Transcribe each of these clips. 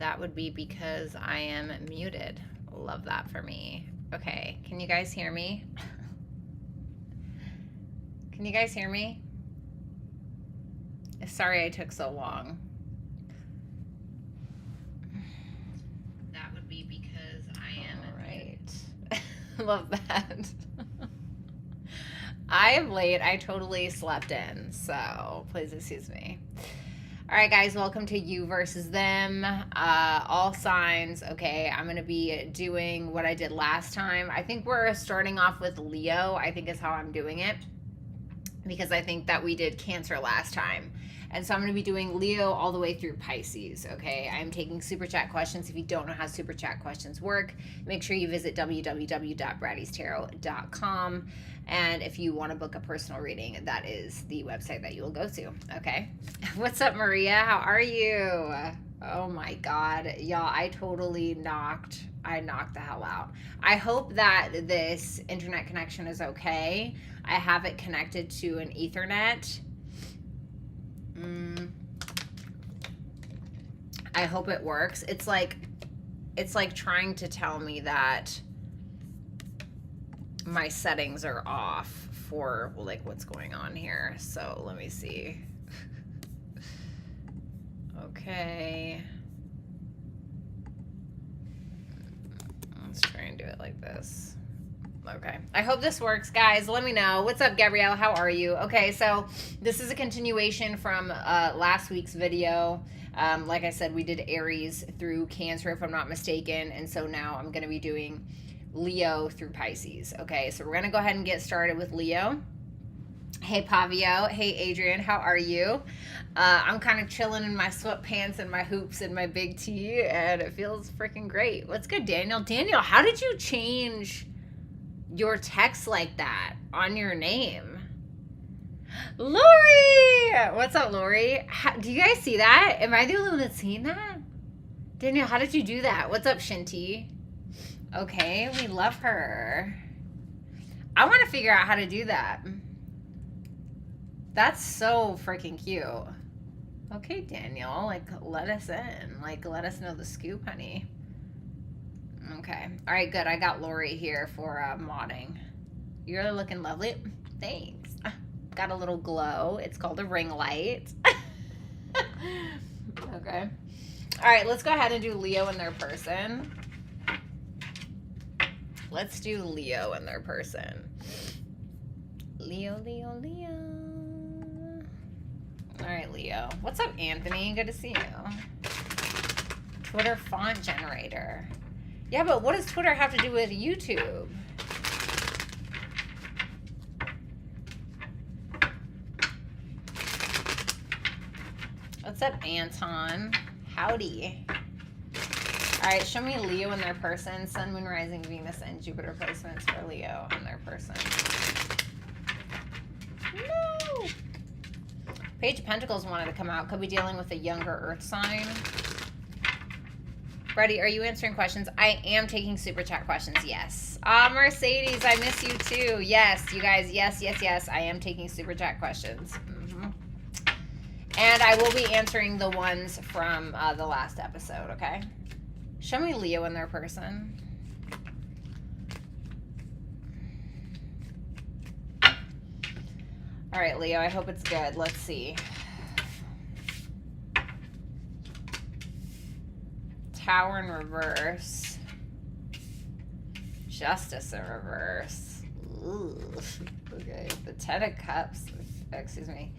That would be because I am muted. Love that for me. Okay, can you guys hear me? Can you guys hear me? Sorry I took so long. That would be because I am right. Love that. I am late. I totally slept in, so please excuse me. All right, guys, welcome to You versus Them. All signs. Okay, I'm going to be doing what I did last time. I think we're starting off with Leo, I think is how I'm doing it, because I think that we did Cancer last time. And so I'm going to be doing Leo all the way through Pisces, okay? I'm taking Super Chat questions. If you don't know how Super Chat questions work, make sure you visit www.brattystarot.com. And if you want to book a personal reading, that is the website that you will go to, okay? What's up, Maria? How are you? Oh my God. Y'all, I knocked the hell out. I hope that this internet connection is okay. I have it connected to an Ethernet. I hope it works. It's like trying to tell me that my settings are off for like what's going on here. So let me see. Okay. Let's try and do it like this. Okay. I hope this works, guys. Let me know. What's up, Gabrielle? How are you? Okay, so this is a continuation from last week's video. Like I said, we did Aries through Cancer, if I'm not mistaken. And so now I'm going to be doing Leo through Pisces. Okay, so we're going to go ahead and get started with Leo. Hey, Pavio. Hey, Adrian. How are you? I'm kind of chilling in my sweatpants and my hoops and my big tee, and it feels freaking great. What's good, Daniel? Daniel, how did you change your text like that on your name? Lori! What's up, Lori? Do you guys see that? Am I the only one that's seen that? Daniel, how did you do that? What's up, Shinty? Okay, we love her. I want to figure out how to do that. That's so freaking cute. Okay, Daniel, like, let us in. Like, let us know the scoop, honey. Okay. All right, good. I got Lori here for modding. You're looking lovely. Thanks. Got a little glow. It's called a ring light. Okay. All right, let's go ahead and do Leo and their person. Let's do Leo and their person. Leo, Leo, Leo. All right, Leo. What's up, Anthony? Good to see you. Twitter font generator. Yeah, but what does Twitter have to do with YouTube? What's up, Anton? Howdy. All right, show me Leo and their person. Sun, Moon, Rising, Venus, and Jupiter placements for Leo and their person. No! Page of Pentacles wanted to come out. Could be dealing with a younger Earth sign. Bratty, are you answering questions? I am taking Super Chat questions, yes. Mercedes, I miss you too. Yes, you guys, yes, yes, yes. I am taking Super Chat questions. And I will be answering the ones from the last episode, okay? Show me Leo and their person. All right, Leo, I hope it's good. Let's see. Tower in reverse. Justice in reverse. Ooh. Okay, the Ten of Cups. Excuse me.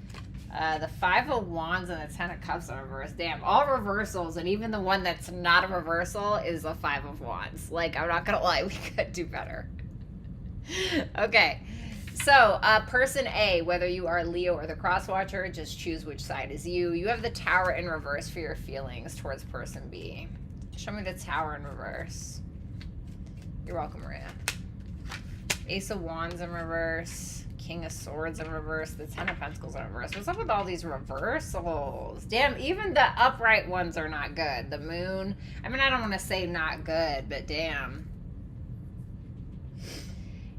The Five of Wands and the Ten of Cups in reverse. Damn, all reversals, and even the one that's not a reversal is a Five of Wands. Like, I'm not gonna lie, we could do better. Okay, so person A, whether you are Leo or the cross watcher, just choose which side is you. You have the Tower in reverse for your feelings towards person B. Show me the Tower in reverse. You're welcome, Maria. Ace of Wands in reverse. King of Swords in reverse. The Ten of Pentacles in reverse. What's up with all these reversals? Damn, even the upright ones are not good. The Moon. I mean, I don't want to say not good, but damn.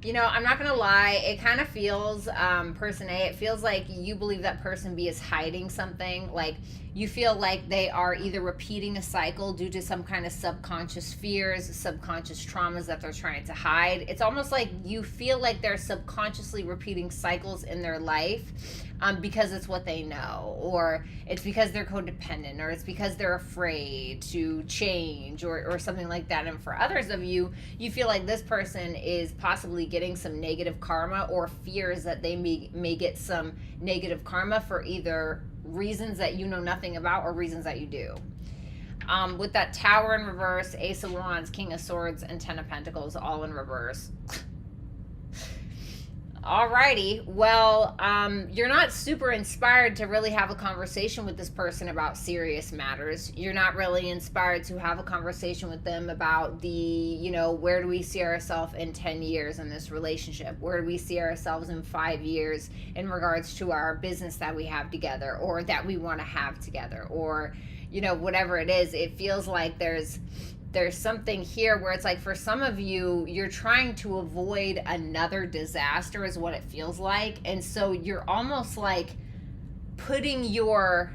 You know, I'm not going to lie. It kind of feels, person A, it feels like you believe that person B is hiding something. Like, you feel like they are either repeating a cycle due to some kind of subconscious fears, subconscious traumas that they're trying to hide. It's almost like you feel like they're subconsciously repeating cycles in their life because it's what they know, or it's because they're codependent, or it's because they're afraid to change, or something like that. And for others of you, you feel like this person is possibly getting some negative karma, or fears that they may get some negative karma for either reasons that you know nothing about or reasons that you do. With that Tower in reverse, Ace of Wands, King of Swords, and Ten of Pentacles all in reverse. Alrighty, well, you're not super inspired to really have a conversation with this person about serious matters. You're not really inspired to have a conversation with them about the, you know, where do we see ourselves in 10 years in this relationship? Where do we see ourselves in 5 years in regards to our business that we have together, or that we want to have together, or, you know, whatever it is. It feels like there's something here where it's like, for some of you, you're trying to avoid another disaster is what it feels like. And so you're almost like putting your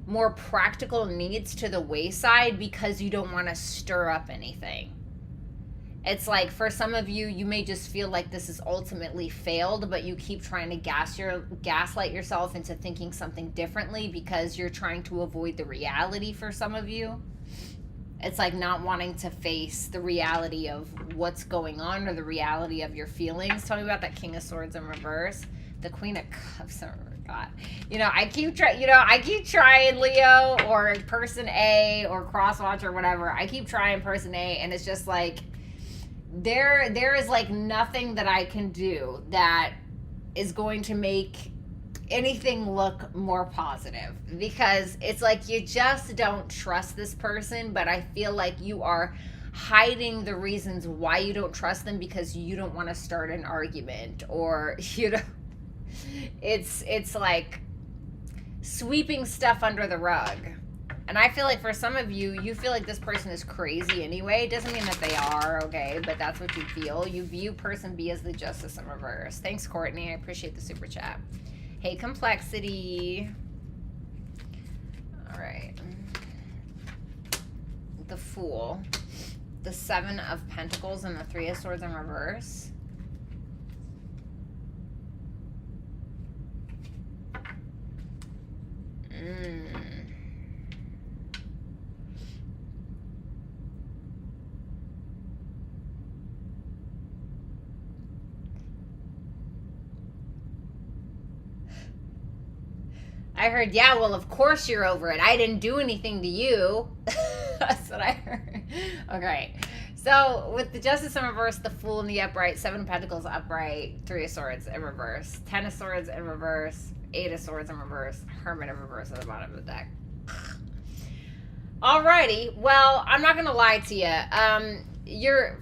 more practical needs to the wayside because you don't want to stir up anything. It's like, for some of you, you may just feel like this is ultimately failed, but you keep trying to gaslight yourself into thinking something differently because you're trying to avoid the reality. For some of you, it's like not wanting to face the reality of what's going on, or the reality of your feelings. Tell me about that King of Swords in reverse. The Queen of Cups. Oh my God. You know, I keep trying Leo, or person A, or Crosswatch, or whatever. I keep trying person A, and it's just like, there is like nothing that I can do that is going to make anything look more positive, because it's like you just don't trust this person. But I feel like you are hiding the reasons why you don't trust them because you don't want to start an argument, or, you know, it's like sweeping stuff under the rug. And I feel like for some of you, you feel like this person is crazy anyway. It doesn't mean that they are, okay? But that's what you feel. You view person B as the Justice in reverse. Thanks, Courtney. I appreciate the super chat. Hey, Complexity. All right. The Fool. The Seven of Pentacles and the Three of Swords in reverse. I heard, yeah, well, of course you're over it. I didn't do anything to you. That's what I heard. Okay. So with the Justice in reverse, the Fool in the upright, Seven of Pentacles upright, Three of Swords in reverse, Ten of Swords in reverse, Eight of Swords in reverse, Hermit in reverse at the bottom of the deck. Alrighty. Well, I'm not going to lie to you.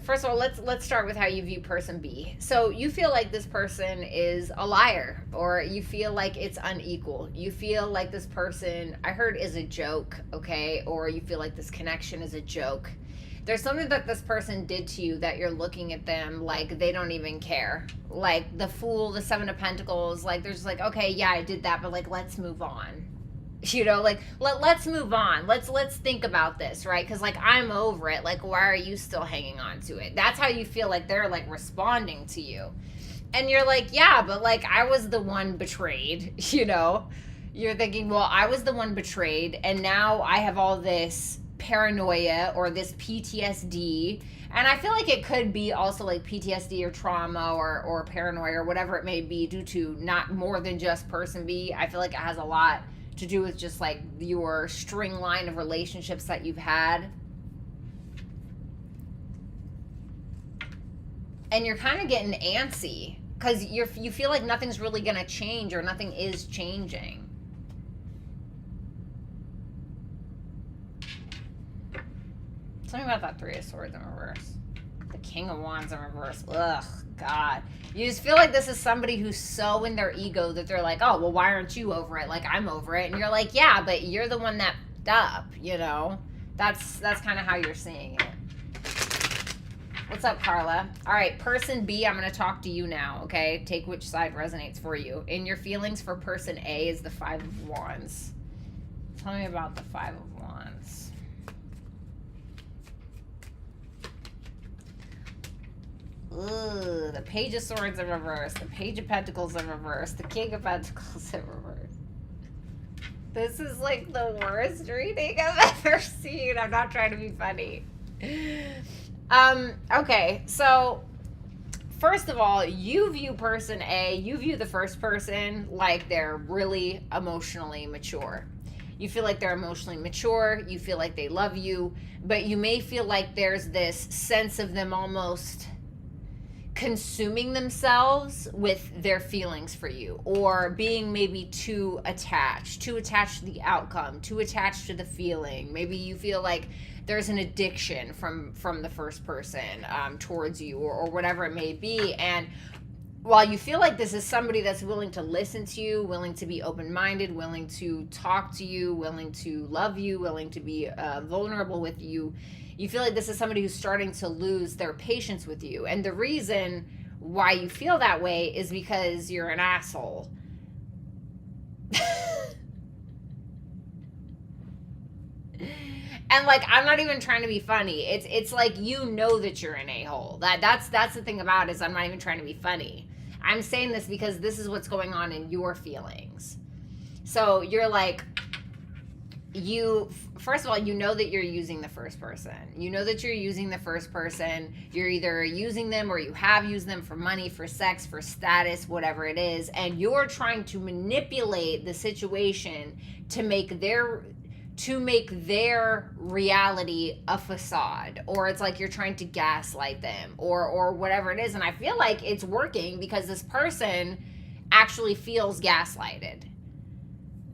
First of all, let's start with how you view person B. So you feel like this person is a liar, or you feel like it's unequal. You feel like this person, I heard, is a joke, okay? Or you feel like this connection is a joke. There's something that this person did to you that you're looking at them like they don't even care. Like the Fool, the Seven of Pentacles, like they're just like, okay, yeah, I did that, but like, let's move on. You know, like, let's move on. Let's think about this, right? Because, like, I'm over it. Like, why are you still hanging on to it? That's how you feel like they're, like, responding to you. And you're like, yeah, but, like, I was the one betrayed, you know? You're thinking, well, I was the one betrayed, and now I have all this paranoia or this PTSD. And I feel like it could be also, like, PTSD or trauma or paranoia or whatever it may be due to not more than just person B. I feel like it has a lot to do with just like your string line of relationships that you've had. And you're kind of getting antsy because you feel like nothing's really going to change, or nothing is changing. Tell me about that Three of Swords in reverse. The King of Wands in reverse. Ugh, God. You just feel like this is somebody who's so in their ego that they're like, oh, well, why aren't you over it? Like, I'm over it. And you're like, yeah, but you're the one that f***ed up, you know? That's kind of how you're seeing it. What's up, Carla? All right, person B, I'm going to talk to you now, okay? Take which side resonates for you. In your feelings for person A is the Five of Wands. Tell me about the Five of Wands. Ooh, the Page of Swords in reverse, the Page of Pentacles in reverse, the King of Pentacles in reverse. This is like the worst reading I've ever seen. I'm not trying to be funny. Okay, so first of all, you view person A, you view the first person like they're really emotionally mature. You feel like they're emotionally mature, you feel like they love you, but you may feel like there's this sense of them almost consuming themselves with their feelings for you, or being maybe too attached to the outcome, too attached to the feeling. Maybe you feel like there's an addiction from the first person towards you, or whatever it may be. And while you feel like this is somebody that's willing to listen to you, willing to be open-minded, willing to talk to you, willing to love you, willing to be vulnerable with you, you feel like this is somebody who's starting to lose their patience with you. And the reason why you feel that way is because you're an asshole. And like, I'm not even trying to be funny. It's like, you know that you're an a-hole. That's the thing about it, is I'm not even trying to be funny. I'm saying this because this is what's going on in your feelings. So you're like, first of all, you know that you're using the first person. You know that you're using the first person. You're either using them or you have used them for money, for sex, for status, whatever it is. And you're trying to manipulate the situation to make their reality a facade, or it's like you're trying to gaslight them, or whatever it is. And I feel like it's working because this person actually feels gaslighted.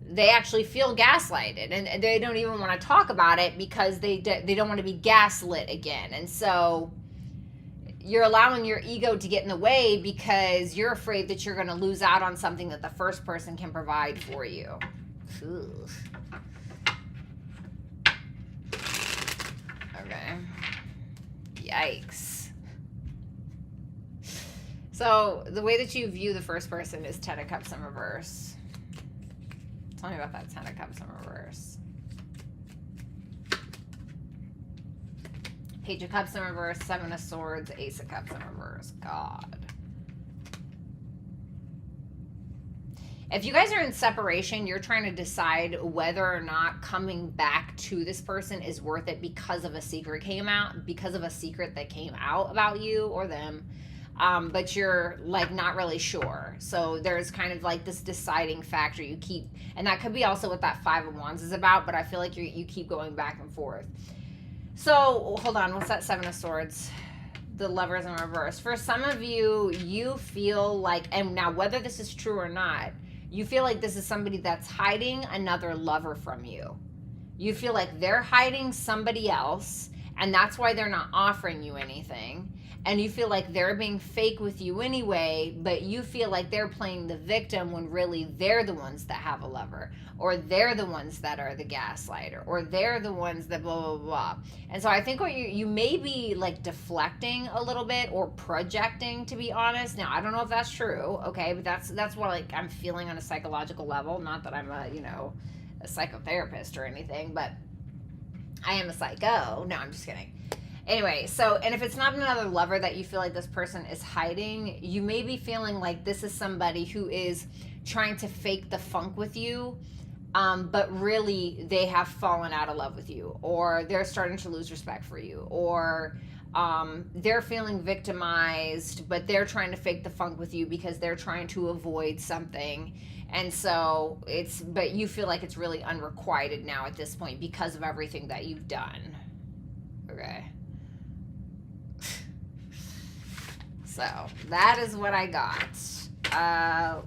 They actually feel gaslighted, and they don't even want to talk about it because they don't want to be gaslit again. And so you're allowing your ego to get in the way because you're afraid that you're going to lose out on something that the first person can provide for you. Ooh. Okay. Yikes. So the way that you view the first person is Ten of Cups in reverse. Tell me about that Ten of Cups in reverse. Page of Cups in reverse, Seven of Swords, Ace of Cups in reverse. God. If you guys are in separation, you're trying to decide whether or not coming back to this person is worth it because of a secret that came out about you or them. But you're like not really sure. So there's kind of like this deciding factor you keep, and that could be also what that Five of Wands is about, but I feel like you keep going back and forth. So hold on, what's that Seven of Swords? The Lovers in reverse. For some of you, you feel like, and now whether this is true or not, you feel like this is somebody that's hiding another lover from you. You feel like they're hiding somebody else, and that's why they're not offering you anything. And you feel like they're being fake with you anyway, but you feel like they're playing the victim when really they're the ones that have a lover, or they're the ones that are the gaslighter, or they're the ones that blah, blah, blah. And so I think what you may be like deflecting a little bit or projecting, to be honest. Now, I don't know if that's true, okay, but that's what like I'm feeling on a psychological level. Not that I'm a psychotherapist or anything, but I am a psycho. No, I'm just kidding. Anyway, so, and if it's not another lover that you feel like this person is hiding, you may be feeling like this is somebody who is trying to fake the funk with you, but really they have fallen out of love with you, or they're starting to lose respect for you, or they're feeling victimized, but they're trying to fake the funk with you because they're trying to avoid something. And so but you feel like it's really unrequited now at this point because of everything that you've done. Okay. So that is what I got.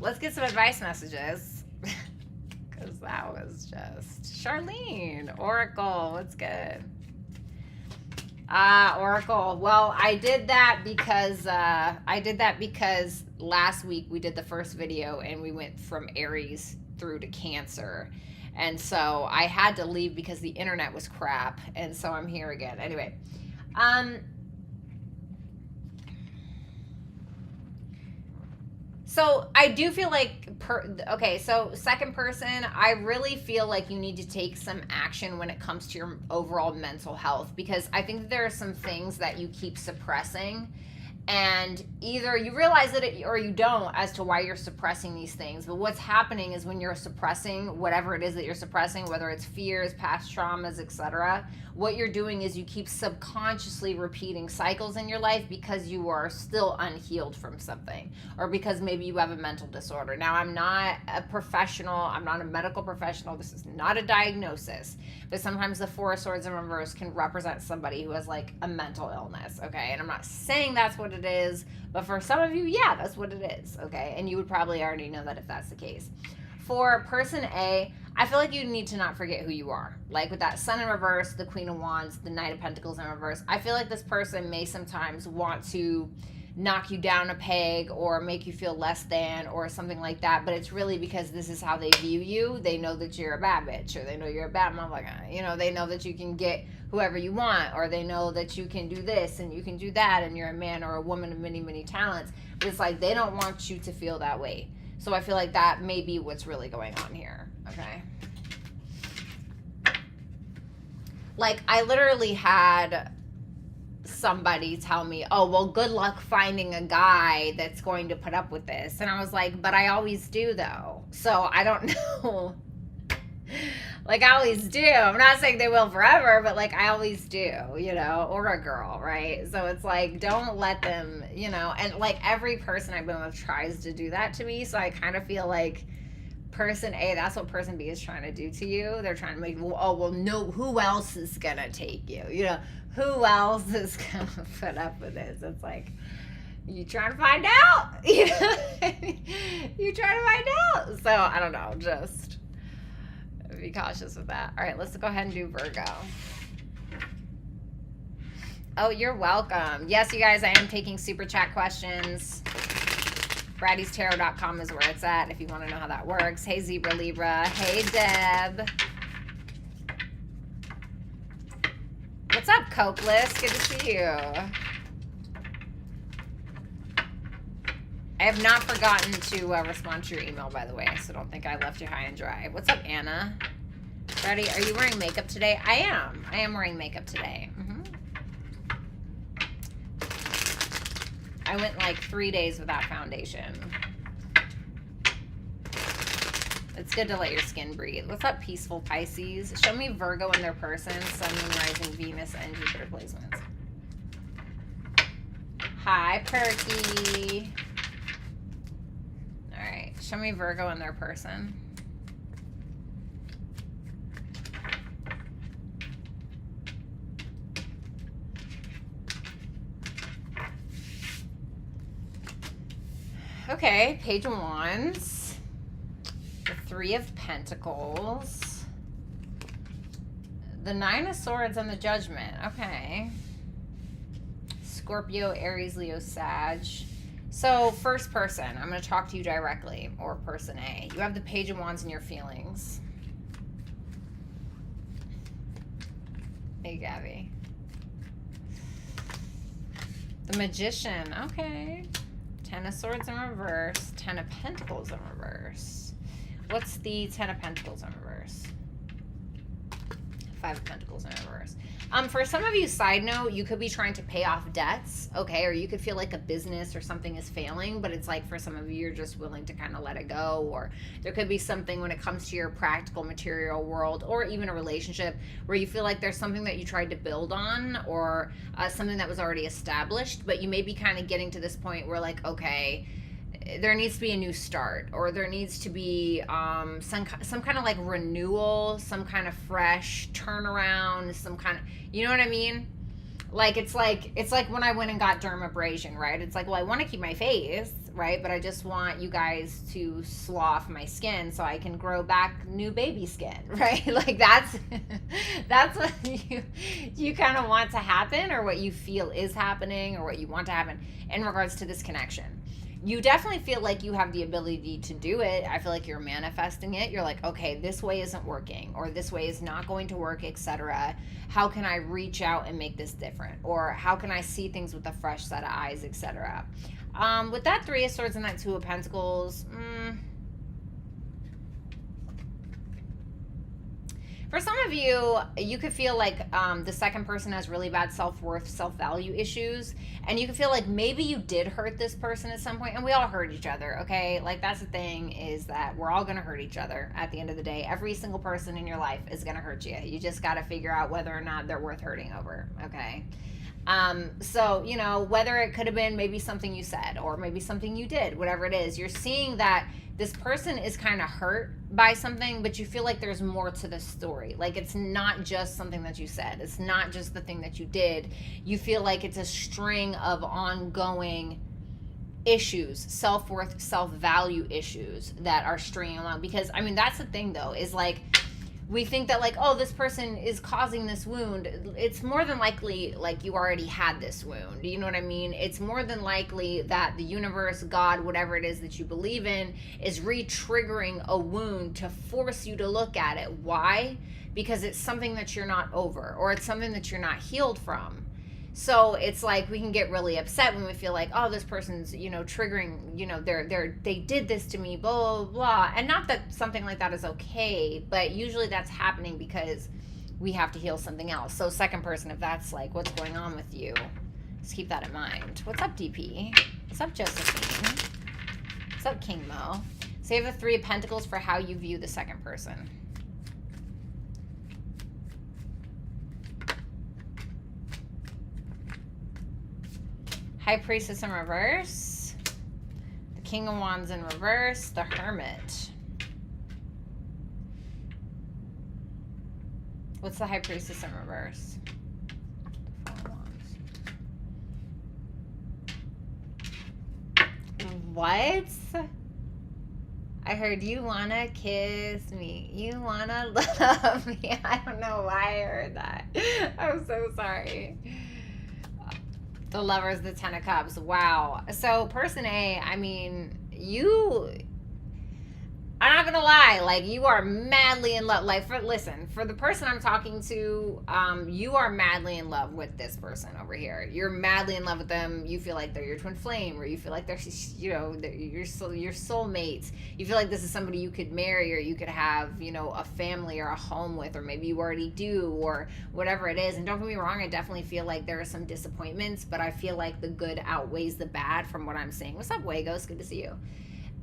Let's get some advice messages. Because that was just Charlene. Oracle, what's good? Oracle. Well, I did that because last week we did the first video and we went from Aries through to Cancer. And so I had to leave because the internet was crap. And so I'm here again. Anyway, So I do feel like, okay, so second person, I really feel like you need to take some action when it comes to your overall mental health, because I think that there are some things that you keep suppressing, and either you realize it or you don't as to why you're suppressing these things. But what's happening is when you're suppressing whatever it is that you're suppressing, whether it's fears, past traumas, etc., what you're doing is you keep subconsciously repeating cycles in your life because you are still unhealed from something, or because maybe you have a mental disorder. Now, I'm not a professional. I'm not a medical professional. This is not a diagnosis. But sometimes the Four of Swords in reverse can represent somebody who has like a mental illness, okay? And I'm not saying that's what it is, but for some of you, yeah, that's what it is, okay? And you would probably already know that if that's the case. For person A, I feel like you need to not forget who you are. Like with that Sun in reverse, the Queen of Wands, the Knight of Pentacles in reverse, I feel like this person may sometimes want to knock you down a peg or make you feel less than or something like that, but it's really because this is how they view you. They know that you're a bad bitch, or they know you're a bad motherfucker. You know, they know that you can get whoever you want, or they know that you can do this and you can do that, and you're a man or a woman of many, many talents. But it's like they don't want you to feel that way. So I feel like that may be what's really going on here, okay? Like, I literally had somebody tell me, oh, well, good luck finding a guy that's going to put up with this. And I was like, but I always do, though. So I don't know. Like, I always do. I'm not saying they will forever, but like, I always do, you know, or a girl, right? So it's like, don't let them, you know, and like every person I've been with tries to do that to me. So I kind of feel like person A, that's what person B is trying to do to you. They're trying to make, oh, well, no, who else is going to take you? You know, who else is going to put up with this? It's like, you trying to find out? You know, you trying to find out. So I don't know, just be cautious with that. All right, let's go ahead and do Virgo. Oh, you're welcome. Yes, you guys, I am taking super chat questions. BrattyTarot.com is where it's at if you want to know how that works. Hey, Zebra Libra. Hey, Deb. What's up, Cokeless? Good to see you. I have not forgotten to respond to your email, by the way, so don't think I left you high and dry. What's up, Anna? Bratty, are you wearing makeup today? I am. I am wearing makeup today. I went like 3 days without foundation. It's good to let your skin breathe. What's up, Peaceful Pisces? Show me Virgo in their person, Sun, Moon, Rising, Venus, and Jupiter placements. Hi, Perky. All right, show me Virgo in their person. Okay, Page of Wands, the Three of Pentacles, the Nine of Swords, and the Judgment. Okay. Scorpio, Aries, Leo, Sag. So, first person, I'm going to talk to you directly, or person A. You have the Page of Wands in your feelings. Hey, Gabby. The Magician. Okay. Ten of Swords in reverse, Ten of Pentacles in reverse. What's the Ten of Pentacles in reverse? Five of Pentacles in reverse. For some of you, side note, you could be trying to pay off debts, okay? Or you could feel like a business or something is failing, but it's like for some of you, you're just willing to kind of let it go. Or there could be something when it comes to your practical material world, or even a relationship where you feel like there's something that you tried to build on, or something that was already established, but you may be kind of getting to this point where like, okay, there needs to be a new start, or there needs to be some kind of like renewal, some kind of fresh turnaround, some kind of, you know what I mean? Like it's like when I went and got dermabrasion, right? It's like, well, I want to keep my face, right? But I just want you guys to slough my skin so I can grow back new baby skin, right? Like that's what you kind of want to happen, or what you feel is happening, or what you want to happen in regards to this connection. You definitely feel like you have the ability to do it. I feel like you're manifesting it. You're like, okay, this way isn't working, or this way is not going to work, etc. How can I reach out and make this different? Or how can I see things with a fresh set of eyes, etc.? With that Three of Swords and that Two of Pentacles, for some of you, you could feel like the second person has really bad self-worth, self-value issues. And you could feel like maybe you did hurt this person at some point. And we all hurt each other, okay? Like, that's the thing, is that we're all going to hurt each other at the end of the day. Every single person in your life is going to hurt you. You just got to figure out whether or not they're worth hurting over, okay? So, you know, whether it could have been maybe something you said or maybe something you did, whatever it is, you're seeing that this person is kind of hurt by something, but you feel like there's more to the story. Like, it's not just something that you said. It's not just the thing that you did. You feel like it's a string of ongoing issues, self-worth, self-value issues that are stringing along. Because, I mean, that's the thing, though, is like, we think that, like, oh, this person is causing this wound. It's more than likely, like, you already had this wound. You know what I mean? It's more than likely that the universe, God, whatever it is that you believe in, is re-triggering a wound to force you to look at it. Why? Because it's something that you're not over, or it's something that you're not healed from. So it's like we can get really upset when we feel like, oh, this person's, you know, triggering, you know, they did this to me, blah, blah, blah. And not that something like that is okay, but usually that's happening because we have to heal something else. So second person, if that's like what's going on with you, just keep that in mind. What's up, DP? What's up, Josephine? What's up, King Mo? Save the Three of Pentacles for how you view the second person. High Priestess in reverse. The King of Wands in reverse. The Hermit. What's the High Priestess in reverse? The Four of Wands. What? I heard you wanna kiss me. You wanna love me. I don't know why I heard that. I'm so sorry. The Lovers, the Ten of Cups. Wow. So person A, I mean, I'm not gonna lie, like, you are madly in love. Like, listen, for the person I'm talking to, you are madly in love with this person over here. You're madly in love with them. You feel like they're your twin flame, or you feel like they're, you know, your soulmates. You feel like this is somebody you could marry, or you could have, you know, a family or a home with, or maybe you already do, or whatever it is. And don't get me wrong, I definitely feel like there are some disappointments, but I feel like the good outweighs the bad from what I'm seeing. What's up, Wagos? Good to see you.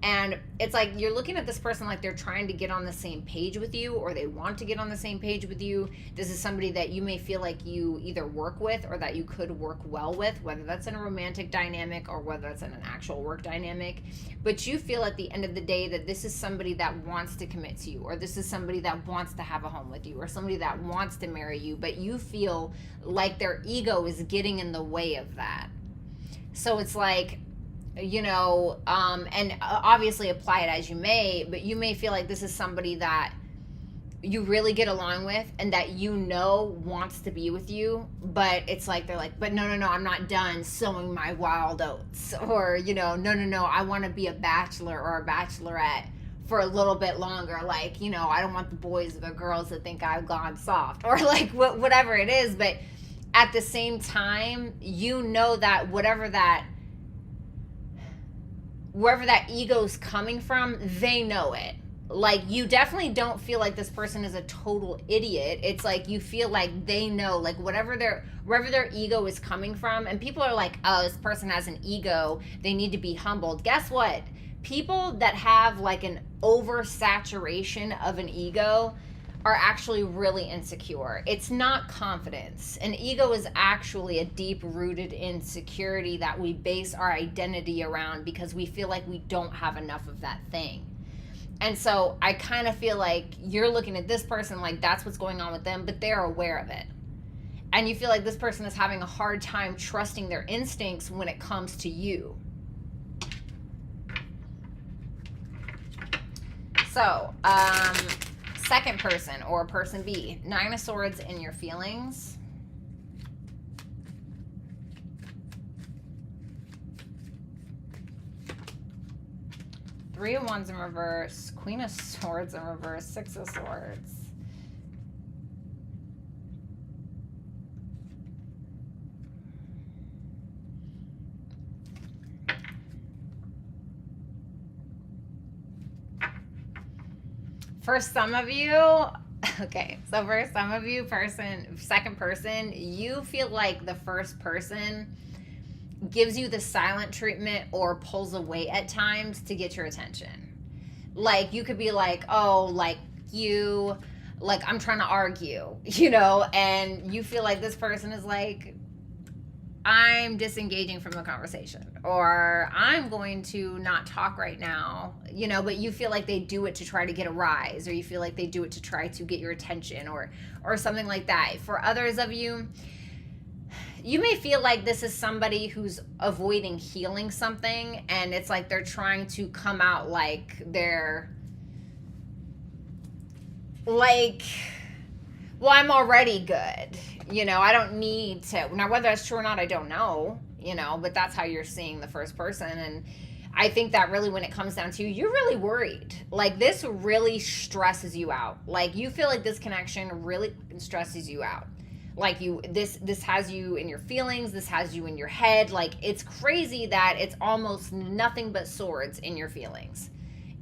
And it's like you're looking at this person like they're trying to get on the same page with you, or they want to get on the same page with you. This is somebody that you may feel like you either work with or that you could work well with, whether that's in a romantic dynamic or whether that's in an actual work dynamic. But you feel at the end of the day that this is somebody that wants to commit to you, or this is somebody that wants to have a home with you, or somebody that wants to marry you, but you feel like their ego is getting in the way of that. So it's like, you know, and obviously apply it as you may, but you may feel like this is somebody that you really get along with and that you know wants to be with you, but it's like they're like, but no, I'm not done sowing my wild oats, or, you know, no, I want to be a bachelor or a bachelorette for a little bit longer. Like, you know, I don't want the boys or the girls to think I've gone soft, or like whatever it is. But at the same time, you know that wherever that ego's coming from, they know it. Like, you definitely don't feel like this person is a total idiot. It's like you feel like they know, like, wherever their ego is coming from. And people are like, oh, this person has an ego, they need to be humbled. Guess what? People that have like an oversaturation of an ego are actually really insecure. It's not confidence. An ego is actually a deep-rooted insecurity that we base our identity around because we feel like we don't have enough of that thing. And so I kind of feel like you're looking at this person like that's what's going on with them, but they're aware of it. And you feel like this person is having a hard time trusting their instincts when it comes to you. So, second person, or person B, Nine of Swords in your feelings. Three of Wands in reverse, Queen of Swords in reverse, Six of Swords. For some of you, okay, so for some of you, second person, you feel like the first person gives you the silent treatment or pulls away at times to get your attention. Like, you could be like, oh, like, I'm trying to argue, and you feel like this person is like, I'm disengaging from the conversation, or I'm going to not talk right now, but you feel like they do it to try to get a rise, or you feel like they do it to try to get your attention, or something like that. For others of you, you may feel like this is somebody who's avoiding healing something, and it's like they're trying to come out like they're like, well, I'm already good. I don't need to. Now, whether that's true or not, I don't know, but that's how you're seeing the first person. And I think that really, when it comes down to, you're really worried. Like, this really stresses you out. Like, you feel like this connection really stresses you out. Like, this has you in your feelings. This has you in your head. Like, it's crazy that it's almost nothing but swords in your feelings.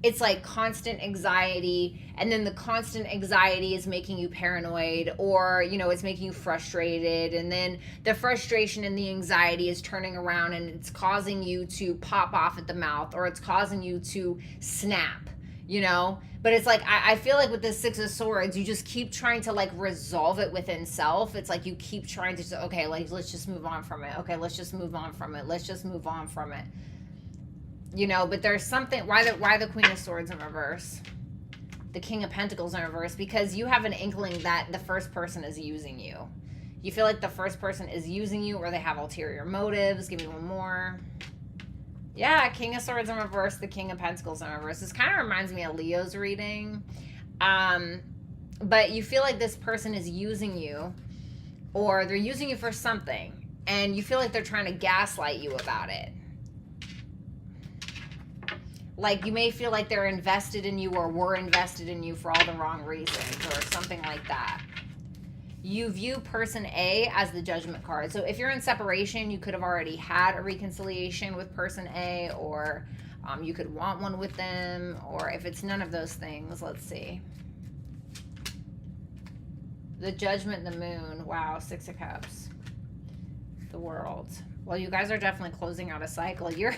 It's like constant anxiety, and then the constant anxiety is making you paranoid, or, it's making you frustrated, and then the frustration and the anxiety is turning around and it's causing you to pop off at the mouth, or it's causing you to snap, But it's like, I feel like with the Six of Swords, you just keep trying to, like, resolve it within self. It's like you keep trying to say, okay, like, let's just move on from it. Okay, let's just move on from it. Let's just move on from it. But there's something, why the Queen of Swords in reverse? The King of Pentacles in reverse? Because you have an inkling that the first person is using you. You feel like the first person is using you, or they have ulterior motives. Give me one more. Yeah, King of Swords in reverse, the King of Pentacles in reverse. This kind of reminds me of Leo's reading. But you feel like this person is using you, or they're using you for something, and you feel like they're trying to gaslight you about it. Like, you may feel like they're invested in you, or were invested in you for all the wrong reasons, or something like that. You view person A as the Judgment card. So if you're in separation, you could have already had a reconciliation with person A, or you could want one with them, or if it's none of those things, let's see. The Judgment, the Moon. Wow, Six of Cups. The World. Well, you guys are definitely closing out a cycle. You're...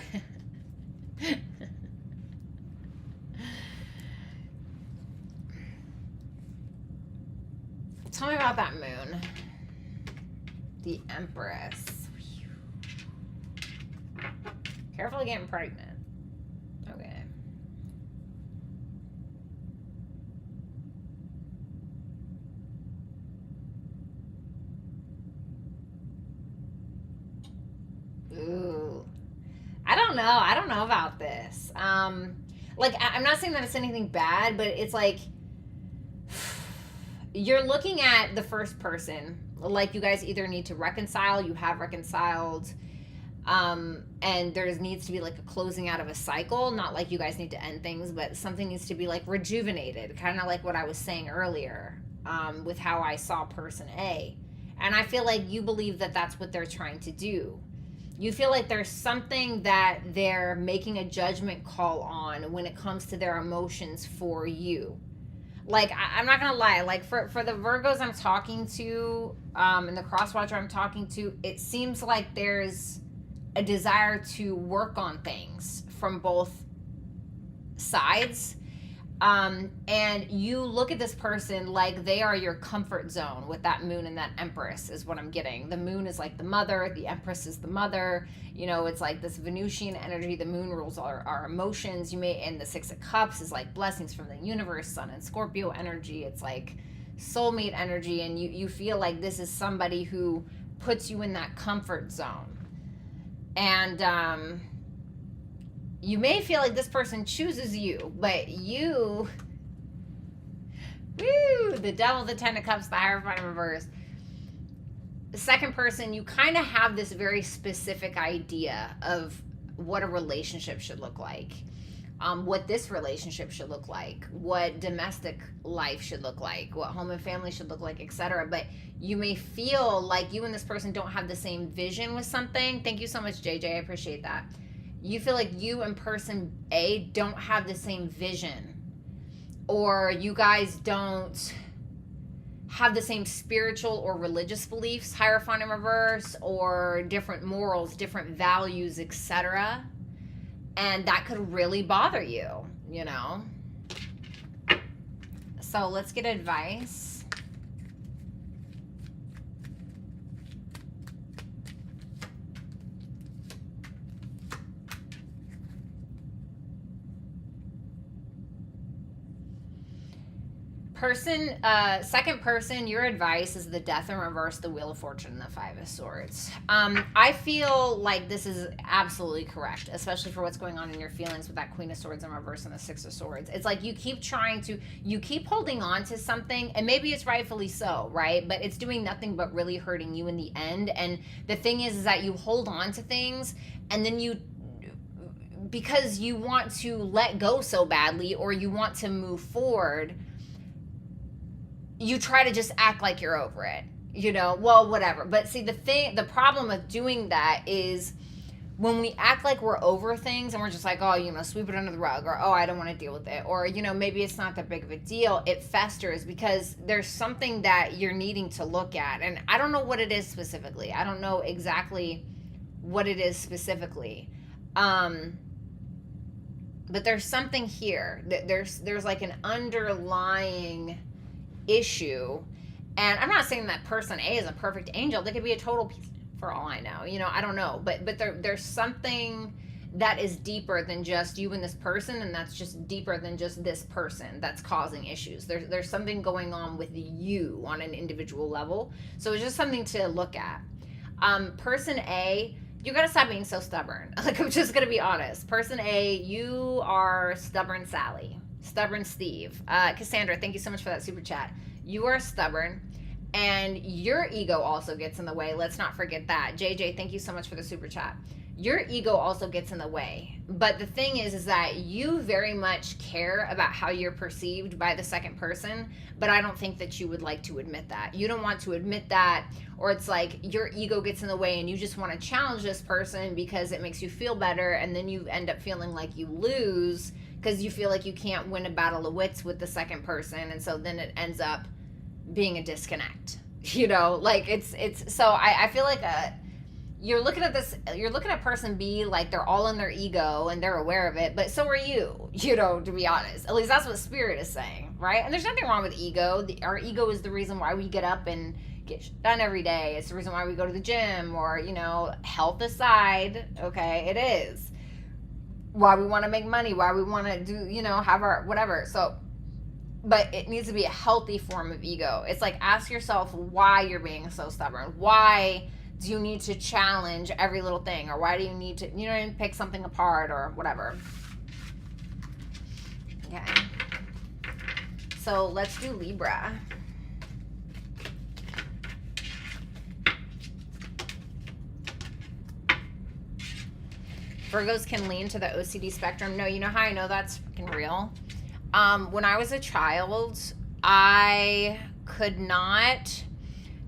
Tell me about that moon. The Empress. Careful getting pregnant. Okay. Ooh. I don't know. I don't know about this. Like, I'm not saying that it's anything bad, but it's like, you're looking at the first person, like you guys either need to reconcile, you have reconciled, and there needs to be like a closing out of a cycle. Not like you guys need to end things, but something needs to be like rejuvenated, kind of like what I was saying earlier, with how I saw person A. And I feel like you believe that that's what they're trying to do. You feel like there's something that they're making a judgment call on when it comes to their emotions for you. Like, I'm not gonna lie, like, for the Virgos I'm talking to, and the crosswatcher I'm talking to, it seems like there's a desire to work on things from both sides. And you look at this person like they are your comfort zone with that moon and that Empress is what I'm getting. The moon is like the mother, the Empress is the mother. It's like this Venusian energy. The moon rules our emotions. And the Six of Cups is like blessings from the universe, Sun and Scorpio energy. It's like soulmate energy. And you feel like this is somebody who puts you in that comfort zone. And, you may feel like this person chooses you, but you, the Devil, the Ten of Cups, the Hierophant in reverse. The second person, you kind of have this very specific idea of what a relationship should look like, what this relationship should look like, what domestic life should look like, what home and family should look like, etc. But you may feel like you and this person don't have the same vision with something. Thank you so much, JJ. I appreciate that. You feel like you and person A don't have the same vision or you guys don't have the same spiritual or religious beliefs, Hierophant in reverse, or different morals, different values, etc. And that could really bother you, you know? So let's get advice. Second person, your advice is the Death in reverse, the Wheel of Fortune, and the Five of Swords. I feel like this is absolutely correct, especially for what's going on in your feelings with that Queen of Swords in reverse and the Six of Swords. It's like you keep holding on to something, and maybe it's rightfully so, right? But it's doing nothing but really hurting you in the end. And the thing is that you hold on to things, and then because you want to let go so badly, or you want to move forward, you try to just act like you're over it, you know, well, whatever. But see, the problem with doing that is when we act like we're over things and we're just like, oh, you know, sweep it under the rug, or, oh, I don't want to deal with it. Or, you know, maybe it's not that big of a deal. It festers because there's something that you're needing to look at. And I don't know what it is specifically. I don't know exactly what it is specifically. But there's something here. There's like an underlying issue, and I'm not saying that person A is a perfect angel. They could be a total piece for all I know, you know, I don't know, but there's something that is deeper than just you and this person, and that's just deeper than just this person that's causing issues. There's something going on with you on an individual level, so it's just something to look at. Person A, you gotta stop being so stubborn. Like, I'm just gonna be honest. Person A, you are stubborn Sally. Stubborn Steve. Cassandra, thank you so much for that super chat. You are stubborn, and your ego also gets in the way. Let's not forget that. JJ, thank you so much for the super chat. Your ego also gets in the way. But the thing is that you very much care about how you're perceived by the second person, but I don't think that you would like to admit that. You don't want to admit that, or it's like your ego gets in the way and you just want to challenge this person because it makes you feel better, and then you end up feeling like you lose because you feel like you can't win a battle of wits with the second person, and so then it ends up being a disconnect, you know? Like, it's so I feel like you're looking at person B like they're all in their ego and they're aware of it, but so are you, you know, to be honest. At least that's what Spirit is saying, right? And there's nothing wrong with ego. Our ego is the reason why we get up and get done every day. It's the reason why we go to the gym, or, you know, health aside, okay, it is why we want to make money, why we want to do, you know, have our whatever. So, but it needs to be a healthy form of ego. It's like, ask yourself why you're being so stubborn. Why do you need to challenge every little thing? Or why do you need to, you know, pick something apart or whatever? Okay. So let's do Libra. Virgos can lean to the OCD spectrum. No, you know how I know that's fucking real? When I was a child, I could not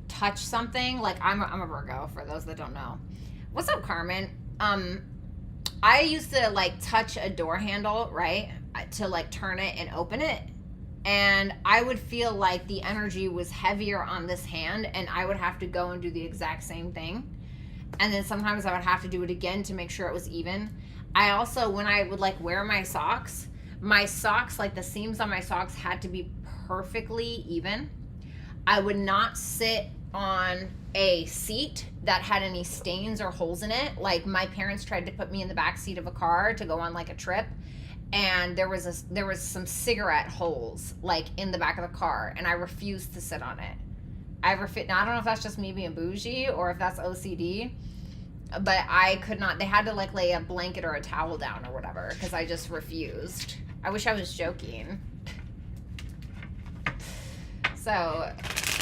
touch something. Like, I'm a Virgo, for those that don't know. What's up, Carmen? I used to, like, touch a door handle, right? To, like, turn it and open it. And I would feel like the energy was heavier on this hand, and I would have to go and do the exact same thing. And then sometimes I would have to do it again to make sure it was even. I also, when I would, like, wear my socks, like, the seams on my socks had to be perfectly even. I would not sit on a seat that had any stains or holes in it. Like, my parents tried to put me in the back seat of a car to go on, like, a trip, and there was some cigarette holes, like, in the back of the car, and I refused to sit on it. Now, I don't know if that's just me being bougie or if that's OCD, but I could not. They had to, like, lay a blanket or a towel down or whatever because I just refused. I wish I was joking. So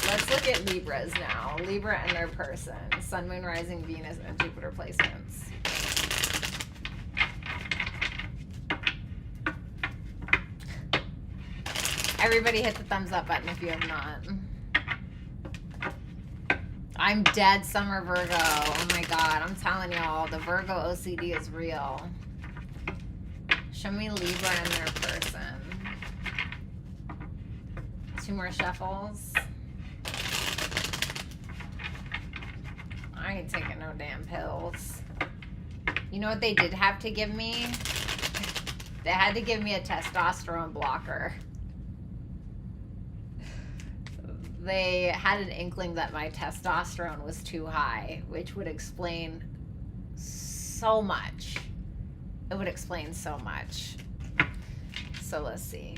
let's look at Libras now. Libra and their person. Sun, Moon, Rising, Venus, and Jupiter placements. Everybody hit the thumbs up button if you have not. I'm dead summer Virgo. Oh my God, I'm telling y'all, the Virgo OCD is real. Show me Libra and their person. 2 more shuffles. I ain't taking no damn pills. You know what they did have to give me? They had to give me a testosterone blocker. They had an inkling that my testosterone was too high, which would explain so much. It would explain so much. So let's see.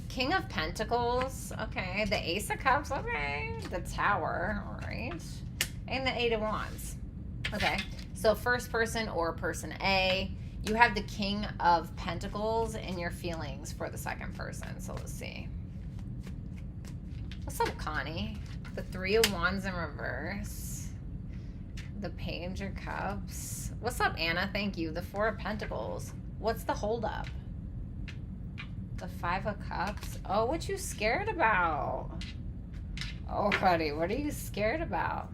King of Pentacles. Okay. The Ace of Cups. Okay. The Tower. All right. And the Eight of Wands. Okay. So first person or person A. You have the King of Pentacles in your feelings for the second person. So let's see. What's up, Connie? The Three of Wands in reverse. The Page of Cups. What's up, Anna? Thank you. The Four of Pentacles. What's the holdup? The Five of Cups. Oh, what you scared about? Oh, honey, what are you scared about?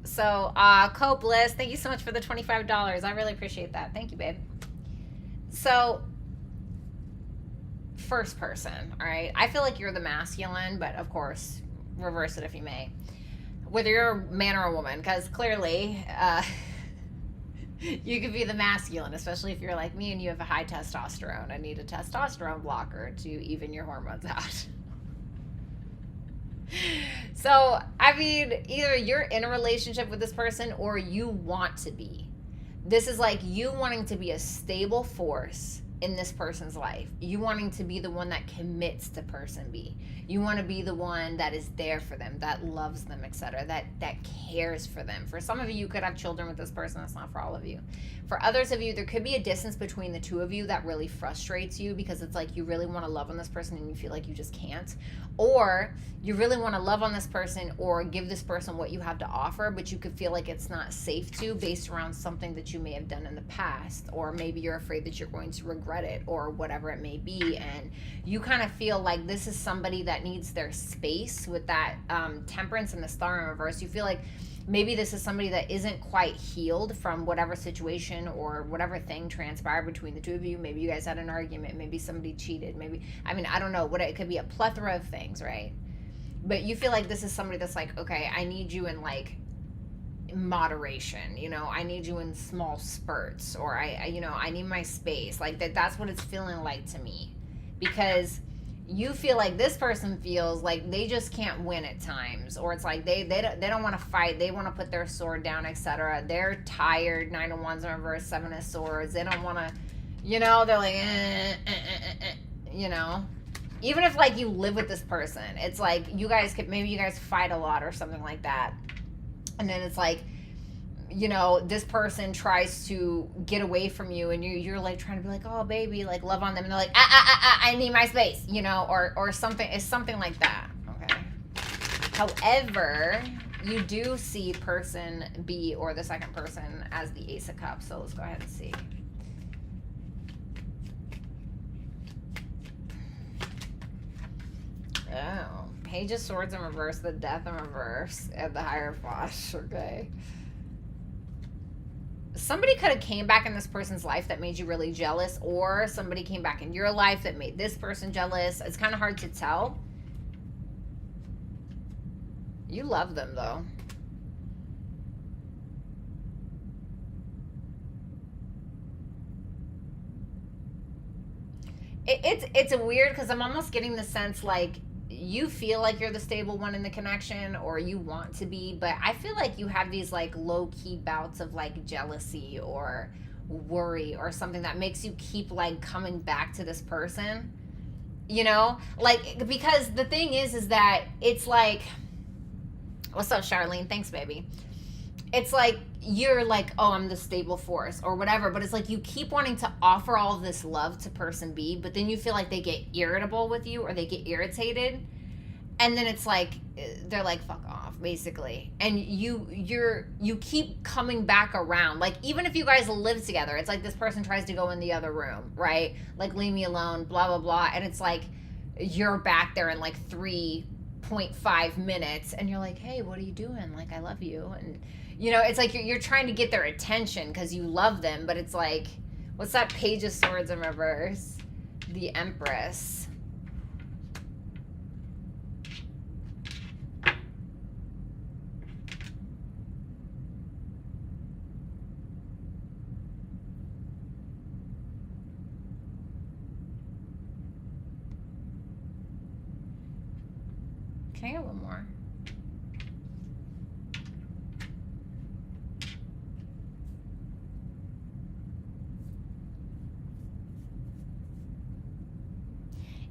So, Copeless, thank you so much for the $25. I really appreciate that. Thank you, babe. So, first person, all right? I feel like you're the masculine, but of course, reverse it if you may. Whether you're a man or a woman, because clearly, you could be the masculine, especially if you're like me and you have a high testosterone. I need a testosterone blocker to even your hormones out. So, I mean, either you're in a relationship with this person or you want to be. This is like you wanting to be a stable force in this person's life. You wanting to be the one that commits to person B. You want to be the one that is there for them, that loves them, etc., that cares for them. For some of you could have children with this person. That's not for all of you. For others of you, there could be a distance between the two of you that really frustrates you because it's like you really want to love on this person and you feel like you just can't. Or you really want to love on this person or give this person what you have to offer, but you could feel like it's not safe to based around something that you may have done in the past. Or maybe you're afraid that you're going to regret it or whatever it may be. And you kind of feel like this is somebody that needs their space with that Temperance and the Star in reverse. You feel like maybe this is somebody that isn't quite healed from whatever situation or whatever thing transpired between the two of you. Maybe you guys had an argument. Maybe somebody cheated. Maybe, I mean, I don't know. It could be a plethora of things, right? But you feel like this is somebody that's like, okay, I need you in like moderation, you know, I need you in small spurts, or I you know, I need my space. Like that's what it's feeling like to me. Because you feel like this person feels like they just can't win at times, or it's like they don't want to fight, they want to put their sword down, etc. They're tired. 9 of Wands in reverse, 7 of Swords. They don't want to, you know, they're like you know, even if like you live with this person, it's like you guys could, maybe you guys fight a lot or something like that, and then it's like, you know, this person tries to get away from you and you're like trying to be like, oh baby, like love on them, and they're like, I need my space, you know, or something. It's something like that. Okay. However, you do see person B or the second person as the Ace of Cups. So let's go ahead and see. Oh, Page of Swords in reverse, the Death in reverse, and the Hierophant. Okay. Somebody could have came back in this person's life that made you really jealous, or somebody came back in your life that made this person jealous. It's kind of hard to tell. You love them, though. It's a weird, because I'm almost getting the sense like you feel like you're the stable one in the connection, or you want to be, but I feel like you have these like low-key bouts of like jealousy or worry or something that makes you keep like coming back to this person, you know, like, because the thing is that it's like, what's up, Charlene? Thanks, baby. It's like you're like, oh, I'm the stable force or whatever, but it's like you keep wanting to offer all of this love to person B, but then you feel like they get irritable with you or they get irritated, and then it's like they're like, fuck off, basically. And you keep coming back around. Like, even if you guys live together, it's like this person tries to go in the other room, right? Like, leave me alone, blah blah blah, and it's like you're back there in like 3 0.5 minutes, and you're like, hey, what are you doing? Like, I love you. And, you know, it's like you're trying to get their attention because you love them, but it's like, what's that Page of Swords in reverse? The Empress. Can I get one more?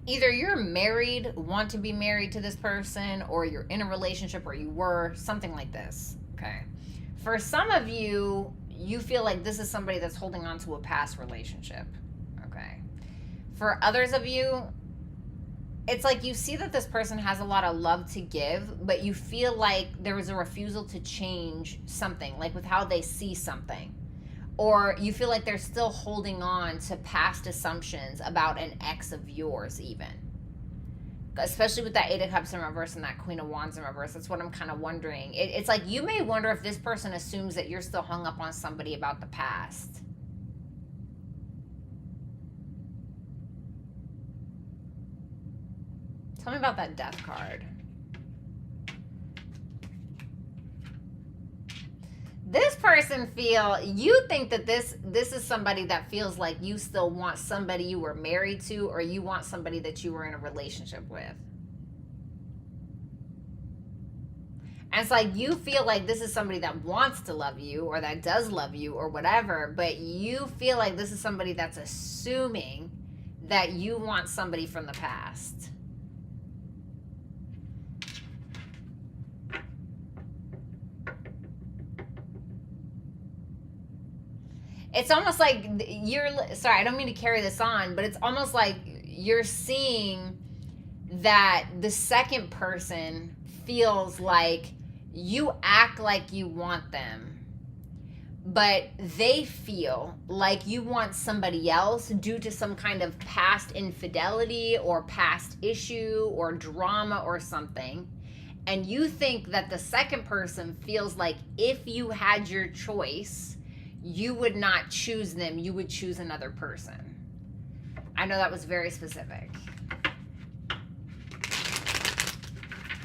Either you're married, want to be married to this person, or you're in a relationship, or you were, something like this, okay? For some of you, you feel like this is somebody that's holding on to a past relationship, okay? For others of you, it's like you see that this person has a lot of love to give, but you feel like there was a refusal to change something, like with how they see something. Or you feel like they're still holding on to past assumptions about an ex of yours even. Especially with that Eight of Cups in reverse and that Queen of Wands in reverse. That's what I'm kind of wondering. It's like you may wonder if this person assumes that you're still hung up on somebody about the past. Tell me about that Death card. This person you think that this is somebody that feels like you still want somebody you were married to, or you want somebody that you were in a relationship with. And it's like you feel like this is somebody that wants to love you, or that does love you, or whatever, but you feel like this is somebody that's assuming that you want somebody from the past. It's almost like sorry, I don't mean to carry this on, but it's almost like you're seeing that the second person feels like you act like you want them, but they feel like you want somebody else due to some kind of past infidelity or past issue or drama or something. And you think that the second person feels like if you had your choice, you would not choose them, you would choose another person. I know that was very specific.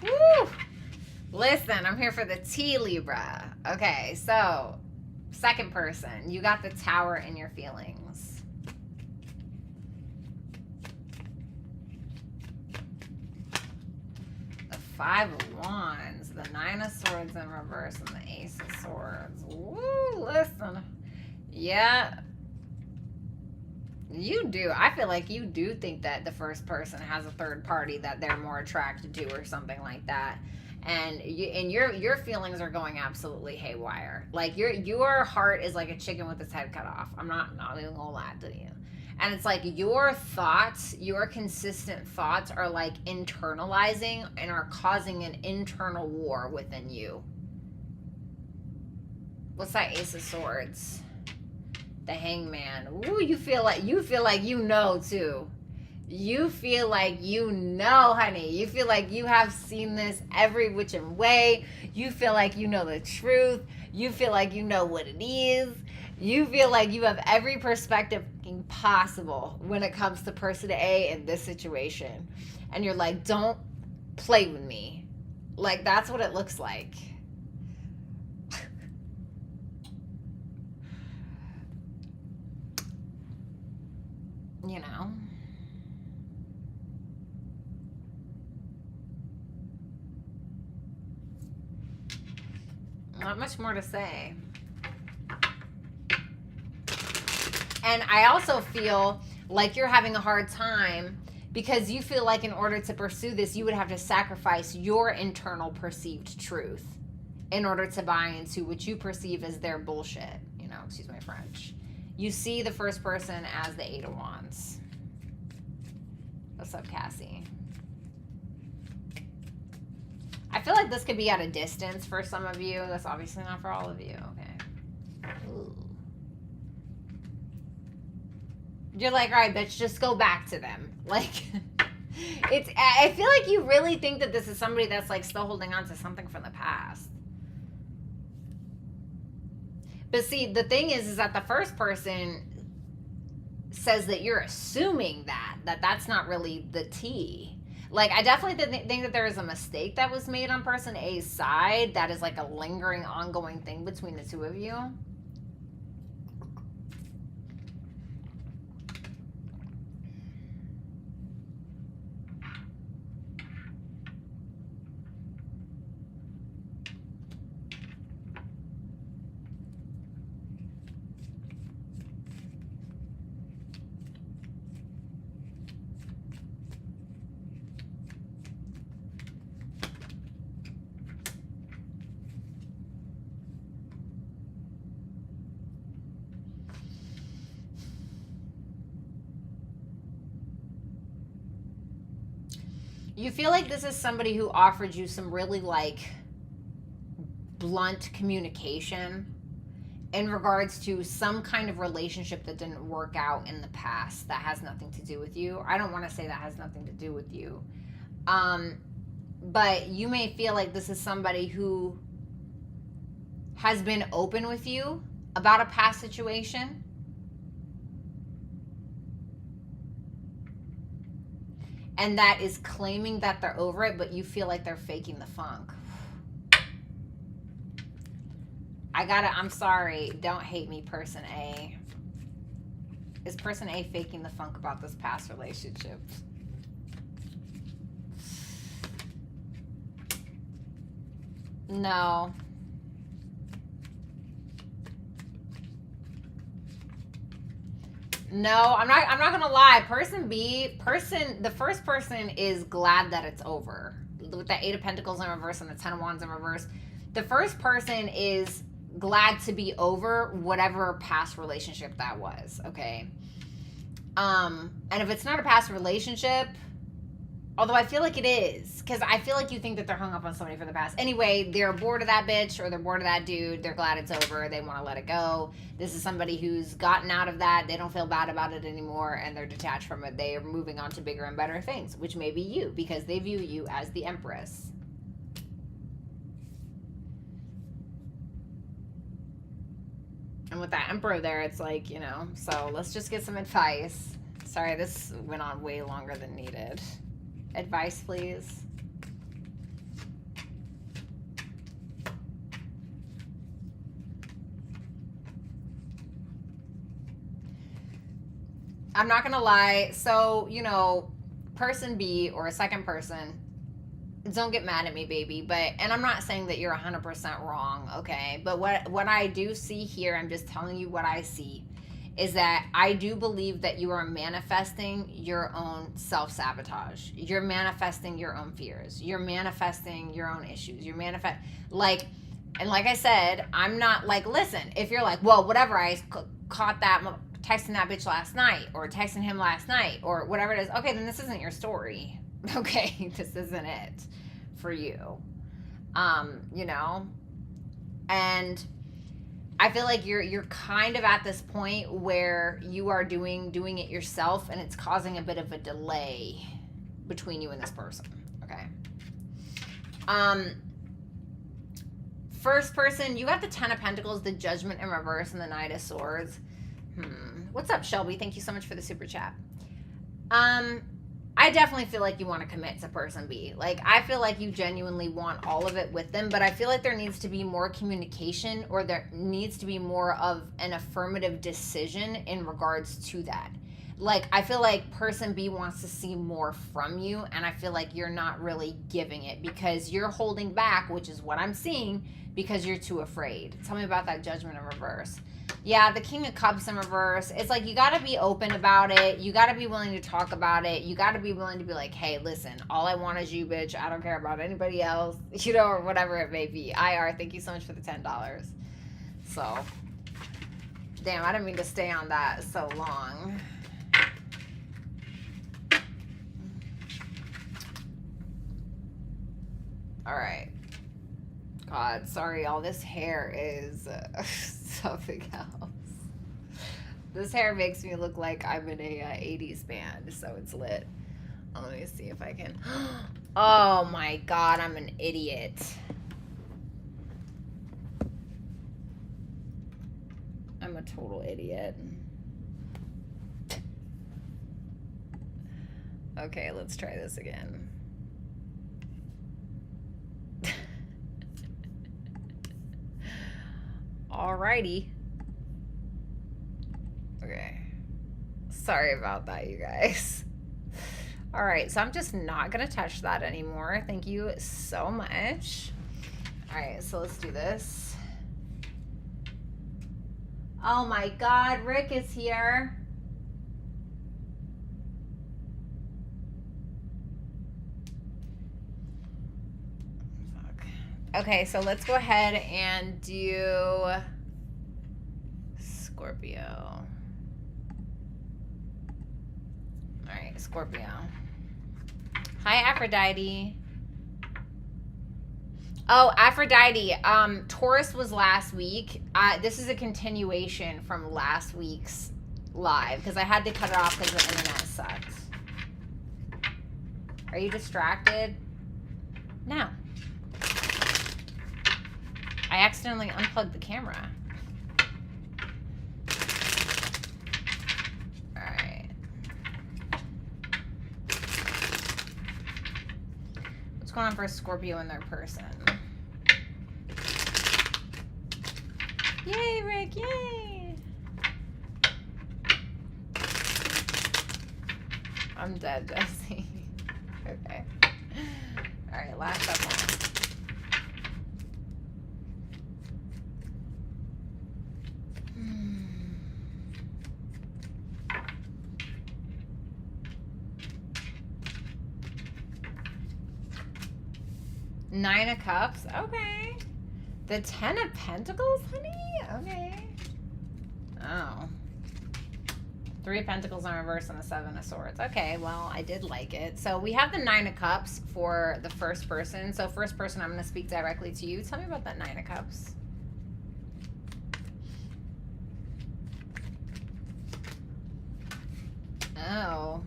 Woo! Listen, I'm here for the tea, Libra. Okay, so, second person, you got the Tower in your feelings. The Five of Wands, the Nine of Swords in reverse, and the Ace of Swords. Woo, listen. Yeah. You do. I feel like you do think that the first person has a third party that they're more attracted to or something like that. And your feelings are going absolutely haywire. Like your heart is like a chicken with its head cut off. I'm not even gonna lie to you. And it's like your thoughts, your consistent thoughts are like internalizing and are causing an internal war within you. What's that Ace of Swords? The Hangman. Ooh, you feel like you know too. You feel like you know, honey. You feel like you have seen this every which way. You feel like you know the truth. You feel like you know what it is. You feel like you have every perspective possible when it comes to person A in this situation. And you're like, don't play with me. Like, that's what it looks like. You know? Not much more to say. And I also feel like you're having a hard time because you feel like in order to pursue this, you would have to sacrifice your internal perceived truth in order to buy into what you perceive as their bullshit. You know, excuse my French. You see the first person as the Eight of Wands. What's up, Cassie? I feel like this could be at a distance for some of you. That's obviously not for all of you. Okay. Ooh. You're like, all right, bitch, just go back to them. Like, I feel like you really think that this is somebody that's like still holding on to something from the past. But see, the thing is that the first person says that you're assuming that's not really the tea. Like, I definitely think that there is a mistake that was made on person A's side that is like a lingering, ongoing thing between the two of you. You feel like this is somebody who offered you some really like blunt communication in regards to some kind of relationship that didn't work out in the past that has nothing to do with you. I don't want to say that has nothing to do with you. But you may feel like this is somebody who has been open with you about a past situation. And that is claiming that they're over it, but you feel like they're faking the funk. I'm sorry. Don't hate me, person A. Is person A faking the funk about this past relationship? No. No, I'm not gonna lie. The first person is glad that it's over. With the 8 of Pentacles in reverse and the 10 of Wands in reverse, the first person is glad to be over whatever past relationship that was, okay? And if it's not a past relationship, although I feel like it is, because I feel like you think that they're hung up on somebody from the past. Anyway, they're bored of that bitch or they're bored of that dude. They're glad it's over. They want to let it go. This is somebody who's gotten out of that. They don't feel bad about it anymore and they're detached from it. They are moving on to bigger and better things, which may be you because they view you as the Empress. And with that Emperor there, it's like, you know, so let's just get some advice. Sorry, this went on way longer than needed. Advice, please. I'm not gonna lie. So, you know, person B or a second person, don't get mad at me, baby. And I'm not saying that you're 100% wrong, okay? But what I do see here, I'm just telling you what I see, is that I do believe that you are manifesting your own self-sabotage. You're manifesting your own fears. You're manifesting your own issues. And like I said, I'm not like, listen, if you're like, well, whatever, I caught that texting that bitch last night or texting him last night or whatever it is, okay, then this isn't your story. Okay, this isn't it for you. You know? And I feel like you're kind of at this point where you are doing it yourself and it's causing a bit of a delay between you and this person. Okay. First person, you got the 10 of Pentacles, the Judgment in reverse, and the Knight of Swords. What's up, Shelby? Thank you so much for the super chat. I definitely feel like you want to commit to person B. Like, I feel like you genuinely want all of it with them, but I feel like there needs to be more communication or there needs to be more of an affirmative decision in regards to that. Like, I feel like person B wants to see more from you, and I feel like you're not really giving it because you're holding back, which is what I'm seeing, because you're too afraid. Tell me about that Judgment in reverse. Yeah, the King of Cups in reverse. It's like you got to be open about it. You got to be willing to talk about it. You got to be willing to be like, hey, listen, all I want is you, bitch. I don't care about anybody else, you know, or whatever it may be. IR, thank you so much for the $10. So, damn, I didn't mean to stay on that so long. All right. God, sorry, y'all. This hair is something else. This hair makes me look like I'm in a 80s band, so it's lit. Let me see if I can. Oh my God, I'm an idiot. I'm a total idiot. Okay, let's try this again. Alrighty. Okay. Sorry about that, you guys. All right, so I'm just not gonna touch that anymore. Thank you so much. All right, so let's do this. Oh my God, Rick is here. Fuck. Okay, so let's go ahead and do Scorpio. All right, Scorpio. Hi, Aphrodite. Oh, Aphrodite. Taurus was last week. This is a continuation from last week's live because I had to cut it off because the internet sucked. Are you distracted? No. I accidentally unplugged the camera. Going on for a Scorpio and their person. Yay, Rick, yay! I'm dead, Jesse. Okay. Alright, last up one. Nine of Cups, okay. The Ten of Pentacles, honey, okay. Oh. Three of Pentacles in reverse and the Seven of Swords. Okay, well, I did like it. So we have the Nine of Cups for the first person. So first person, I'm going to speak directly to you. Tell me about that Nine of Cups. Oh.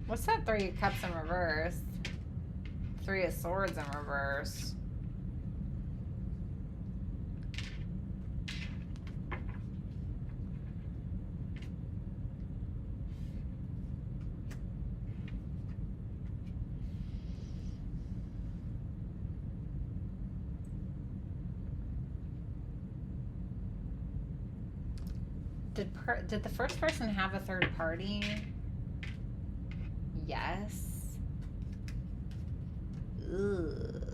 What's that Three of Cups in reverse? Three of Swords in reverse. Did the first person have a third party? Yes. Ugh.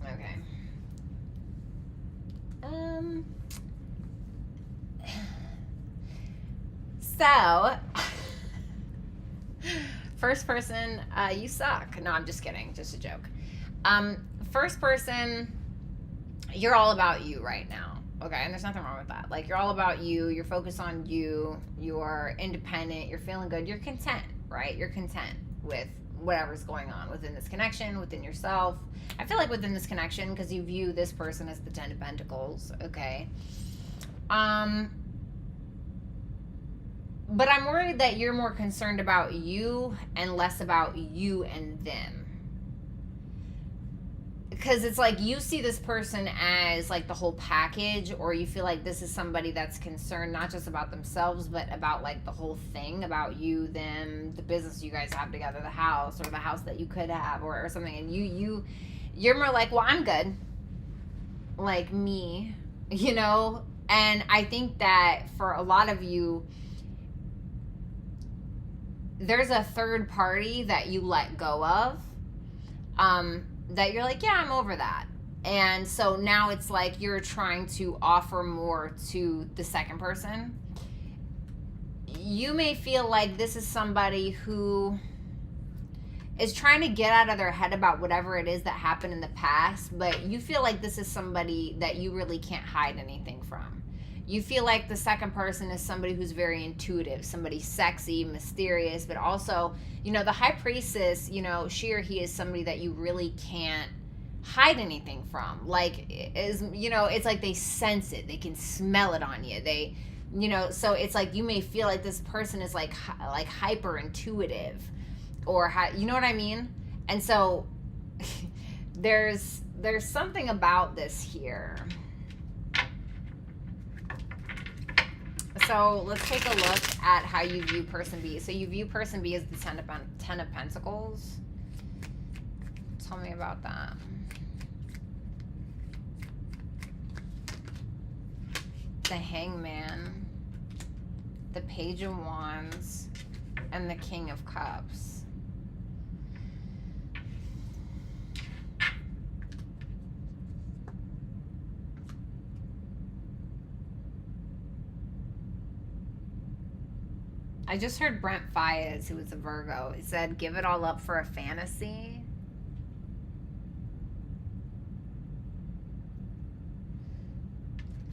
Okay. So, first person, you suck. No, I'm just kidding. Just a joke. First person, you're all about you right now. Okay, and there's nothing wrong with that. Like, you're all about you. You're focused on you. You are independent. You're feeling good. You're content, right? You're content with whatever's going on within this connection, within yourself. I feel like within this connection, because you view this person as the Ten of Pentacles, okay? But I'm worried that you're more concerned about you and less about you and them. Because it's like you see this person as like the whole package, or you feel like this is somebody that's concerned not just about themselves, but about like the whole thing, about you, them, the business you guys have together, the house, or the house that you could have, or something. And you're more like, well, I'm good. Like me, you know? And I think that for a lot of you, there's a third party that you let go of, that you're like, yeah, I'm over that. And so now it's like you're trying to offer more to the second person. You may feel like this is somebody who is trying to get out of their head about whatever it is that happened in the past, but you feel like this is somebody that you really can't hide anything from. You feel like the second person is somebody who's very intuitive, somebody sexy, mysterious, but also, you know, the high priestess, you know, she or he is somebody that you really can't hide anything from. Like, is, you know, it's like they sense it, they can smell it on you, they, you know, so it's like you may feel like this person is like hyper intuitive, or you know what I mean? And so there's something about this here. So let's take a look at how you view person B. So you view person B as the Ten of Pentacles. Tell me about that. The Hangman, the Page of Wands, and the King of Cups. I just heard Brent Fayez, who was a Virgo. He said, give it all up for a fantasy.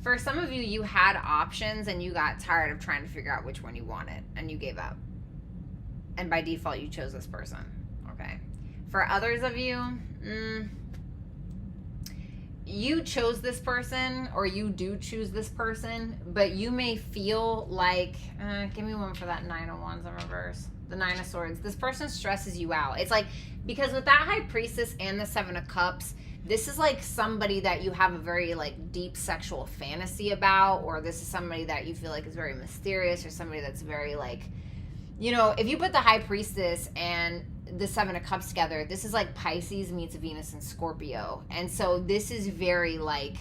For some of you, you had options and you got tired of trying to figure out which one you wanted and you gave up. And by default, you chose this person. Okay. For others of you, you chose this person, or you do choose this person, but you may feel like, give me one for that Nine of Wands in reverse. The Nine of Swords. This person stresses you out. It's like, because with that High Priestess and the Seven of Cups, this is like somebody that you have a very like deep sexual fantasy about, or this is somebody that you feel like is very mysterious, or somebody that's very like, you know, if you put the High Priestess and the Seven of Cups together, this is like Pisces meets Venus and Scorpio. And so this is very like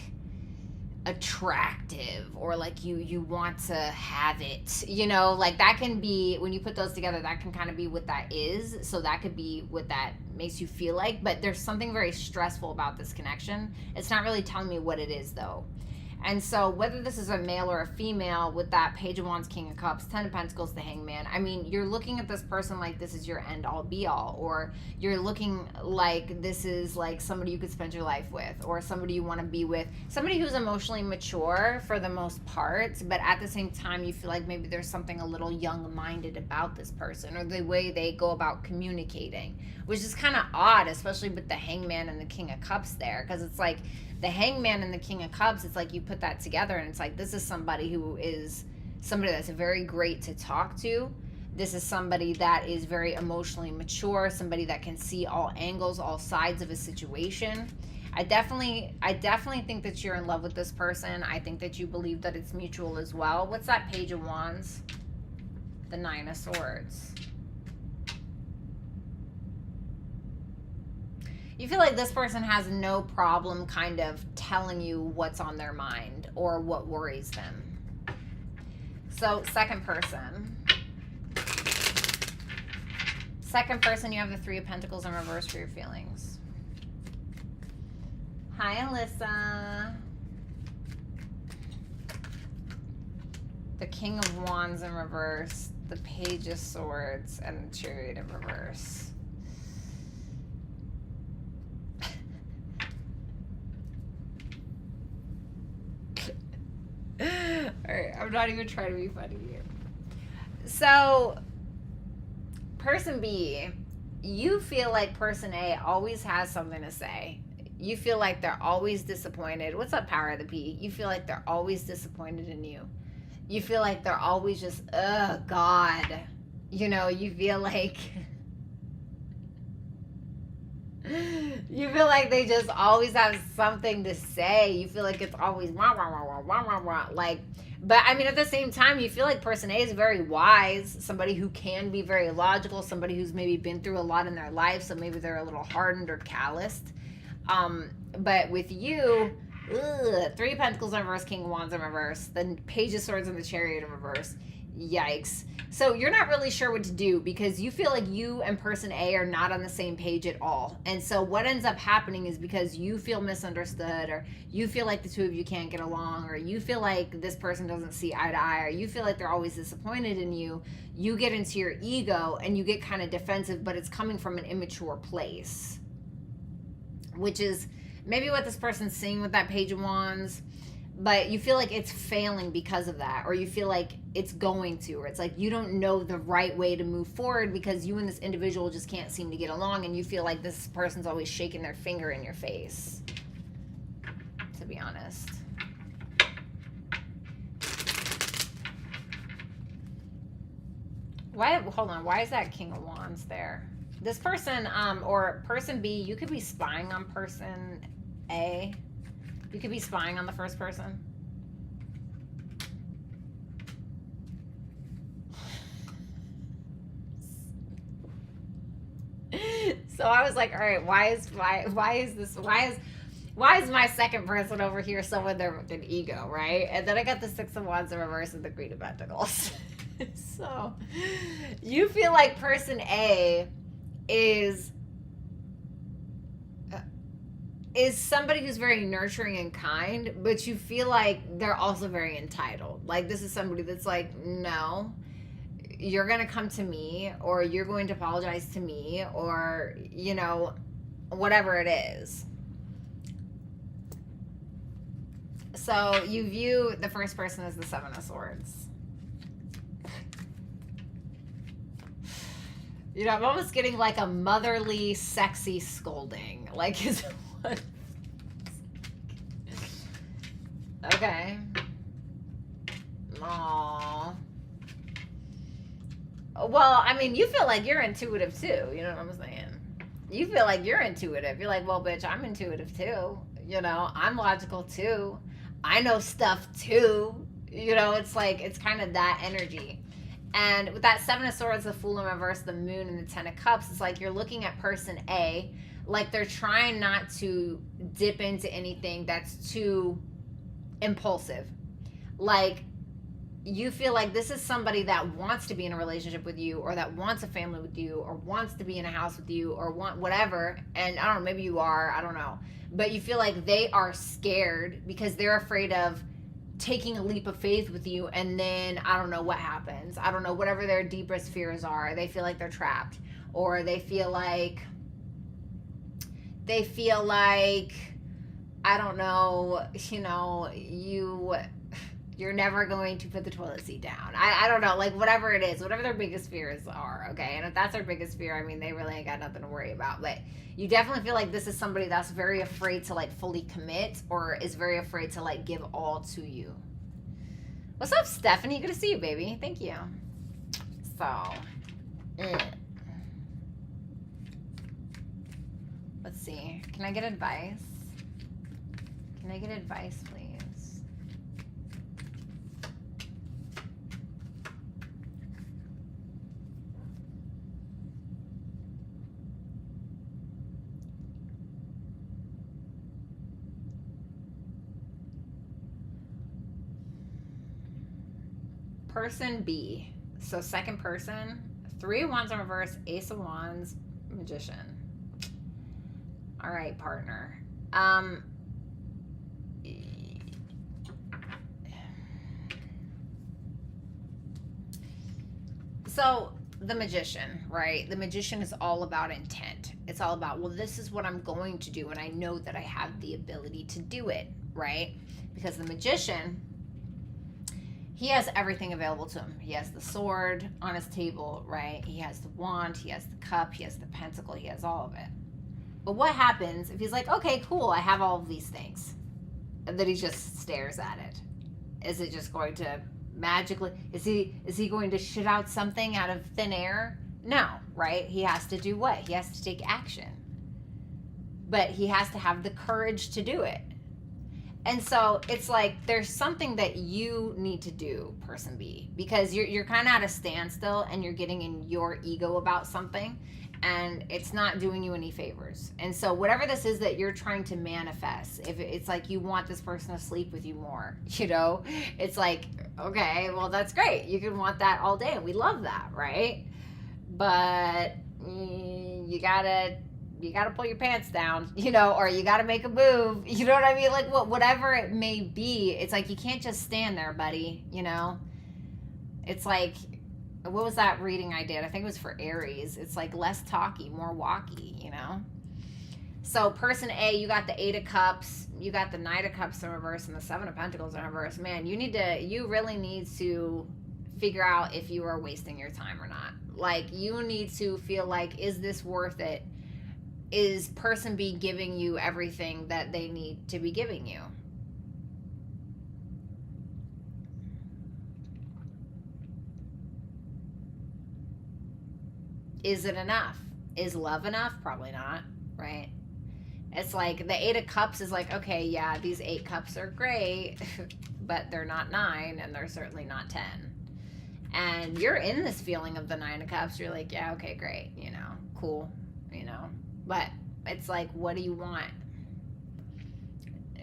attractive, or like you want to have it, you know, like that can be, when you put those together, that can kind of be what that is. So that could be what that makes you feel like, but there's something very stressful about this connection. It's not really telling me what it is though. And so whether this is a male or a female, with that Page of Wands, King of Cups, Ten of Pentacles, the Hangman, I mean, you're looking at this person like this is your end all be all, or you're looking like this is like somebody you could spend your life with, or somebody you want to be with, somebody who's emotionally mature for the most part, but at the same time you feel like maybe there's something a little young-minded about this person, or the way they go about communicating, which is kind of odd, especially with the Hangman and the King of Cups there, because it's like the Hangman and the King of Cups, it's like you put that together and it's like, this is somebody who is somebody that's very great to talk to. This is somebody that is very emotionally mature, somebody that can see all angles, all sides of a situation. I definitely think that you're in love with this person. I think that you believe that it's mutual as well. What's that Page of Wands? The Nine of Swords. You feel like this person has no problem kind of telling you what's on their mind or what worries them. So, second person. Second person, you have the Three of Pentacles in reverse for your feelings. Hi, Alyssa. The King of Wands in reverse, the Page of Swords, and the Chariot in reverse. Alright, I'm not even trying to be funny here. So, person B, you feel like person A always has something to say. You feel like they're always disappointed. What's up, Power of the P? You feel like they're always disappointed in you. You feel like they're always just, oh, God. You know, you feel like... you feel like they just always have something to say. You feel like it's always wah, wah, wah, wah, wah, wah, wah. Like, but I mean, at the same time, you feel like person A is very wise, somebody who can be very logical, somebody who's maybe been through a lot in their life, so maybe they're a little hardened or calloused. But with you, Three of Pentacles in reverse, King of Wands in reverse, the Page of Swords and the Chariot in reverse, Yikes. So you're not really sure what to do because you feel like you and person A are not on the same page at all. And so what ends up happening is because you feel misunderstood, or you feel like the two of you can't get along, or you feel like this person doesn't see eye to eye, or you feel like they're always disappointed in you, you get into your ego and you get kind of defensive, but it's coming from an immature place, which is maybe what this person's seeing with that Page of Wands. But you feel like it's failing because of that, or you feel like it's going to, or it's like you don't know the right way to move forward because you and this individual just can't seem to get along, and you feel like this person's always shaking their finger in your face, to be honest. Why, hold on, why is that King of Wands there? This person, or person B, you could be spying on person A. You could be spying on the first person. So I was like, all right, why is my second person over here someone there with an ego, right? And then I got the Six of Wands in reverse and the Queen of Pentacles. So you feel like person A is somebody who's very nurturing and kind, but you feel like they're also very entitled. Like this is somebody that's like, no, you're going to come to me, or you're going to apologize to me, or, you know, whatever it is. So you view the first person as the Seven of Swords. You know, I'm almost getting like a motherly, sexy scolding. Like, is what? Okay. Aww. Well, I mean, you feel like you're intuitive too. You know what I'm saying? You feel like you're intuitive. You're like, well, bitch, I'm intuitive too. You know, I'm logical too. I know stuff too. You know, it's like, it's kind of that energy. And with that Seven of Swords, the Fool in reverse, the Moon, and the Ten of Cups, it's like you're looking at person A, like they're trying not to dip into anything that's too impulsive. Like, you feel like this is somebody that wants to be in a relationship with you, or that wants a family with you, or wants to be in a house with you, or want whatever. And I don't know, maybe you are, I don't know. But you feel like they are scared because they're afraid of taking a leap of faith with you, and then I don't know what happens. I don't know, whatever their deepest fears are. They feel like they're trapped, or they feel like I don't know, you know, you're never going to put the toilet seat down. I don't know, like whatever it is, whatever their biggest fears are, okay? And if that's their biggest fear, I mean, they really ain't got nothing to worry about. But you definitely feel like this is somebody that's very afraid to like fully commit, or is very afraid to like give all to you. What's up, Stephanie? Good to see you, baby. Thank you. So, let's see. Can I get advice? Can I get advice, please? Person B. So second person, Three of Wands in reverse, Ace of Wands, Magician. All right, partner. So the Magician, right? The Magician is all about intent. It's all about, well, this is what I'm going to do, and I know that I have the ability to do it, right? Because the Magician, he has everything available to him. He has the sword on his table, right? He has the wand, he has the cup, he has the pentacle, he has all of it. But what happens if he's like, okay, cool, I have all of these things, and then he just stares at it? Is it just going to magically, is he going to shit out something out of thin air? No, right? He has to do what? He has to take action. But he has to have the courage to do it. And so it's like there's something that you need to do, person B, because you're kind of at a standstill and you're getting in your ego about something. and it's not doing you any favors. And so whatever this is that you're trying to manifest, if it's like you want this person to sleep with you more, you know, it's like, okay, well, that's great. You can want that all day, and we love that, right? But you gotta pull your pants down, you know, or you gotta make a move, you know what I mean? Like, whatever it may be, it's like you can't just stand there, buddy, you know? It's like, what was that reading I did? I think it was for Aries. It's like less talky, more walky, you know? So person A, you got the 8 of Cups, you got the Knight of Cups in reverse, and the 7 of Pentacles in reverse. Man, you really need to figure out if you are wasting your time or not. Like, you need to feel like, is this worth it? Is person B giving you everything that they need to be giving you? Is it enough? Is love enough? Probably not, right? It's like the 8 of Cups is like, okay, yeah, these 8 cups are great, but they're not 9, and they're certainly not 10. And you're in this feeling of the 9 of Cups. You're like, yeah, okay, great, you know, cool, you know. But it's like, what do you want?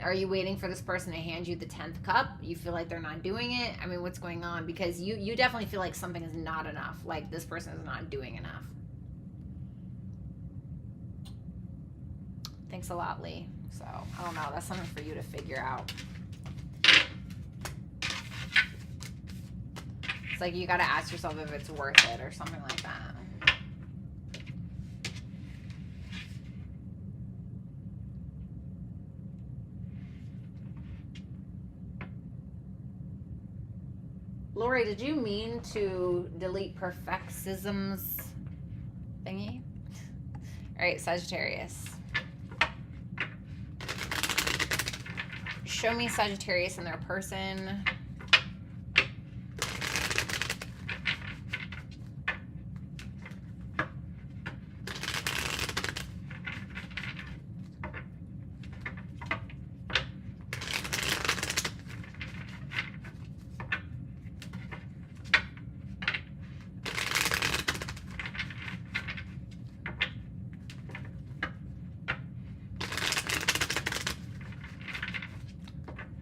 Are you waiting for this person to hand you the 10th cup? You feel like they're not doing it? I mean, what's going on? Because you definitely feel like something is not enough. Like, this person is not doing enough. Thanks a lot, Lee. So, I don't know. That's something for you to figure out. It's like you got to ask yourself if it's worth it or something like that. Lori, did you mean to delete perfectisms thingy? All right, Sagittarius. Show me Sagittarius and their person.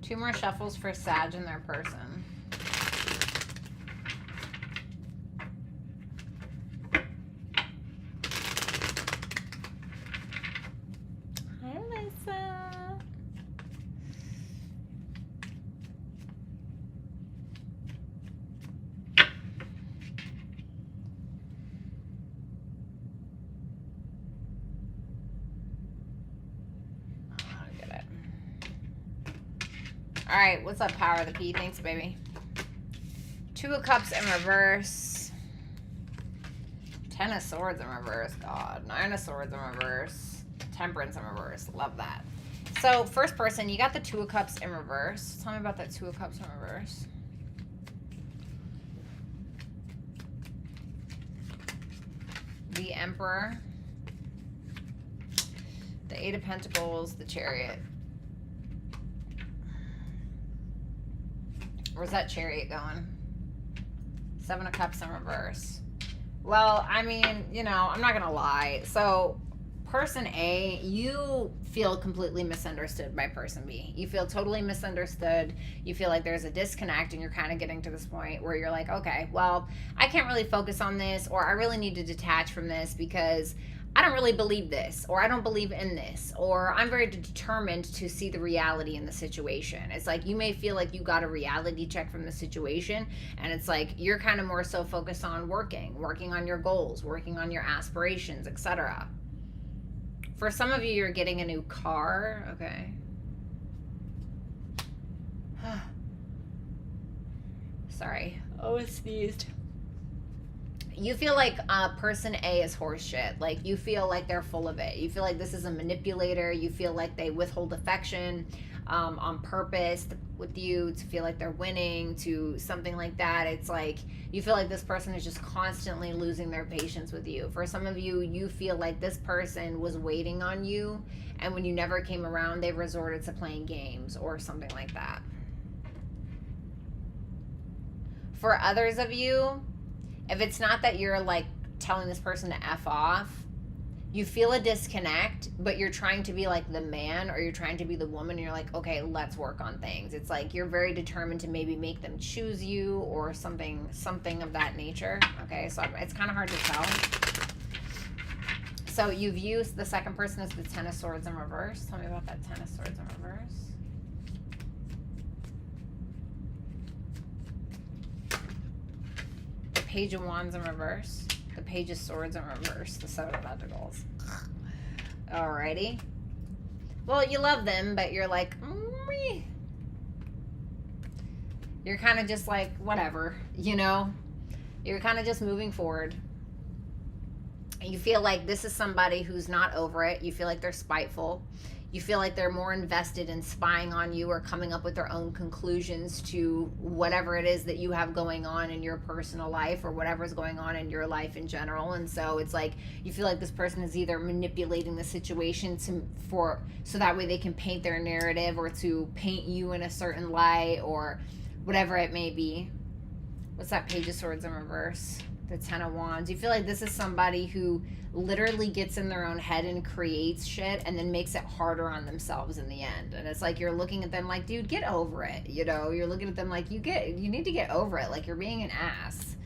Two more shuffles for Sag and their person. Hi, Lisa. All right, what's up, Power of the P? Thanks, baby. 2 of Cups in reverse. 10 of Swords in reverse. God. 9 of Swords in reverse. Temperance in reverse. Love that. So, first person, you got the 2 of Cups in reverse. Tell me about that 2 of Cups in reverse. The Emperor. The 8 of Pentacles. The Chariot. Where's that Chariot going? 7 of Cups in reverse. Well, I mean, you know, I'm not gonna lie. So, person A, you feel completely misunderstood by person B. You feel totally misunderstood. You feel like there's a disconnect, and you're kind of getting to this point where you're like, okay, well, I can't really focus on this, or I really need to detach from this because I don't really believe this, or I don't believe in this, or I'm very determined to see the reality in the situation. It's like you may feel like you got a reality check from the situation, and it's like you're kind of more so focused on working on your goals, working on your aspirations, etc. For some of you, you're getting a new car. Okay. Sorry. Oh, I sneezed. You feel like person A is horse shit. Like, you feel like they're full of it. You feel like this is a manipulator. You feel like they withhold affection on purpose with you to feel like they're winning, to something like that. It's like you feel like this person is just constantly losing their patience with you. For some of you, you feel like this person was waiting on you, and when you never came around, they resorted to playing games or something like that. For others of you, if it's not that you're like telling this person to F off. You feel a disconnect, but you're trying to be like the man, or you're trying to be the woman, and you're like, okay, let's work on things. It's like you're very determined to maybe make them choose you or something of that nature. Okay, so it's kind of hard to tell. So you've used the second person as the Ten of Swords in reverse. Tell me about that Ten of Swords in reverse. The Page of Wands in reverse. The Page of Swords in reverse. The Seven of Pentacles. Alrighty. Well, you love them, but you're like, you're kind of just like, whatever, you know? You're kind of just moving forward. You feel like this is somebody who's not over it. You feel like they're spiteful. You feel like they're more invested in spying on you or coming up with their own conclusions to whatever it is that you have going on in your personal life or whatever's going on in your life in general. And so it's like you feel like this person is either manipulating the situation so that way they can paint their narrative or to paint you in a certain light or whatever it may be. What's that Page of Swords in reverse? The Ten of Wands. You feel like this is somebody who literally gets in their own head and creates shit and then makes it harder on themselves in the end. And it's like you're looking at them like, dude, get over it. You know, you're looking at them like you need to get over it. Like you're being an ass.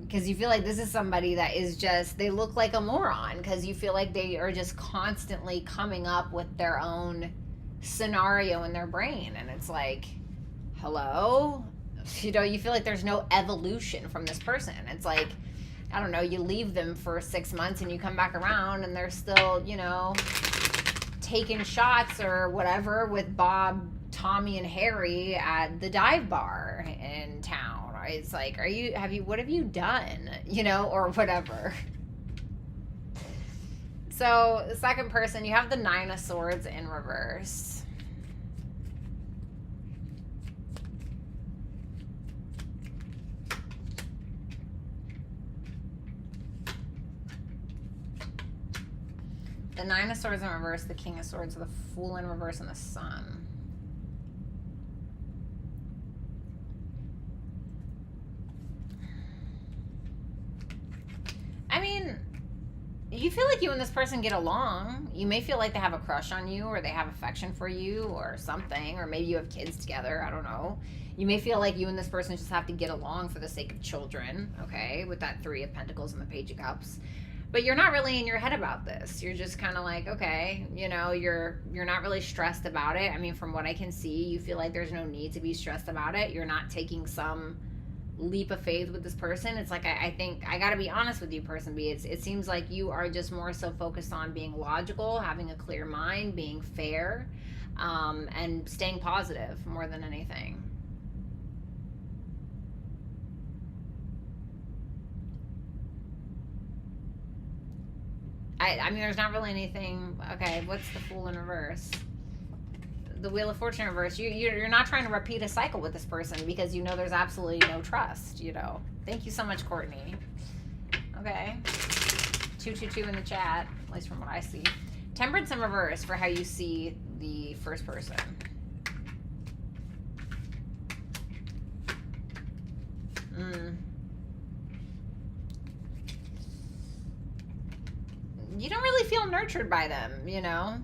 Because you feel like this is somebody that is just, they look like a moron because you feel like they are just constantly coming up with their own scenario in their brain. And it's like, hello? You know, you feel like there's no evolution from this person. It's like, I don't know, you leave them for 6 months and you come back around and they're still, you know, taking shots or whatever with Bob, Tommy, and Harry at the dive bar in town. Right? It's like, what have you done? You know, or whatever. So the second person, you have the Nine of Swords in reverse. The Nine of Swords in reverse, the King of Swords, the Fool in reverse, and the Sun. I mean, you feel like you and this person get along. You may feel like they have a crush on you or they have affection for you or something, or maybe you have kids together. I don't know. You may feel like you and this person just have to get along for the sake of children, okay, with that Three of Pentacles and the Page of Cups. But you're not really in your head about this. You're just kind of like, okay, you know, you're not really stressed about it. I mean, from what I can see, you feel like there's no need to be stressed about it. You're not taking some leap of faith with this person. It's like, I think, I got to be honest with you, person B. It seems like you are just more so focused on being logical, having a clear mind, being fair, and staying positive more than anything. I mean, there's not really anything. Okay, what's the Fool in reverse? The Wheel of Fortune in reverse. You're not trying to repeat a cycle with this person because you know there's absolutely no trust, you know. Thank you so much, Courtney. Okay. 222 in the chat, at least from what I see. Temperance in reverse for how you see the first person. You don't really feel nurtured by them, you know?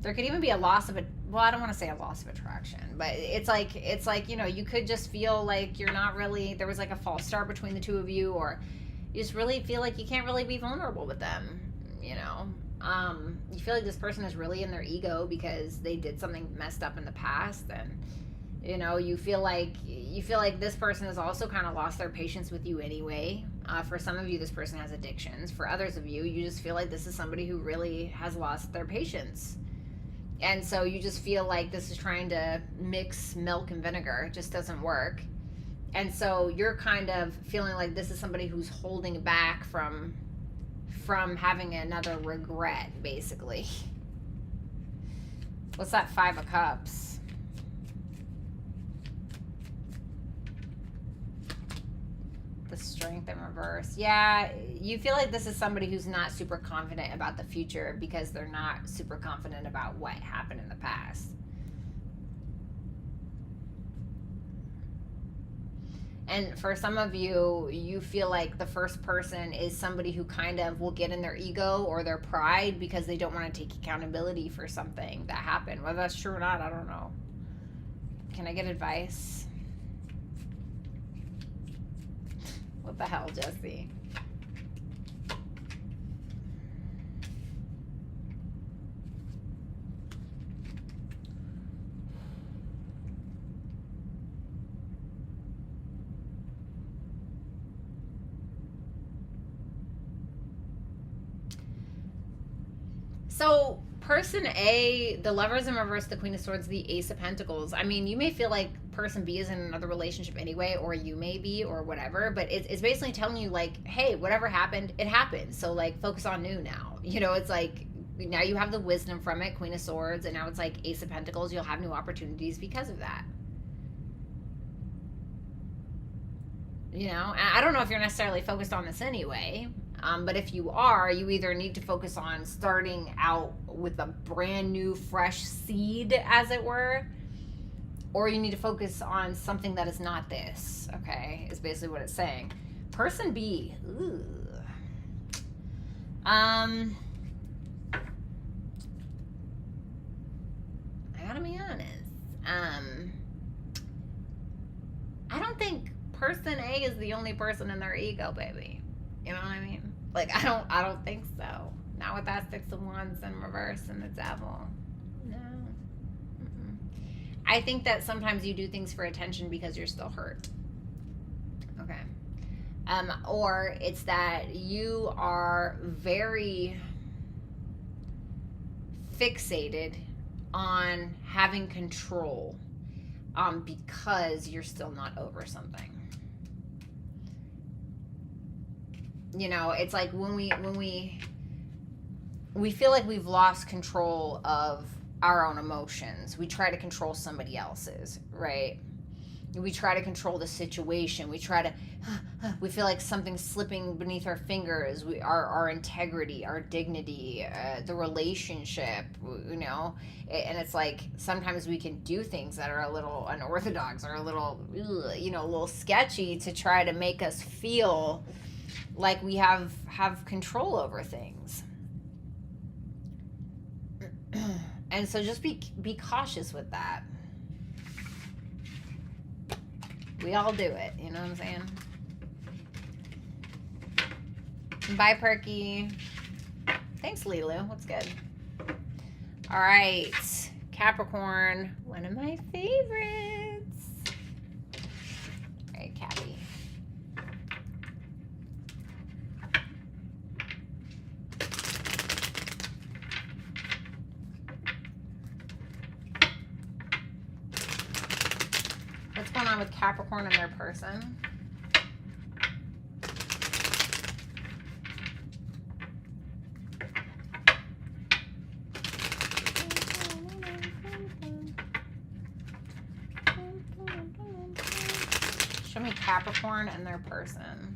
There could even be a loss of well, I don't want to say a loss of attraction, but it's like, you know, you could just feel like you're not really, there was like a false start between the two of you, or you just really feel like you can't really be vulnerable with them, you know? You feel like this person is really in their ego because they did something messed up in the past, and you know, you feel like this person has also kind of lost their patience with you anyway. For some of you, this person has addictions. For others of you, you just feel like this is somebody who really has lost their patience. And so you just feel like this is trying to mix milk and vinegar. It just doesn't work. And so you're kind of feeling like this is somebody who's holding back from having another regret, basically. What's that Five of Cups? The Strength in reverse. Yeah, you feel like this is somebody who's not super confident about the future because they're not super confident about what happened in the past. And for some of you, you feel like the first person is somebody who kind of will get in their ego or their pride because they don't want to take accountability for something that happened. Whether that's true or not, I don't know. Can I get advice? What the hell, Jesse? So, person A, the Lovers in reverse, the Queen of Swords, the Ace of Pentacles. I mean, you may feel like person B is in another relationship anyway, or you may be, or whatever, but it's basically telling you, like, hey, whatever happened, it happened. So, like, focus on new now. You know, it's like, now you have the wisdom from it, Queen of Swords, and now it's like Ace of Pentacles. You'll have new opportunities because of that. You know, and I don't know if you're necessarily focused on this anyway. But if you are, you either need to focus on starting out with a brand new, fresh seed, as it were, or you need to focus on something that is not this, okay, is basically what it's saying. Person B, ooh. I gotta be honest. I don't think person A is the only person in their ego, baby. You know what I mean? Like, I don't think so. Not with that Six of Wands in reverse and the Devil. No. Mm-mm. I think that sometimes you do things for attention because you're still hurt. Okay. Or it's that you are very fixated on having control because you're still not over something. You know, it's like when we feel like we've lost control of our own emotions, we try to control somebody else's, right? We try to control the situation. We feel like something's slipping beneath our fingers. Our integrity, our dignity, the relationship, you know? And it's like sometimes we can do things that are a little unorthodox or a little, you know, a little sketchy to try to make us feel like we have control over things. And so just be cautious with that. We all do it, you know what I'm saying? Bye, Perky. Thanks, Lilu. What's good? All right, Capricorn, one of my favorites. All right, Cappy. What's going on with Capricorn and their person? Show me Capricorn and their person.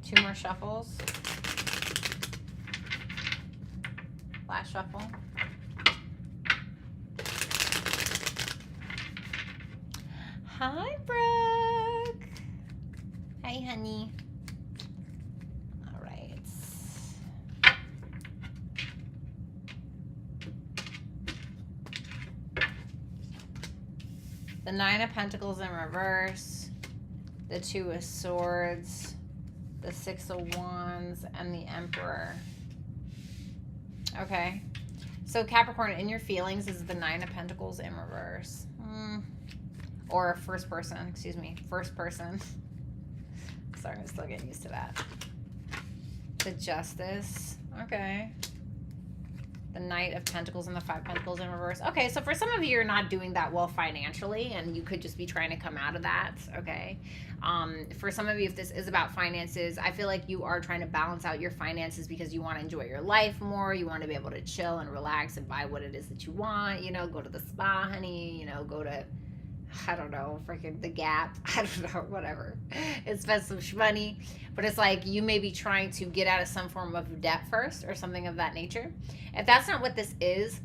2 more shuffles. Last shuffle. Hi, Brooke. Hi, honey. All right. The 9 of Pentacles in reverse, the 2 of Swords, the 6 of Wands, and the Emperor. Okay. So Capricorn, in your feelings, is the 9 of Pentacles in reverse. Or first person, excuse me. First person. Sorry, I'm still getting used to that. The Justice. Okay. The Knight of Pentacles and the 5 Pentacles in reverse. Okay, so for some of you, you're not doing that well financially, and you could just be trying to come out of that, okay? For some of you, if this is about finances, I feel like you are trying to balance out your finances because you want to enjoy your life more. You want to be able to chill and relax and buy what it is that you want. You know, go to the spa, honey. You know, go to, I don't know, freaking the Gap. I don't know, whatever. Spend some money. But it's like you may be trying to get out of some form of debt first or something of that nature. If that's not what this is,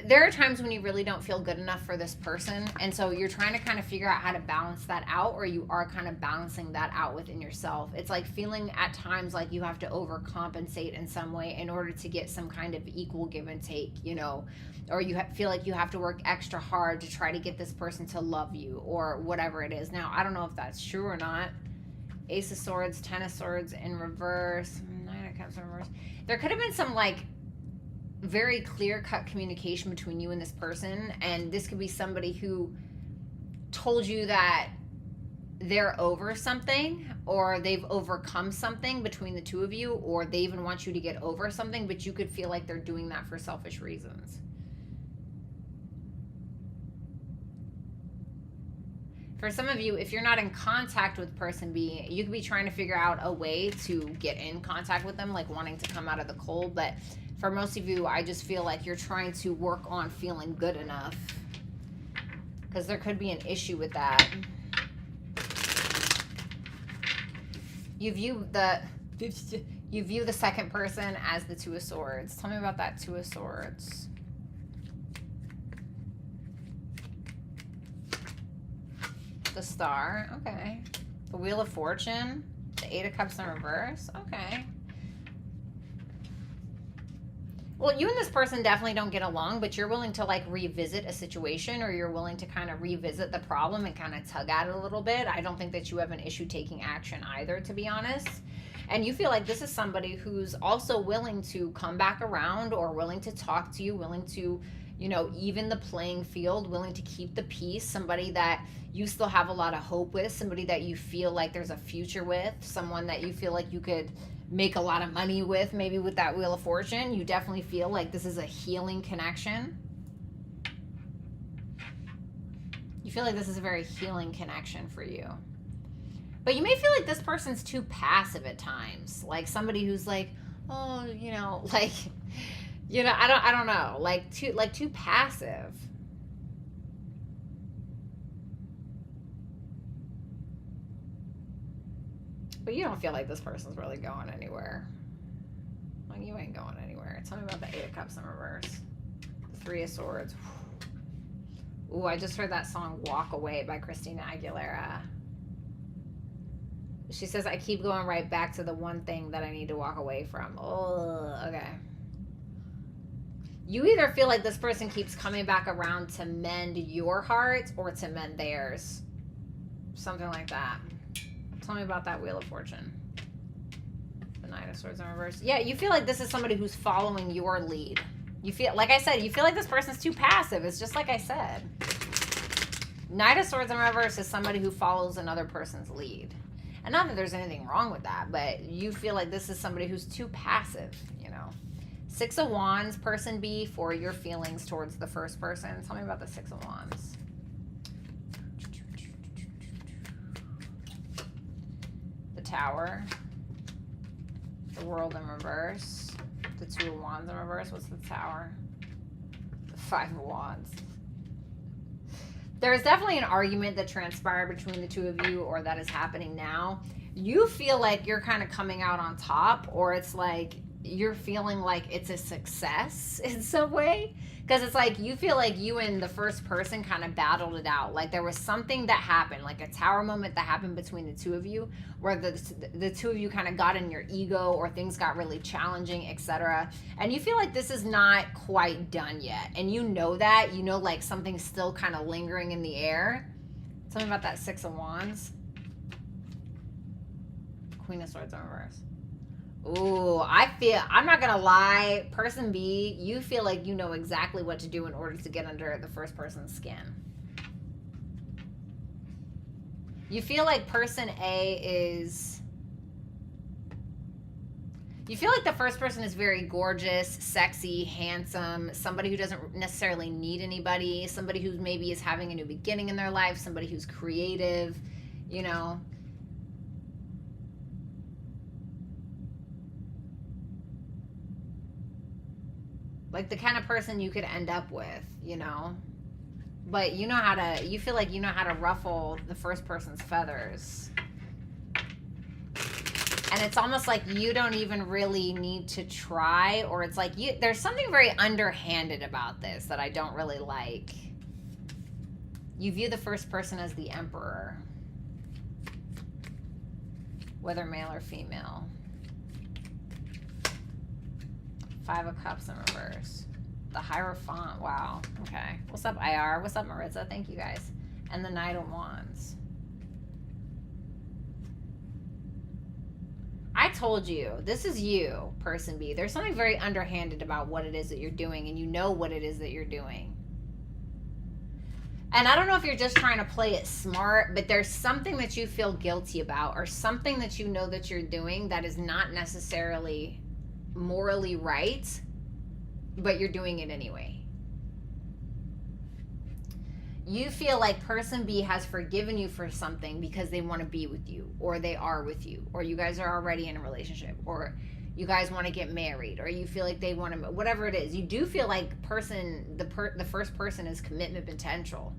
there are times when you really don't feel good enough for this person, and so you're trying to kind of figure out how to balance that out, or you are kind of balancing that out within yourself. It's like feeling at times like you have to overcompensate in some way in order to get some kind of equal give and take, you know, or you feel like you have to work extra hard to try to get this person to love you or whatever it is. Now, I don't know if that's true or not. Ace of Swords, Ten of Swords in reverse, Nine of Cups in reverse. There could have been some like very clear-cut communication between you and this person, and this could be somebody who told you that they're over something, or they've overcome something between the two of you, or they even want you to get over something, but you could feel like they're doing that for selfish reasons. For some of you, if you're not in contact with person B, you could be trying to figure out a way to get in contact with them, like wanting to come out of the cold. But for most of you, I just feel like you're trying to work on feeling good enough, because there could be an issue with that. You view the second person as the Two of Swords. Tell me about that Two of Swords. The Star, okay. The Wheel of Fortune, the Eight of Cups in reverse, okay. Well, you and this person definitely don't get along, but you're willing to like revisit a situation, or you're willing to kind of revisit the problem and kind of tug at it a little bit. I don't think that you have an issue taking action either, to be honest. And you feel like this is somebody who's also willing to come back around, or willing to talk to you, willing to, you know, even the playing field, willing to keep the peace, somebody that you still have a lot of hope with, somebody that you feel like there's a future with, someone that you feel like you could make a lot of money with, maybe with that Wheel of Fortune. You definitely feel like this is a healing connection. You feel like this is a very healing connection for you. But you may feel like this person's too passive at times. Like somebody who's like, oh, you know, like, you know, I don't know, like too passive. But you don't feel like this person's really going anywhere. Like, you ain't going anywhere. Tell me about the Eight of Cups in reverse. The Three of Swords. Ooh, I just heard that song Walk Away by Christina Aguilera. She says, I keep going right back to the one thing that I need to walk away from. Oh, okay. You either feel like this person keeps coming back around to mend your heart or to mend theirs. Something like that. Tell me about that Wheel of Fortune. The Nine of Swords in reverse. Yeah, you feel like this is somebody who's following your lead. You feel, like I said, you feel like this person's too passive. It's just like I said. Knight of Swords in reverse is somebody who follows another person's lead. And not that there's anything wrong with that, but you feel like this is somebody who's too passive, you know. Six of Wands, person B, for your feelings towards the first person. Tell me about the Six of Wands. The Tower. The World in reverse. The Two of Wands in reverse. What's the Tower? The Five of Wands. There's definitely an argument that transpired between the two of you, or that is happening now. You feel like you're kind of coming out on top, or it's like you're feeling like it's a success in some way. Because it's like you feel like you and the first person kind of battled it out. Like there was something that happened, like a tower moment that happened between the two of you, where the two of you kind of got in your ego, or things got really challenging, etc. And you feel like this is not quite done yet. And you know that. You know, like something's still kind of lingering in the air. Tell me about that Six of Wands. Queen of Swords in reverse. Ooh, I'm not gonna lie, person B, you feel like you know exactly what to do in order to get under the first person's skin. You feel like person A is... You feel like the first person is very gorgeous, sexy, handsome, somebody who doesn't necessarily need anybody, somebody who maybe is having a new beginning in their life, somebody who's creative, you know... Like the kind of person you could end up with, you know? But you know how to, you feel like you know how to ruffle the first person's feathers. And it's almost like you don't even really need to try, or it's like there's something very underhanded about this that I don't really like. You view the first person as the emperor, whether male or female. 5 of Cups in reverse. The Hierophant. Wow. Okay. What's up, IR? What's up, Maritza? Thank you, guys. And the Knight of Wands. I told you, this is you, person B. There's something very underhanded about what it is that you're doing, and you know what it is that you're doing. And I don't know if you're just trying to play it smart, but there's something that you feel guilty about, or something that you know that you're doing that is not necessarily morally right, but you're doing it anyway. You feel like person B has forgiven you for something because they want to be with you, or they are with you, or you guys are already in a relationship, or you guys want to get married, or you feel like they want to, whatever it is. You do feel like the first person is commitment potential.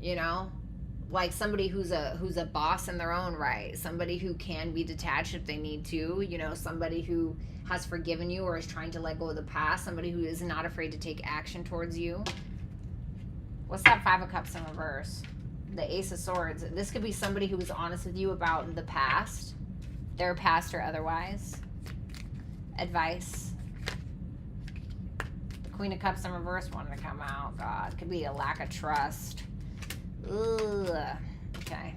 You know? Like somebody who's a boss in their own right, somebody who can be detached if they need to, you know, somebody who has forgiven you or is trying to let go of the past, somebody who is not afraid to take action towards you. What's that 5 of Cups in reverse? The Ace of Swords. This could be somebody who was honest with you about the past, their past or otherwise. Advice. The Queen of Cups in reverse wanted to come out. God, could be a lack of trust. Ugh. Okay.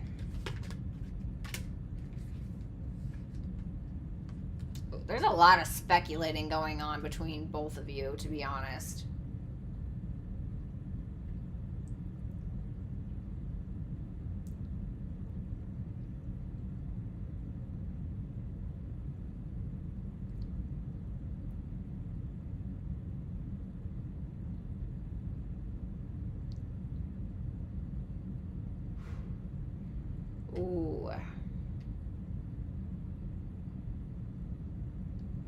There's a lot of speculating going on between both of you, to be honest. Ooh.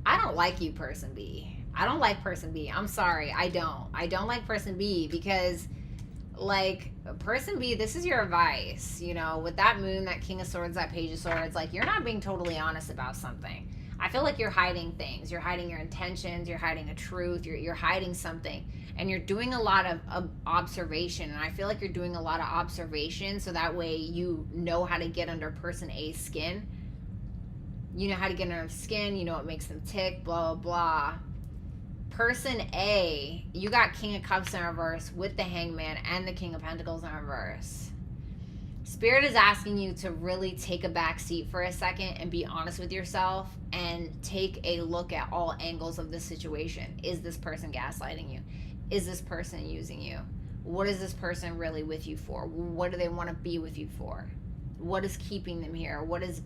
I don't like you, person B. I don't like person B. I'm sorry. I don't like person B because, like, person B, this is your advice. You know, with that moon, that King of Swords, that Page of Swords, like, you're not being totally honest about something. I feel like you're hiding things. You're hiding your intentions. You're hiding a truth. You're hiding something. And you're doing a lot of observation. And I feel like you're doing a lot of observation so that way you know how to get under person A's skin. You know how to get under their skin. You know what makes them tick, blah, blah, blah. Person A, you got King of Cups in reverse with the Hangman and the King of Pentacles in reverse. Spirit is asking you to really take a back seat for a second and be honest with yourself and take a look at all angles of this situation. Is this person gaslighting you? Is this person using you? What is this person really with you for? What do they want to be with you for? What is keeping them here? What is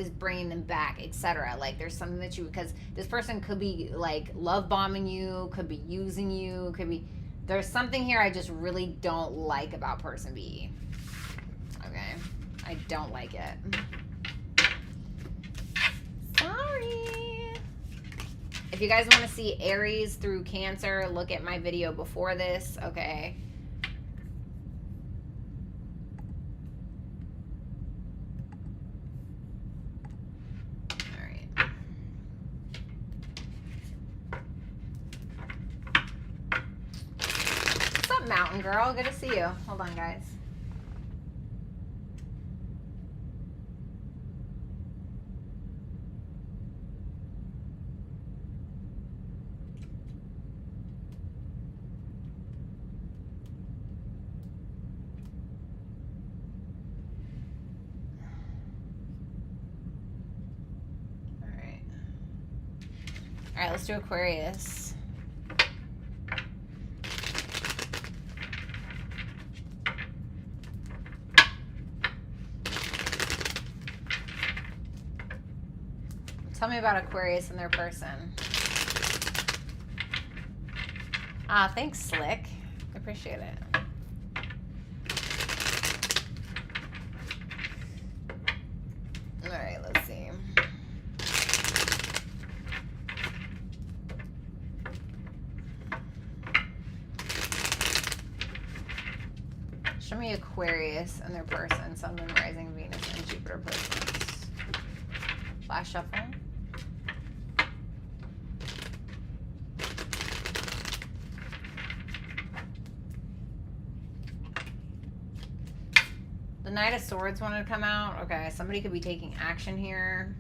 bringing them back, etc.? Like, there's something that because this person could be like love bombing you, could be using you, could be, there's something here I just really don't like about person B. Okay, I don't like it. Sorry. If you guys want to see Aries through Cancer, look at my video before this, okay? All right. What's up, Mountain Girl? Good to see you. Hold on, guys. All right, let's do Aquarius. Tell me about Aquarius and their person. Ah, thanks, Slick. I appreciate it. All right, let's see. Show me Aquarius and their person, Sun, Moon, Rising, Venus, and Jupiter placements. Last shuffle. The Knight of Swords wanted to come out. Okay, somebody could be taking action here.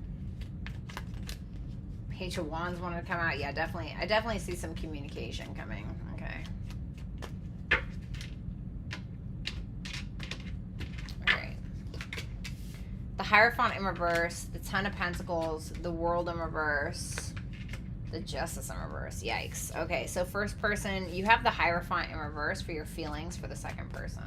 Page of Wands wanted to come out. Yeah, definitely. I definitely see some communication coming. Okay. Alright. The Hierophant in reverse. The Ten of Pentacles. The World in reverse. The Justice in reverse. Yikes. Okay, so first person, you have the Hierophant in reverse for your feelings for the second person.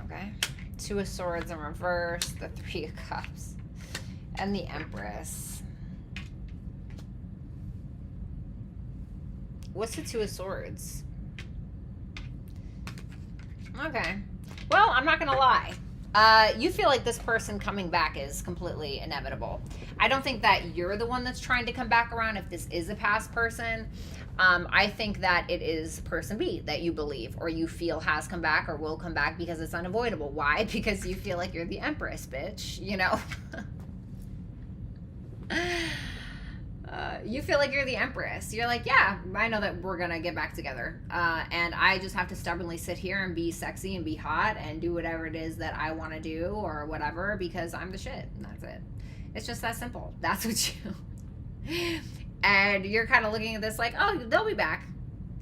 Okay. Two of Swords in reverse, the Three of Cups, and the Empress. What's the Two of Swords? Okay. Well, I'm not going to lie. You feel like this person coming back is completely inevitable. I don't think that you're the one that's trying to come back around if this is a past person. I think that it is person B that you believe or you feel has come back or will come back because it's unavoidable. Why? Because you feel like you're the Empress, bitch, you know? You feel like you're the Empress. You're like, yeah, I know that we're going to get back together. And I just have to stubbornly sit here and be sexy and be hot and do whatever it is that I want to do or whatever because I'm the shit. And that's it. It's just that simple. That's what you... And you're kind of looking at this like, oh, they'll be back,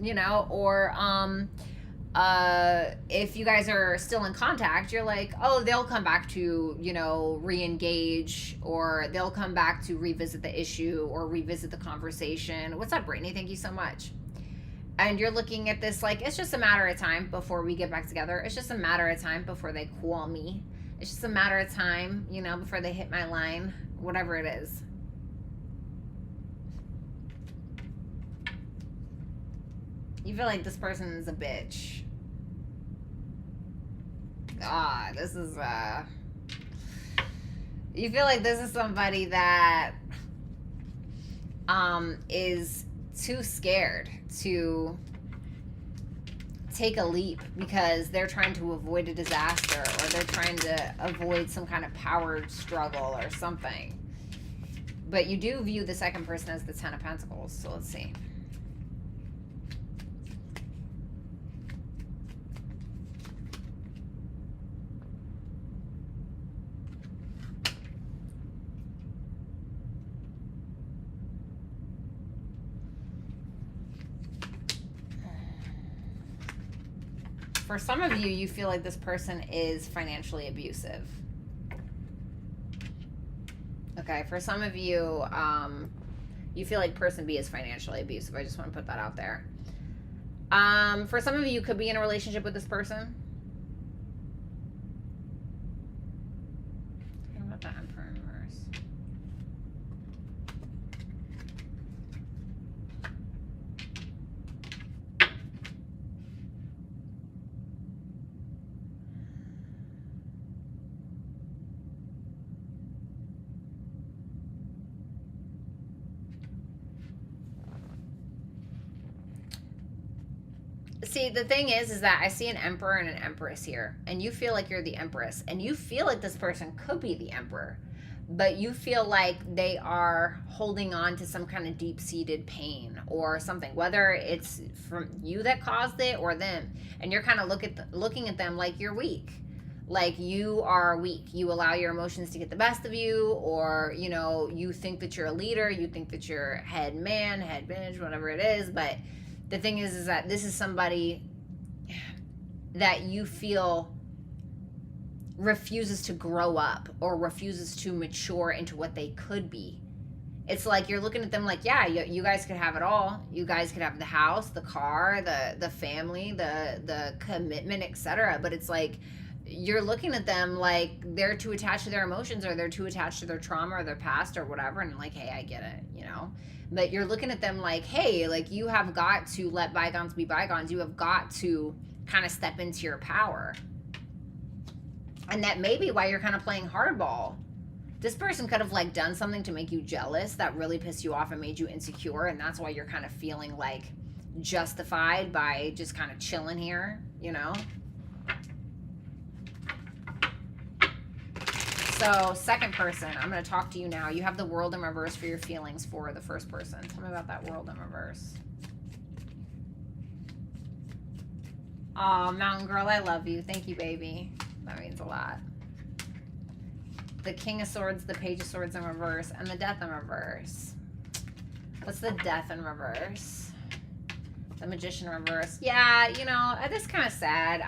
you know, or if you guys are still in contact, you're like, oh, they'll come back to, you know, re-engage, or they'll come back to revisit the issue or revisit the conversation. What's up, Brittany? Thank you so much. And you're looking at this like, it's just a matter of time before we get back together. It's just a matter of time before they call me. It's just a matter of time, you know, before they hit my line, whatever it is. You feel like this person is a bitch. This is, you feel like this is somebody that, is too scared to take a leap because they're trying to avoid a disaster or they're trying to avoid some kind of power struggle or something. But you do view the second person as the Ten of Pentacles, so let's see. For some of you, you feel like this person is financially abusive. Okay, for some of you, you feel like person B is financially abusive. I just want to put that out there. For some of you, you could be in a relationship with this person. What about the Emperor in reverse? See, the thing is that I see an Emperor and an Empress here, and you feel like you're the Empress, and you feel like this person could be the Emperor, but you feel like they are holding on to some kind of deep-seated pain or something, whether it's from you that caused it or them, and you're kind of looking at them like you're weak. Like you are weak. You allow your emotions to get the best of you, or, you know, you think that you're a leader, you think that you're head man, head bitch, whatever it is, but the thing is that this is somebody that you feel refuses to grow up or refuses to mature into what they could be. It's like you're looking at them like, yeah, you guys could have it all. You guys could have the house, the car, the family, the commitment, etc. But it's like you're looking at them like they're too attached to their emotions or they're too attached to their trauma or their past or whatever. And like, hey, I get it, you know? But you're looking at them like, hey, like you have got to let bygones be bygones. You have got to kind of step into your power. And that may be why you're kind of playing hardball. This person could have like done something to make you jealous that really pissed you off and made you insecure. And that's why you're kind of feeling like justified by just kind of chilling here, you know? So, second person, I'm going to talk to you now. You have the World in reverse for your feelings for the first person. Tell me about that World in reverse. Oh, Mountain Girl, I love you. Thank you, baby. That means a lot. The King of Swords, the Page of Swords in reverse, and the Death in reverse. What's the Death in reverse? The Magician in reverse. Yeah, you know, that's kind of sad.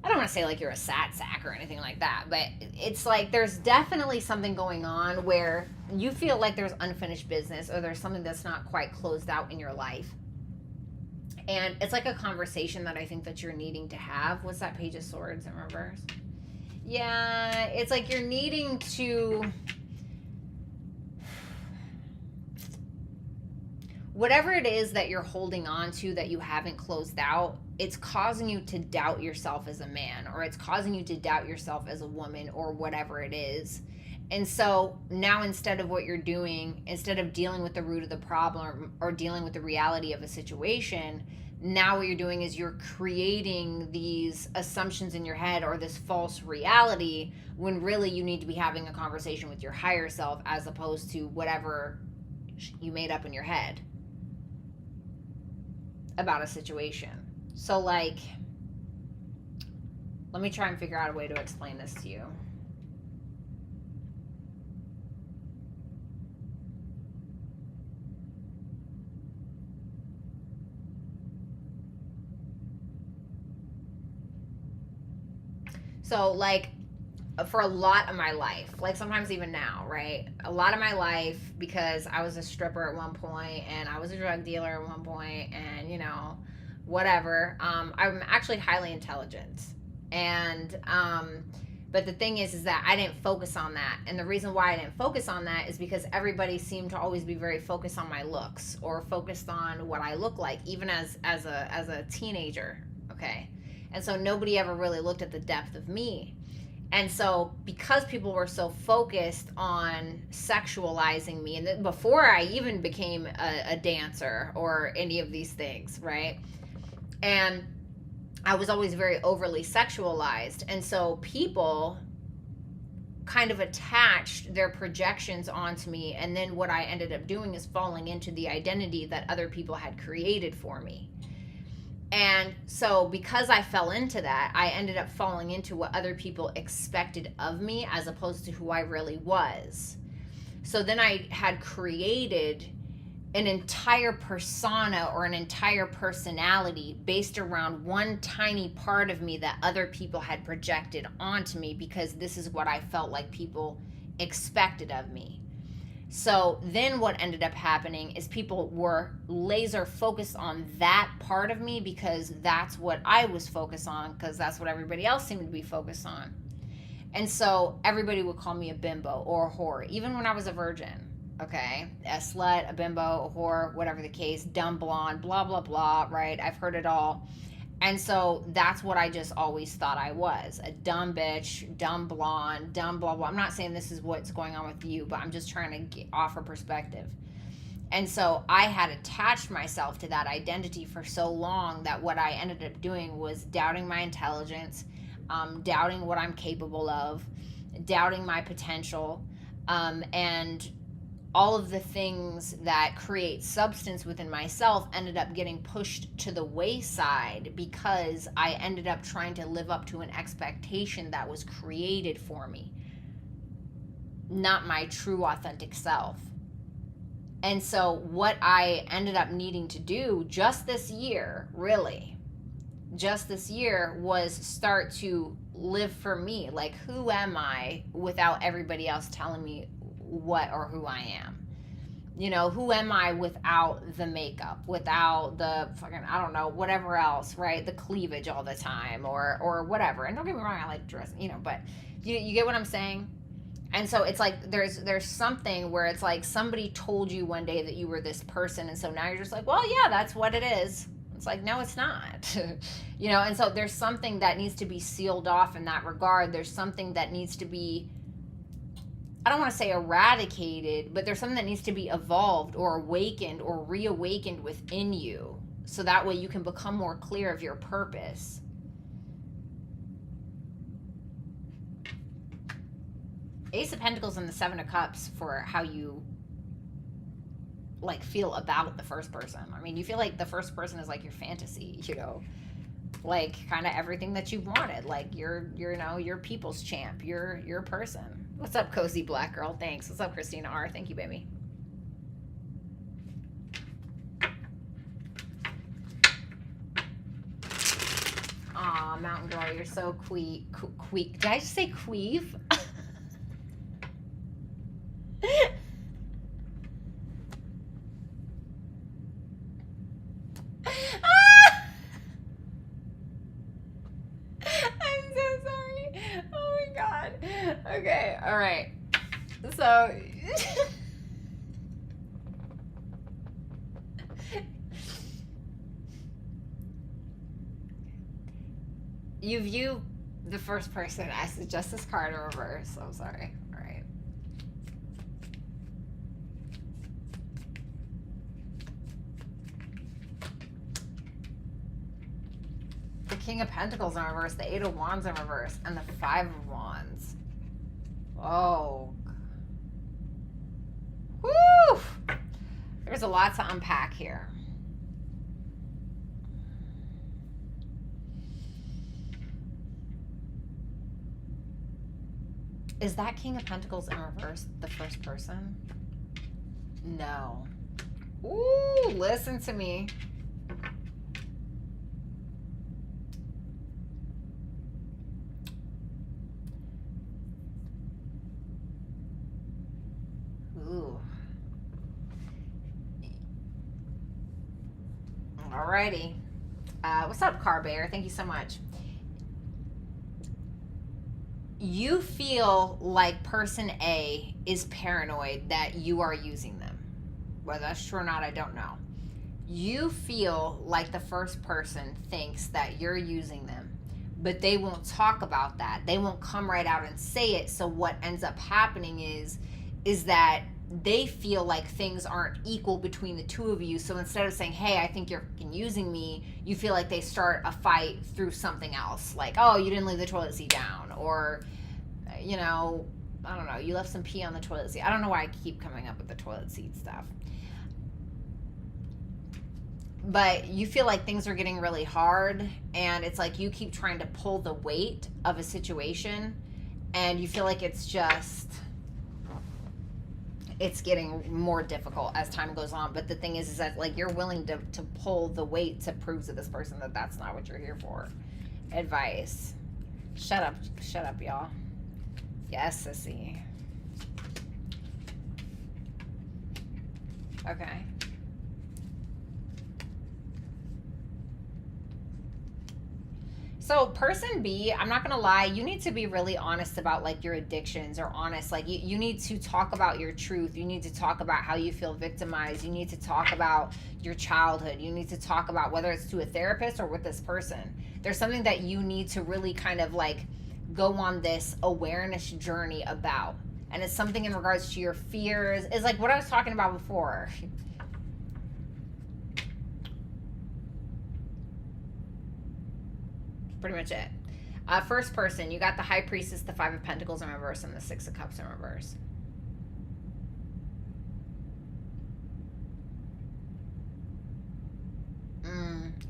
I don't want to say like you're a sad sack or anything like that, but it's like there's definitely something going on where you feel like there's unfinished business or there's something that's not quite closed out in your life. And it's like a conversation that I think that you're needing to have. What's that Page of Swords in reverse? Yeah, it's like you're needing to... Whatever it is that you're holding on to that you haven't closed out, it's causing you to doubt yourself as a man, or it's causing you to doubt yourself as a woman, or whatever it is. And so now instead of what you're doing, instead of dealing with the root of the problem or dealing with the reality of a situation, now what you're doing is you're creating these assumptions in your head or this false reality when really you need to be having a conversation with your higher self as opposed to whatever you made up in your head about a situation. So like, let me try and figure out a way to explain this to you. So like for a lot of my life, like sometimes even now, right? A lot of my life, because I was a stripper at one point and I was a drug dealer at one point and, you know, whatever. I'm actually highly intelligent. And, but the thing is that I didn't focus on that. And the reason why I didn't focus on that is because everybody seemed to always be very focused on my looks or focused on what I look like, even as a teenager. Okay. And so nobody ever really looked at the depth of me. And so because people were so focused on sexualizing me, and before I even became a dancer or any of these things, right? And I was always very overly sexualized. And so people kind of attached their projections onto me. And then what I ended up doing is falling into the identity that other people had created for me. And so because I fell into that, I ended up falling into what other people expected of me as opposed to who I really was. So then I had created an entire persona or an entire personality based around one tiny part of me that other people had projected onto me because this is what I felt like people expected of me. So then what ended up happening is people were laser focused on that part of me because that's what I was focused on, because that's what everybody else seemed to be focused on. And so everybody would call me a bimbo or a whore, even when I was a virgin, okay? A slut, a bimbo, a whore, whatever the case, dumb blonde, blah, blah, blah, right? I've heard it all. And so that's what I just always thought I was, a dumb bitch, dumb blonde, dumb blah, blah. I'm not saying this is what's going on with you, but I'm just trying to offer perspective. And so I had attached myself to that identity for so long that what I ended up doing was doubting my intelligence, doubting what I'm capable of, doubting my potential, and all of the things that create substance within myself ended up getting pushed to the wayside because I ended up trying to live up to an expectation that was created for me, not my true authentic self. And so what I ended up needing to do just this year, really, just this year, was start to live for me. Like, who am I without everybody else telling me what or who I am? You know, who am I without the makeup, without the fucking, I don't know, whatever else, right? The cleavage all the time or whatever. And don't get me wrong, I like dressing, you know, but you get what I'm saying? And so it's like there's something where it's like somebody told you one day that you were this person, and so now you're just like, well, yeah, that's what it is. It's like, no, it's not. You know, and so there's something that needs to be sealed off in that regard. There's something that needs to be, I don't want to say eradicated, but there's something that needs to be evolved or awakened or reawakened within you, so that way you can become more clear of your purpose. Ace of Pentacles and the Seven of Cups for how you like feel about the first person. I mean, you feel like the first person is like your fantasy, you know, like kind of everything that you've wanted. Like you're you know, you're people's champ. You're a person. What's up, Cozy Black Girl? Thanks. What's up, Christina R? Thank you, baby. Aw, Mountain Girl, you're so queef. Did I just say queef? I'm so sorry. Oh my god. Okay, all right. So you view the first person as the Justice card in reverse. I'm sorry. All right. The King of Pentacles in reverse, the Eight of Wands in reverse, and the Five of Wands. Oh. Woo! There's a lot to unpack here. Is that King of Pentacles in reverse the first person? No. Ooh, listen to me. Ooh. Alrighty. What's up, Car Bear? Thank you so much. You feel like person A is paranoid that you are using them. Whether that's true or not, I don't know. You feel like the first person thinks that you're using them, but they won't talk about that. They won't come right out and say it. So what ends up happening is that they feel like things aren't equal between the two of you. So instead of saying, hey, I think you're using me, you feel like they start a fight through something else. Like, oh, you didn't leave the toilet seat down. Or, you know, I don't know, you left some pee on the toilet seat. I don't know why I keep coming up with the toilet seat stuff. But you feel like things are getting really hard. And it's like you keep trying to pull the weight of a situation. And you feel like it's getting more difficult as time goes on. But the thing is that like you're willing to pull the weight to prove to this person that that's not what you're here for. Advice. Shut up, y'all. Yes, sissy. Okay. So person B, I'm not gonna lie, you need to be really honest about like your addictions, or honest, like you need to talk about your truth. You need to talk about how you feel victimized. You need to talk about your childhood. You need to talk about whether it's to a therapist or with this person. There's something that you need to really kind of like go on this awareness journey about. And it's something in regards to your fears. It's like what I was talking about before. Pretty much it. First person, you got the High Priestess, the Five of Pentacles in reverse, and the Six of Cups in reverse.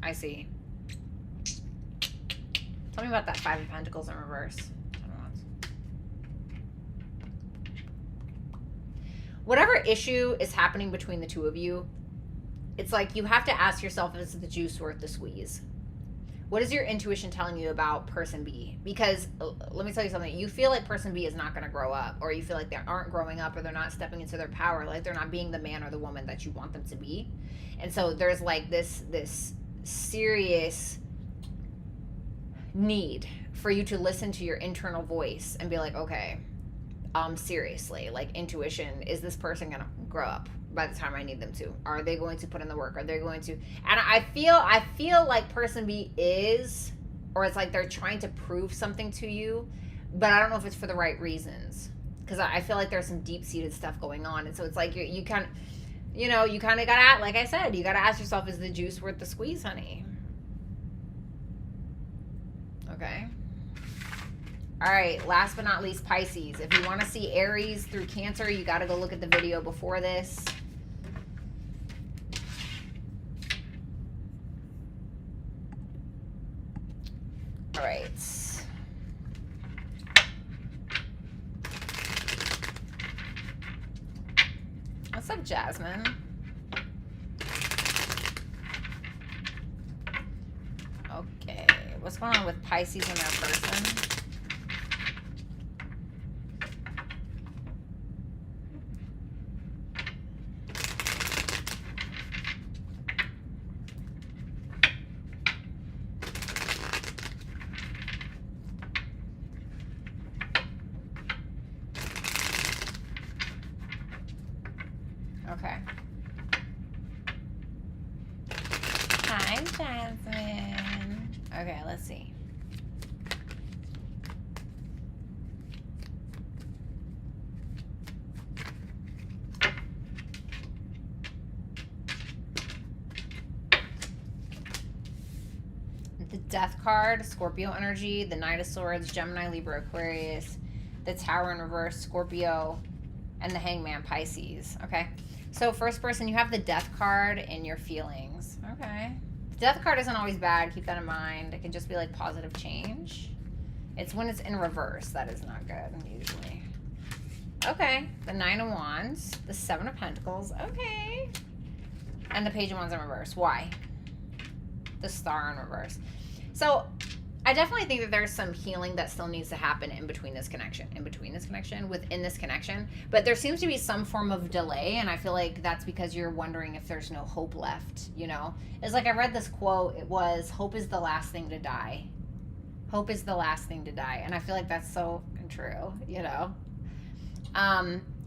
I see. Tell me about that Five of Pentacles in reverse. Whatever issue is happening between the two of you, it's like you have to ask yourself, is the juice worth the squeeze? What is your intuition telling you about person B? Because let me tell you something. You feel like person B is not going to grow up, or you feel like they aren't growing up, or they're not stepping into their power, like they're not being the man or the woman that you want them to be. And so there's like this serious need for you to listen to your internal voice and be like, okay, seriously, like intuition, is this person going to grow up by the time I need them to? Are they going to put in the work? Are they going to? And I feel like person B is, or it's like they're trying to prove something to you, but I don't know if it's for the right reasons, because I feel like there's some deep-seated stuff going on. And so it's like you kind of gotta, like I said, you gotta ask yourself, is the juice worth the squeeze, honey? Okay. All right, last but not least, Pisces. If you want to see Aries through Cancer, you got to go look at the video before this. All right. What's up, Jasmine? Okay, what's going on with Pisces and their person? Okay. Hi, Jasmine. Okay, let's see. The Death card, Scorpio energy, the Knight of Swords, Gemini, Libra, Aquarius, the Tower in reverse, Scorpio, and the Hangman, Pisces. Okay. So first person, you have the Death card in your feelings. Okay. The Death card isn't always bad. Keep that in mind. It can just be like positive change. It's when it's in reverse that is not good, usually. Okay. The Nine of Wands, the Seven of Pentacles. Okay. And the Page of Wands in reverse. Why? The Star in reverse. So I definitely think that there's some healing that still needs to happen in between this connection, within this connection. But there seems to be some form of delay, and I feel like that's because you're wondering if there's no hope left, you know? It's like I read this quote, it was, hope is the last thing to die. Hope is the last thing to die. And I feel like that's so true, you know?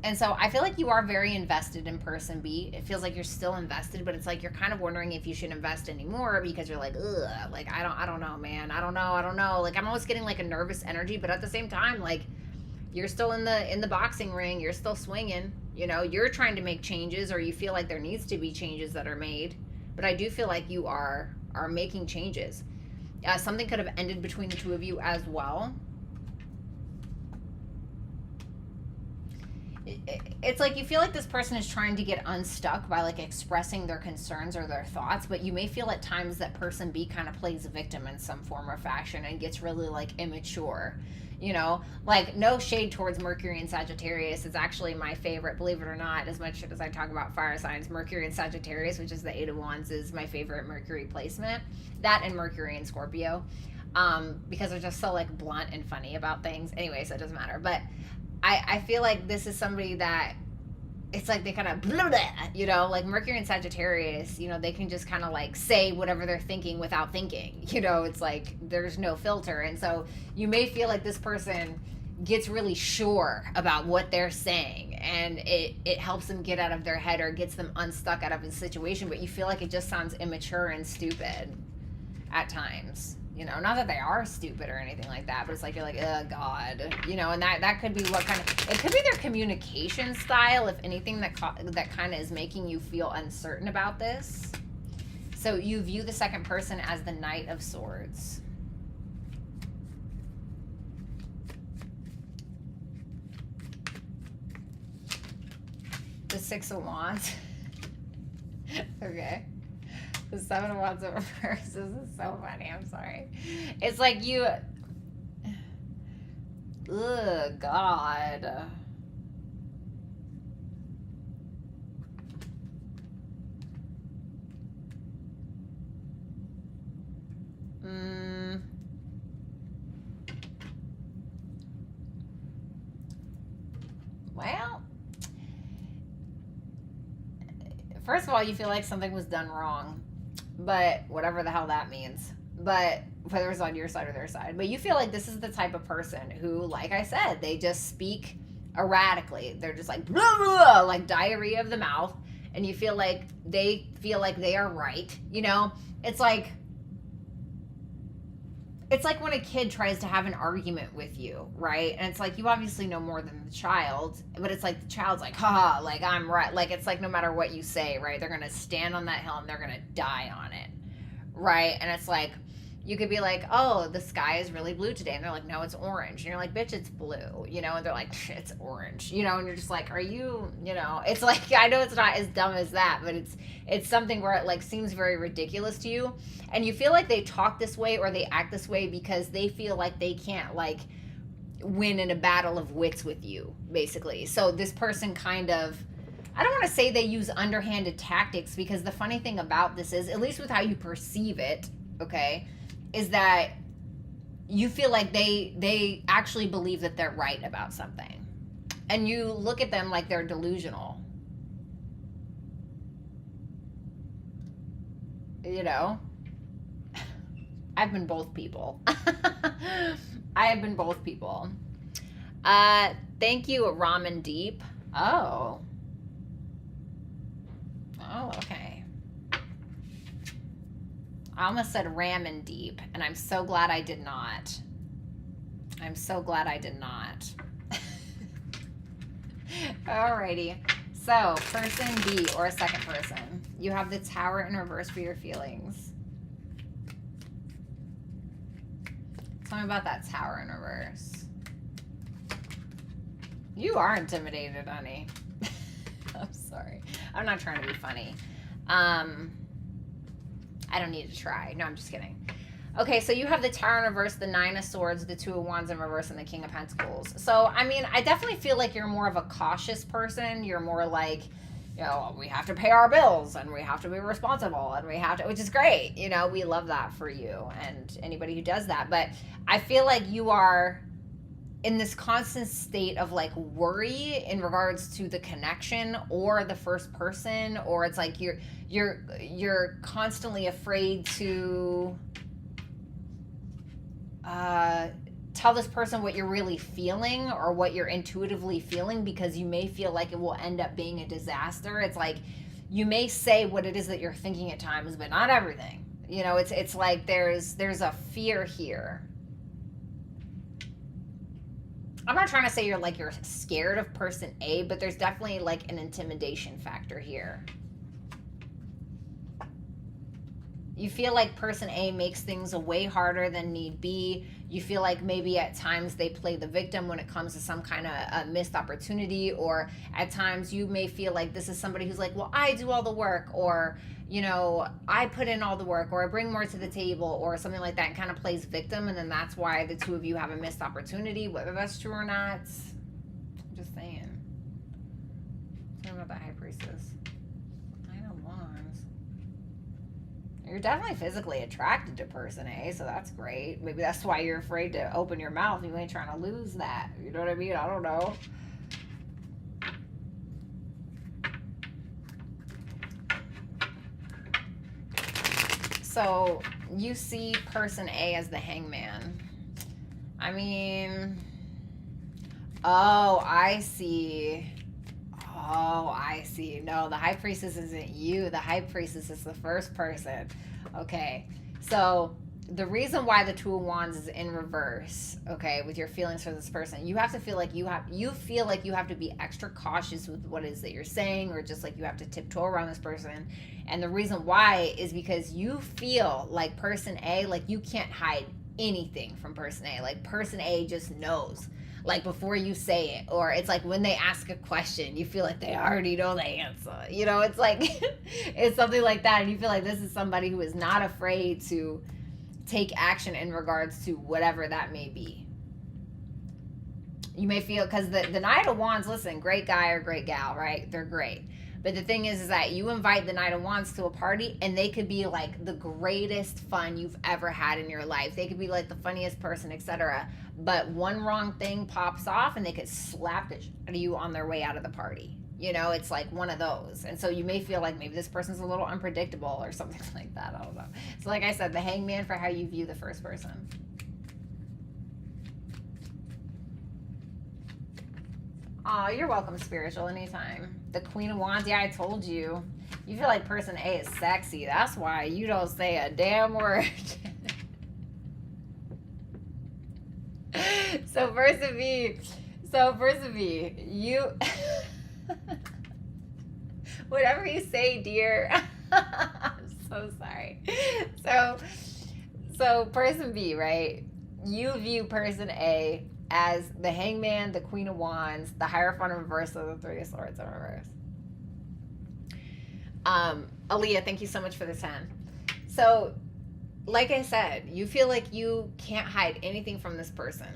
And so I feel like you are very invested in person B. It feels like you're still invested, but it's like you're kind of wondering if you should invest anymore because you're like, ugh, like I don't know, man. I don't know. Like I'm almost getting like a nervous energy, but at the same time, like you're still in the boxing ring, you're still swinging, you know, you're trying to make changes, or you feel like there needs to be changes that are made. But I do feel like you are making changes. Something could have ended between the two of you as well. It's like you feel like this person is trying to get unstuck by like expressing their concerns or their thoughts, but you may feel at times that person B kind of plays a victim in some form or fashion and gets really like immature, you know? Like no shade towards Mercury and Sagittarius. It's actually my favorite, believe it or not, as much as I talk about fire signs. Mercury and Sagittarius, which is the Eight of Wands, is my favorite Mercury placement. That and Mercury and Scorpio, because they're just so like blunt and funny about things. Anyway, so it doesn't matter. But I feel like this is somebody that it's like they kind of blah, blah, you know, like Mercury and Sagittarius, you know, they can just kind of like say whatever they're thinking without thinking, you know, it's like there's no filter. And so you may feel like this person gets really sure about what they're saying, and it helps them get out of their head or gets them unstuck out of a situation, but you feel like it just sounds immature and stupid at times. You know, not that they are stupid or anything like that, but it's like you're like, oh God, you know, and that could be what kind of, it could be their communication style, if anything, that kind of is making you feel uncertain about this. So you view the second person as the Knight of Swords. The Six of Wands. Okay. The Seven of Wands in reverse. This is so funny. I'm sorry. It's like you... Ugh, God. Well... First of all, you feel like something was done wrong. But whatever the hell that means. But whether it's on your side or their side. But you feel like this is the type of person who, like I said, they just speak erratically. They're just like, blah, blah, like diarrhea of the mouth. And you feel like they are right. You know, it's like when a kid tries to have an argument with you, right? And it's like, you obviously know more than the child, but it's like the child's like, ha, like I'm right. Like, it's like no matter what you say, right? They're going to stand on that hill and they're going to die on it, right? And it's like, You could be like, oh, the sky is really blue today. And they're like, no, it's orange. And you're like, bitch, it's blue. You know, and they're like, it's orange. You know, and you're just like, are you, you know, it's like, I know it's not as dumb as that, but it's something where it like seems very ridiculous to you. And you feel like they talk this way or they act this way because they feel like they can't like win in a battle of wits with you, basically. So this person kind of, I don't want to say they use underhanded tactics, because the funny thing about this is, at least with how you perceive it, okay, is that you feel like they actually believe that they're right about something. And you look at them like they're delusional. You know? I've been both people. I have been both people. Thank you, Ramen Deep. Oh. Oh, okay. I almost said ramen deep, and I'm so glad I did not. I'm so glad I did not. Alrighty. So, person B, or a second person. You have the Tower in reverse for your feelings. Tell me about that Tower in reverse. You are intimidated, honey. I'm sorry. I'm not trying to be funny. I don't need to try. No, I'm just kidding. Okay, so you have the Tower in reverse, the Nine of Swords, the Two of Wands in reverse, and the King of Pentacles. So, I mean, I definitely feel like you're more of a cautious person. You're more like, you know, we have to pay our bills, and we have to be responsible, and we have to, which is great. You know, we love that for you and anybody who does that. But I feel like you are in this constant state of like worry in regards to the connection or the first person, or it's like you're constantly afraid to tell this person what you're really feeling or what you're intuitively feeling, because you may feel like it will end up being a disaster. It's like you may say what it is that you're thinking at times, but not everything. You know, it's like there's a fear here. I'm not trying to say you're scared of person A, but there's definitely like an intimidation factor here. You feel like person A makes things way harder than need be. You feel like maybe at times they play the victim when it comes to some kind of missed opportunity, or at times you may feel like this is somebody who's like, well, I do all the work, or, you know, I put in all the work, or I bring more to the table, or something like that, and kind of plays victim, and then that's why the two of you have a missed opportunity, whether that's true or not. I'm just saying. Tell me about the High Priestess. Nine of Wands. You're definitely physically attracted to person A, so that's great. Maybe that's why you're afraid to open your mouth. You ain't trying to lose that. You know what I mean? I don't know. So you see person A as the Hangman. I mean, oh, I see. Oh, I see. No, the High Priestess isn't you. The High Priestess is the first person. Okay. So the reason why the Two of Wands is in reverse, okay, with your feelings for this person, you have to feel like you feel like you have to be extra cautious with what it is that you're saying, or just like you have to tiptoe around this person. And the reason why is because you feel like person A, like you can't hide anything from person A. Like person A just knows. Like before you say it, or it's like when they ask a question, you feel like they already know the answer. You know, it's like, it's something like that. And you feel like this is somebody who is not afraid to take action in regards to whatever that may be. You may feel, because the Knight of Wands, listen, great guy or great gal, right? They're great. But the thing is that you invite the Knight of Wands to a party, and they could be like the greatest fun you've ever had in your life. They could be like the funniest person, etc. But one wrong thing pops off, and they could slap you on their way out of the party. You know, it's like one of those. And so you may feel like maybe this person's a little unpredictable or something like that. I don't know. So like I said, the Hangman for how you view the first person. Oh, you're welcome, spiritual, anytime. The Queen of Wands, yeah, I told you. You feel like person A is sexy. That's why you don't say a damn word. So person B, you... Whatever you say, dear. I'm so sorry. So person B, right? You view person A as the Hangman, the Queen of Wands, the Hierophant in reverse, and the Three of Swords in reverse. Aaliyah, thank you so much for the 10. So, like I said, you feel like you can't hide anything from this person.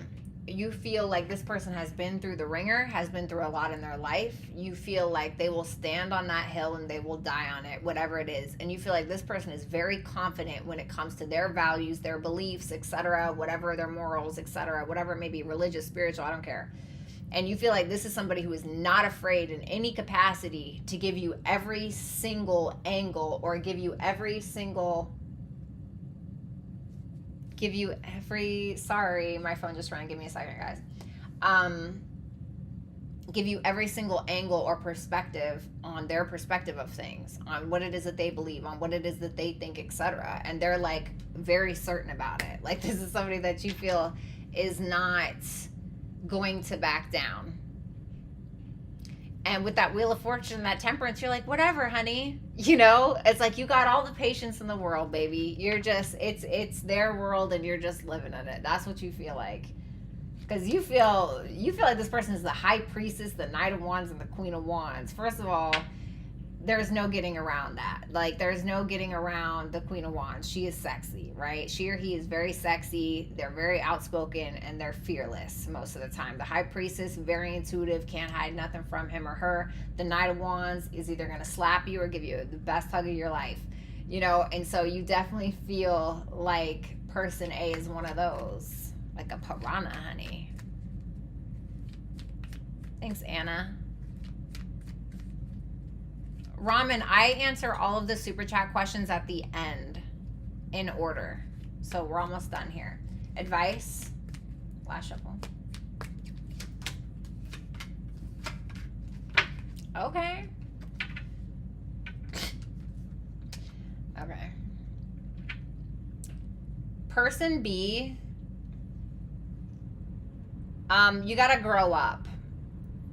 You feel like this person has been through the ringer, has been through a lot in their life. You feel like they will stand on that hill and they will die on it, whatever it is. And you feel like this person is very confident when it comes to their values, their beliefs, etc., whatever their morals, etc., whatever it may be, religious, spiritual, I don't care. And you feel like this is somebody who is not afraid in any capacity to give you every single angle or give you every, sorry, my phone just rang, give me a second, guys. Give you every single angle or perspective on their perspective of things, on what it is that they believe, on what it is that they think, etc. And they're like very certain about it. Like this is somebody that you feel is not going to back down. And with that Wheel of Fortune, that Temperance, you're like, whatever, honey. You know, it's like you got all the patience in the world, baby. You're just, it's their world and you're just living in it. That's what you feel like. Because you feel like this person is the High Priestess, the Knight of Wands, and the Queen of Wands. First of all, there's no getting around that. Like, there's no getting around the Queen of Wands. She is sexy, right? She or he is very sexy. They're very outspoken, and they're fearless most of the time. The High Priestess, very intuitive, can't hide nothing from him or her. The Knight of Wands is either going to slap you or give you the best hug of your life. You know, and so you definitely feel like person A is one of those. Like a piranha, honey. Thanks, Anna. Ramen, I answer all of the super chat questions at the end in order. So we're almost done here. Advice. Last shuffle. Okay. Okay. Person B. You gotta grow up.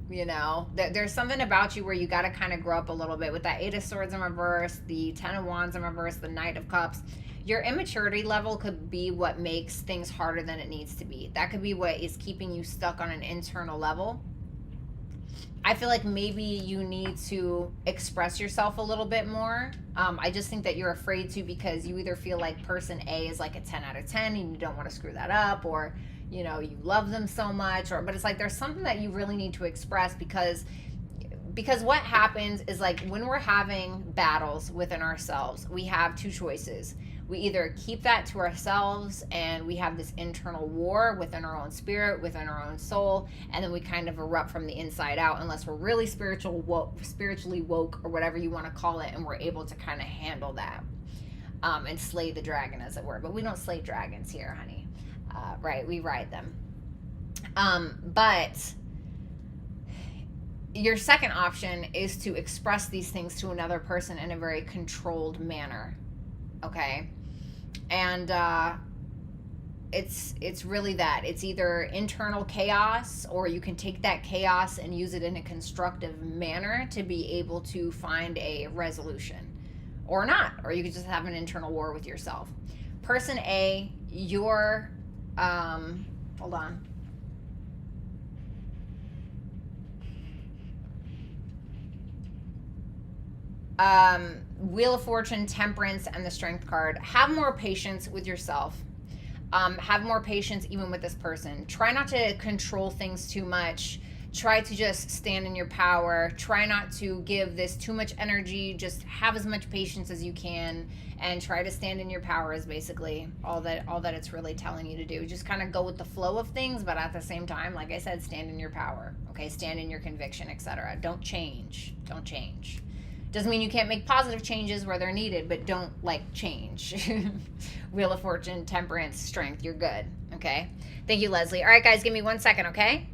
You know, there's something about you where you got to kind of grow up a little bit with that Eight of Swords in reverse, the Ten of Wands in reverse, the Knight of Cups. Your immaturity level could be what makes things harder than it needs to be. That could be what is keeping you stuck on an internal level. I feel like maybe you need to express yourself a little bit more. I just think that you're afraid to because you either feel like person A is like a 10 out of 10 and you don't want to screw that up, or you know, you love them so much, or but it's like there's something that you really need to express because what happens is like when we're having battles within ourselves, we have two choices. We either keep that to ourselves and we have this internal war within our own spirit, within our own soul, and then we kind of erupt from the inside out unless we're really spiritually woke or whatever you want to call it, and we're able to kind of handle that and slay the dragon, as it were. But we don't slay dragons here, honey. Right, we ride them. But your second option is to express these things to another person in a very controlled manner. Okay? And it's really that. It's either internal chaos, or you can take that chaos and use it in a constructive manner to be able to find a resolution. Or not. Or you could just have an internal war with yourself. Person A, your hold on. Wheel of Fortune, Temperance, and the Strength card. Have more patience with yourself. Have more patience even with this person. Try not to control things too much. Try to just stand in your power. Try not to give this too much energy. Just have as much patience as you can and try to stand in your power is basically all that it's really telling you to do. Just kind of go with the flow of things, but at the same time, like I said, stand in your power. Okay, stand in your conviction, etc. Don't change. Don't change. Doesn't mean you can't make positive changes where they're needed, but don't like change. Wheel of Fortune, Temperance, Strength, you're good. Okay. Thank you, Leslie. All right, guys, give me 1 second, okay?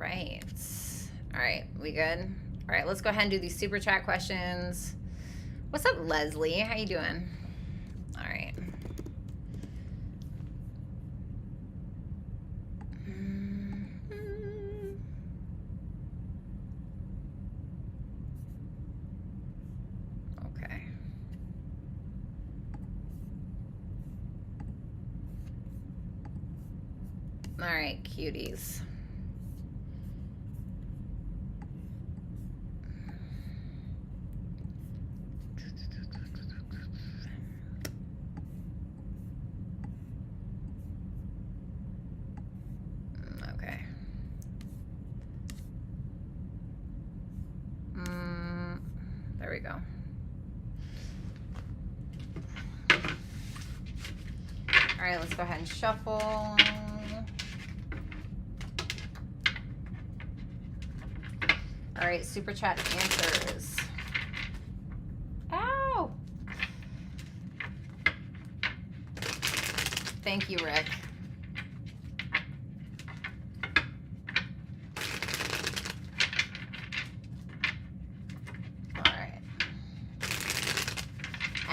right. All right, we good? All right, let's go ahead and do these super chat questions. What's up, Leslie? How you doing? All right. Okay. All right, cuties. There we go. All right, let's go ahead and shuffle. All right, super chat answers. Ow! Thank you, Rick.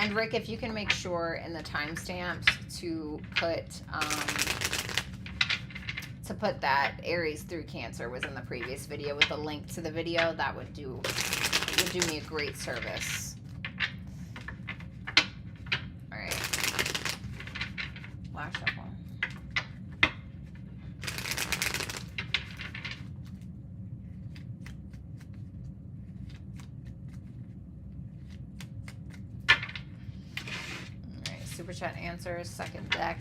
And Rick, if you can make sure in the timestamps to put that Aries through Cancer was in the previous video with the link to the video, that would do me a great service. All right. Last shuffle. Super chat answers, second deck.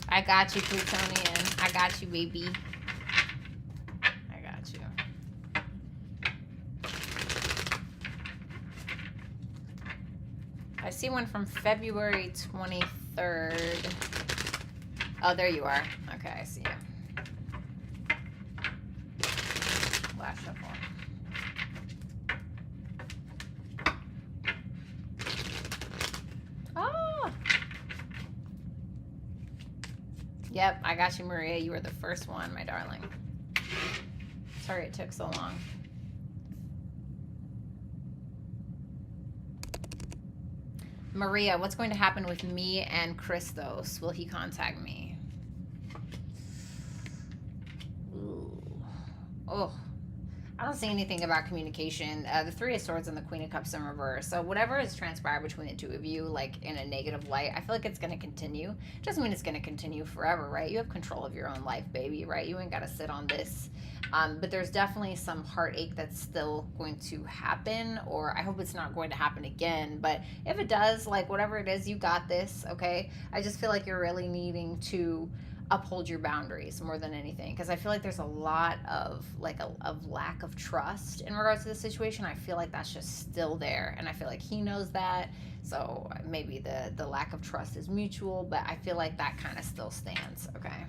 I got you, Plutonian. I got you, baby. I got you. I see one from February 23rd. Oh, there you are. Okay, I see you. Last shuffle. Oh! Yep, I got you, Maria. You were the first one, my darling. Sorry it took so long. Maria, what's going to happen with me and Christos? Will he contact me? Ooh. Oh, I don't see anything about communication. The Three of Swords and the Queen of Cups in reverse. So whatever has transpired between the two of you, like in a negative light, I feel like it's going to continue. Doesn't mean it's going to continue forever, right? You have control of your own life, baby, right? You ain't got to sit on this. But there's definitely some heartache that's still going to happen, or I hope it's not going to happen again. But if it does, like whatever it is, you got this, okay? I just feel like you're really needing to uphold your boundaries more than anything, because I feel like there's a lot of lack of trust in regards to the situation. I feel like that's just still there, and I feel like he knows that. So maybe the lack of trust is mutual, but I feel like that kind of still stands, okay?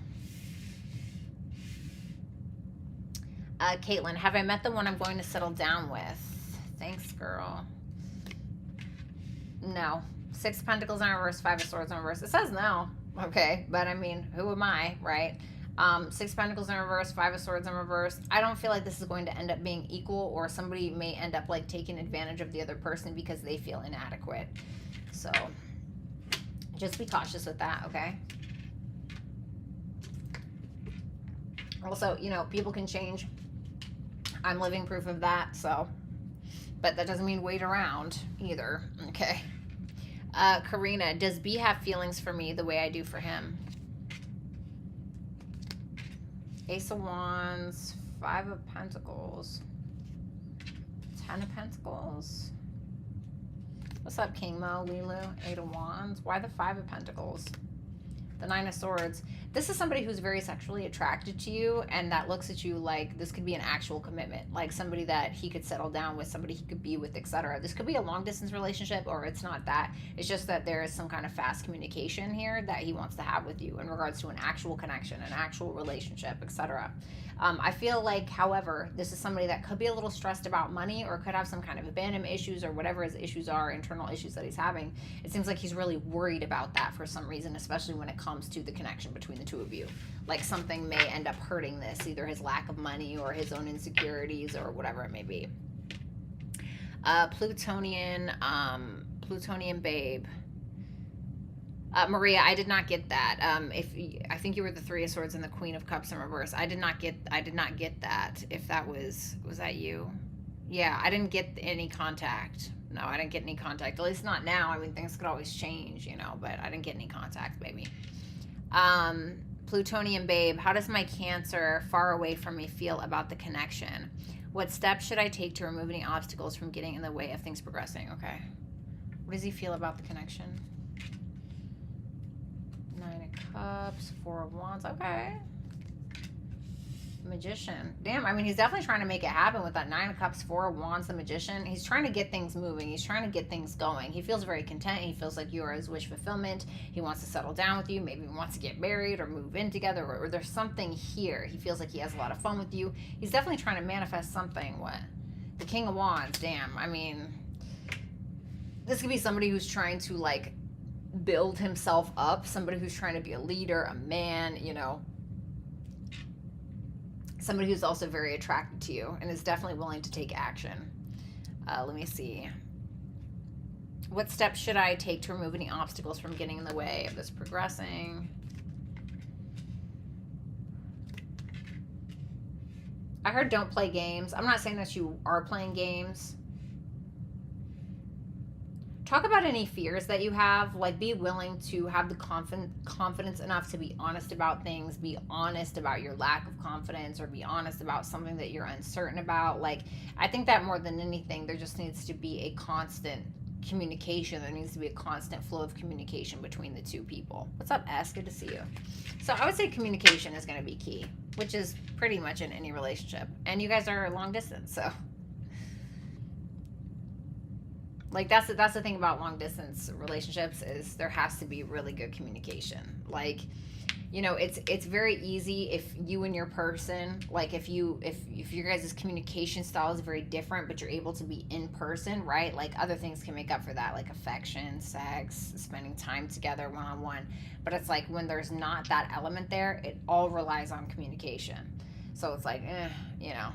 Caitlin, have I met the one I'm going to settle down with? Thanks, girl. No. 6 of Pentacles in reverse, 5 of Swords in reverse. It says no. Okay, but I mean, who am I, right? 6 of Pentacles in reverse, 5 of Swords in reverse. I don't feel like this is going to end up being equal, or somebody may end up like taking advantage of the other person because they feel inadequate. So just be cautious with that, okay? Also, you know, people can change. I'm living proof of that, so, but that doesn't mean wait around either, okay? Karina, does B have feelings for me the way I do for him? Ace of Wands, 5 of Pentacles, 10 of Pentacles. What's up, King Mo, Lilu? 8 of Wands. Why the 5 of Pentacles? The 9 of Swords. This is somebody who's very sexually attracted to you and that looks at you like this could be an actual commitment, like somebody that he could settle down with, somebody he could be with, etc. This could be a long distance relationship, or it's not that. It's just that there is some kind of fast communication here that he wants to have with you in regards to an actual connection, an actual relationship, etc. I feel like, however, this is somebody that could be a little stressed about money or could have some kind of abandonment issues or whatever his issues are, internal issues that he's having. It seems like he's really worried about that for some reason, especially when it comes to the connection between the two of you. Like something may end up hurting this, either his lack of money or his own insecurities or whatever it may be. Plutonian babe. Maria, I did not get that. I think you were the Three of Swords and the Queen of Cups in reverse. I did not get that. If that was that you? Yeah, I didn't get any contact. No, I didn't get any contact. At least not now. I mean, things could always change, you know, but I didn't get any contact, baby. Plutonian babe, how does my Cancer far away from me feel about the connection? What steps should I take to remove any obstacles from getting in the way of things progressing? Okay. What does he feel about the connection? Nine of Cups, Four of Wands. Okay. Magician. Damn, I mean, he's definitely trying to make it happen with that Nine of Cups, Four of Wands, the Magician. He's trying to get things moving. He's trying to get things going. He feels very content. He feels like you are his wish fulfillment. He wants to settle down with you. Maybe he wants to get married or move in together, or there's something here. He feels like he has a lot of fun with you. He's definitely trying to manifest something. What? The King of Wands. Damn, I mean, this could be somebody who's trying to, like, build himself up. Somebody who's trying to be a leader, a man, you know. Somebody who's also very attracted to you and is definitely willing to take action. Let me see. What steps should I take to remove any obstacles from getting in the way of this progressing? I heard don't play games. I'm not saying that you are playing games. Talk about any fears that you have. Like, be willing to have the confidence enough to be honest about things. Be honest about your lack of confidence, or be honest about something that you're uncertain about. Like, I think that more than anything, there just needs to be a constant communication. There needs to be a constant flow of communication between the two people. What's up, S? Good to see you. So I would say communication is going to be key, which is pretty much in any relationship. And you guys are long distance, so... Like, that's the thing about long distance relationships, is there has to be really good communication. Like, you know, it's very easy if you and your person, like, if your guys' communication style is very different, but you're able to be in person, right? Like, other things can make up for that, like affection, sex, spending time together one-on-one. But it's like, when there's not that element there, it all relies on communication. So it's like, you know.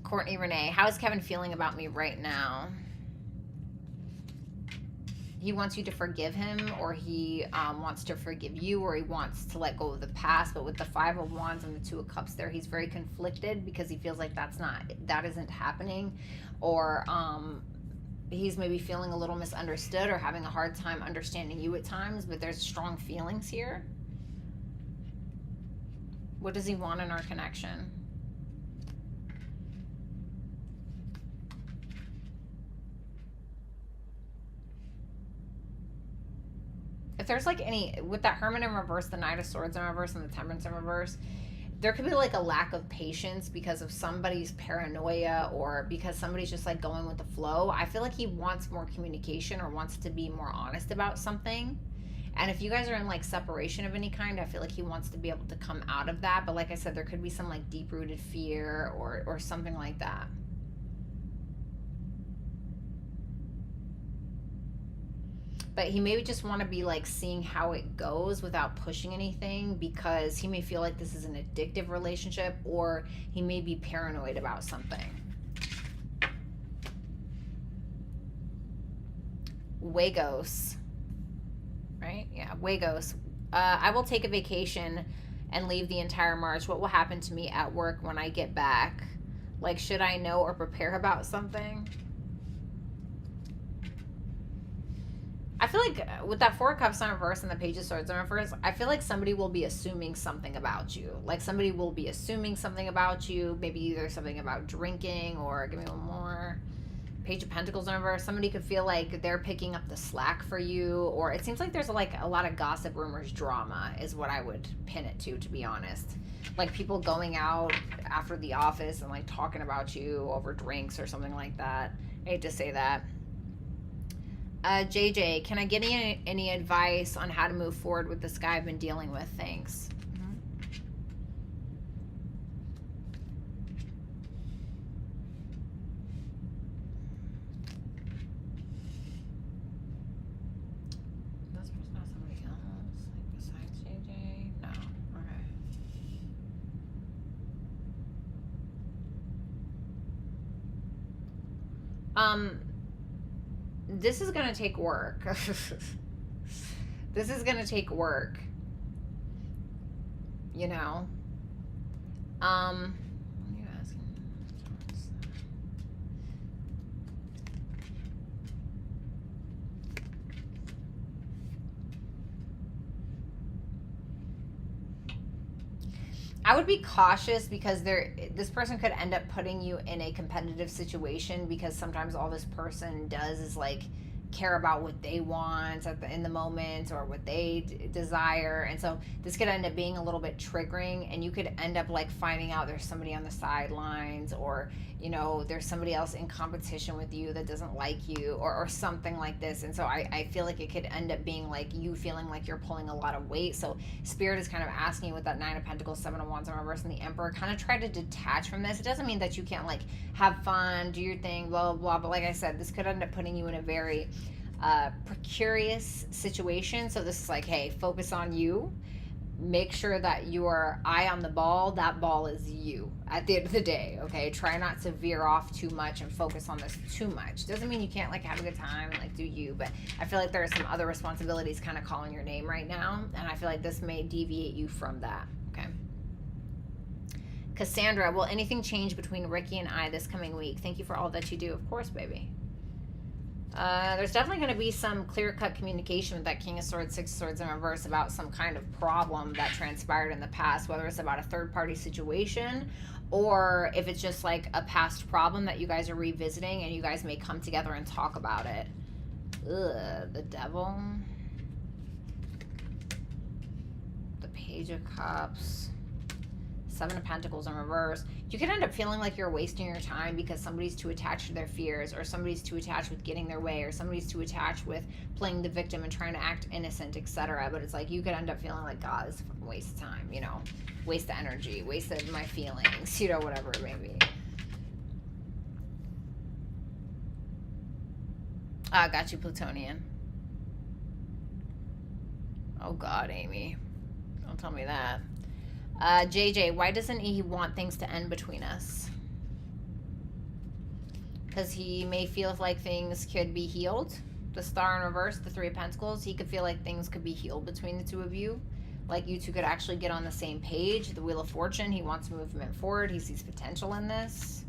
Courtney Renee, how is Kevin feeling about me right now? He wants you to forgive him, or he wants to forgive you, or he wants to let go of the past. But with the Five of Wands and the Two of Cups there, he's very conflicted because he feels like that isn't happening, or he's maybe feeling a little misunderstood or having a hard time understanding you at times. But there's strong feelings here. What does he want in our connection? If there's like any, with that Hermit in reverse, the Knight of Swords in reverse, and the Temperance in reverse, there could be like a lack of patience because of somebody's paranoia, or because somebody's just like going with the flow. I feel like he wants more communication, or wants to be more honest about something. And if you guys are in like separation of any kind, I feel like he wants to be able to come out of that. But like I said, there could be some like deep-rooted fear or something like that. But he may just want to be like seeing how it goes without pushing anything, because he may feel like this is an addictive relationship, or he may be paranoid about something. Wagos, right? Yeah, Wagos. I will take a vacation and leave the entire March. What will happen to me at work when I get back? Like, should I know or prepare about something? I feel like with that Four of Cups in reverse and the Page of Swords in reverse, I feel like somebody will be assuming something about you. Like, somebody will be assuming something about you. Maybe either something about drinking, or give me one more. Page of Pentacles in reverse. Somebody could feel like they're picking up the slack for you, or it seems like there's like a lot of gossip, rumors, drama is what I would pin it to be honest. Like people going out after the office and like talking about you over drinks or something like that. I hate to say that. JJ, can I get any advice on how to move forward with this guy I've been dealing with? Thanks. This person has somebody else, like besides JJ? No. Okay. This is gonna take work. This is gonna take work. You know? What are you asking? I would be cautious because this person could end up putting you in a competitive situation, because sometimes all this person does is like care about what they want in the moment or what they desire, and so this could end up being a little bit triggering, and you could end up like finding out there's somebody on the sidelines, or you know there's somebody else in competition with you that doesn't like you, or something like this. And so I feel like it could end up being like you feeling like you're pulling a lot of weight. So Spirit is kind of asking you with that Nine of Pentacles, Seven of Wands in reverse, and the Emperor, kind of try to detach from this. It doesn't mean that you can't like have fun, do your thing, blah blah blah, but like I said, this could end up putting you in a very precarious situation. So this is like, hey, focus on you. Make sure that your eye on the ball, that ball is you at the end of the day, okay? Try not to veer off too much and focus on this too much. Doesn't mean you can't like have a good time and like do you, but I feel like there are some other responsibilities kind of calling your name right now, and I feel like this may deviate you from that, okay? Cassandra, will anything change between Ricky and I this coming week? Thank you for all that you do. Of course, baby. There's definitely going to be some clear-cut communication with that King of Swords, Six of Swords in reverse about some kind of problem that transpired in the past, whether it's about a third-party situation or if it's just like a past problem that you guys are revisiting, and you guys may come together and talk about it. Ugh, the Devil. The Page of Cups. Seven of Pentacles in reverse. You could end up feeling like you're wasting your time because somebody's too attached to their fears, or somebody's too attached with getting their way, or somebody's too attached with playing the victim and trying to act innocent, etc. But it's like you could end up feeling like, God, this is a fucking waste of time, you know, waste of energy, waste of my feelings, you know, whatever it may be. Got you, Plutonian. Oh God, Amy, don't tell me that. JJ, why doesn't he want things to end between us? Because he may feel like things could be healed. The Star in reverse, the Three of Pentacles, he could feel like things could be healed between the two of you. Like you two could actually get on the same page. The Wheel of Fortune, he wants movement forward. He sees potential in this.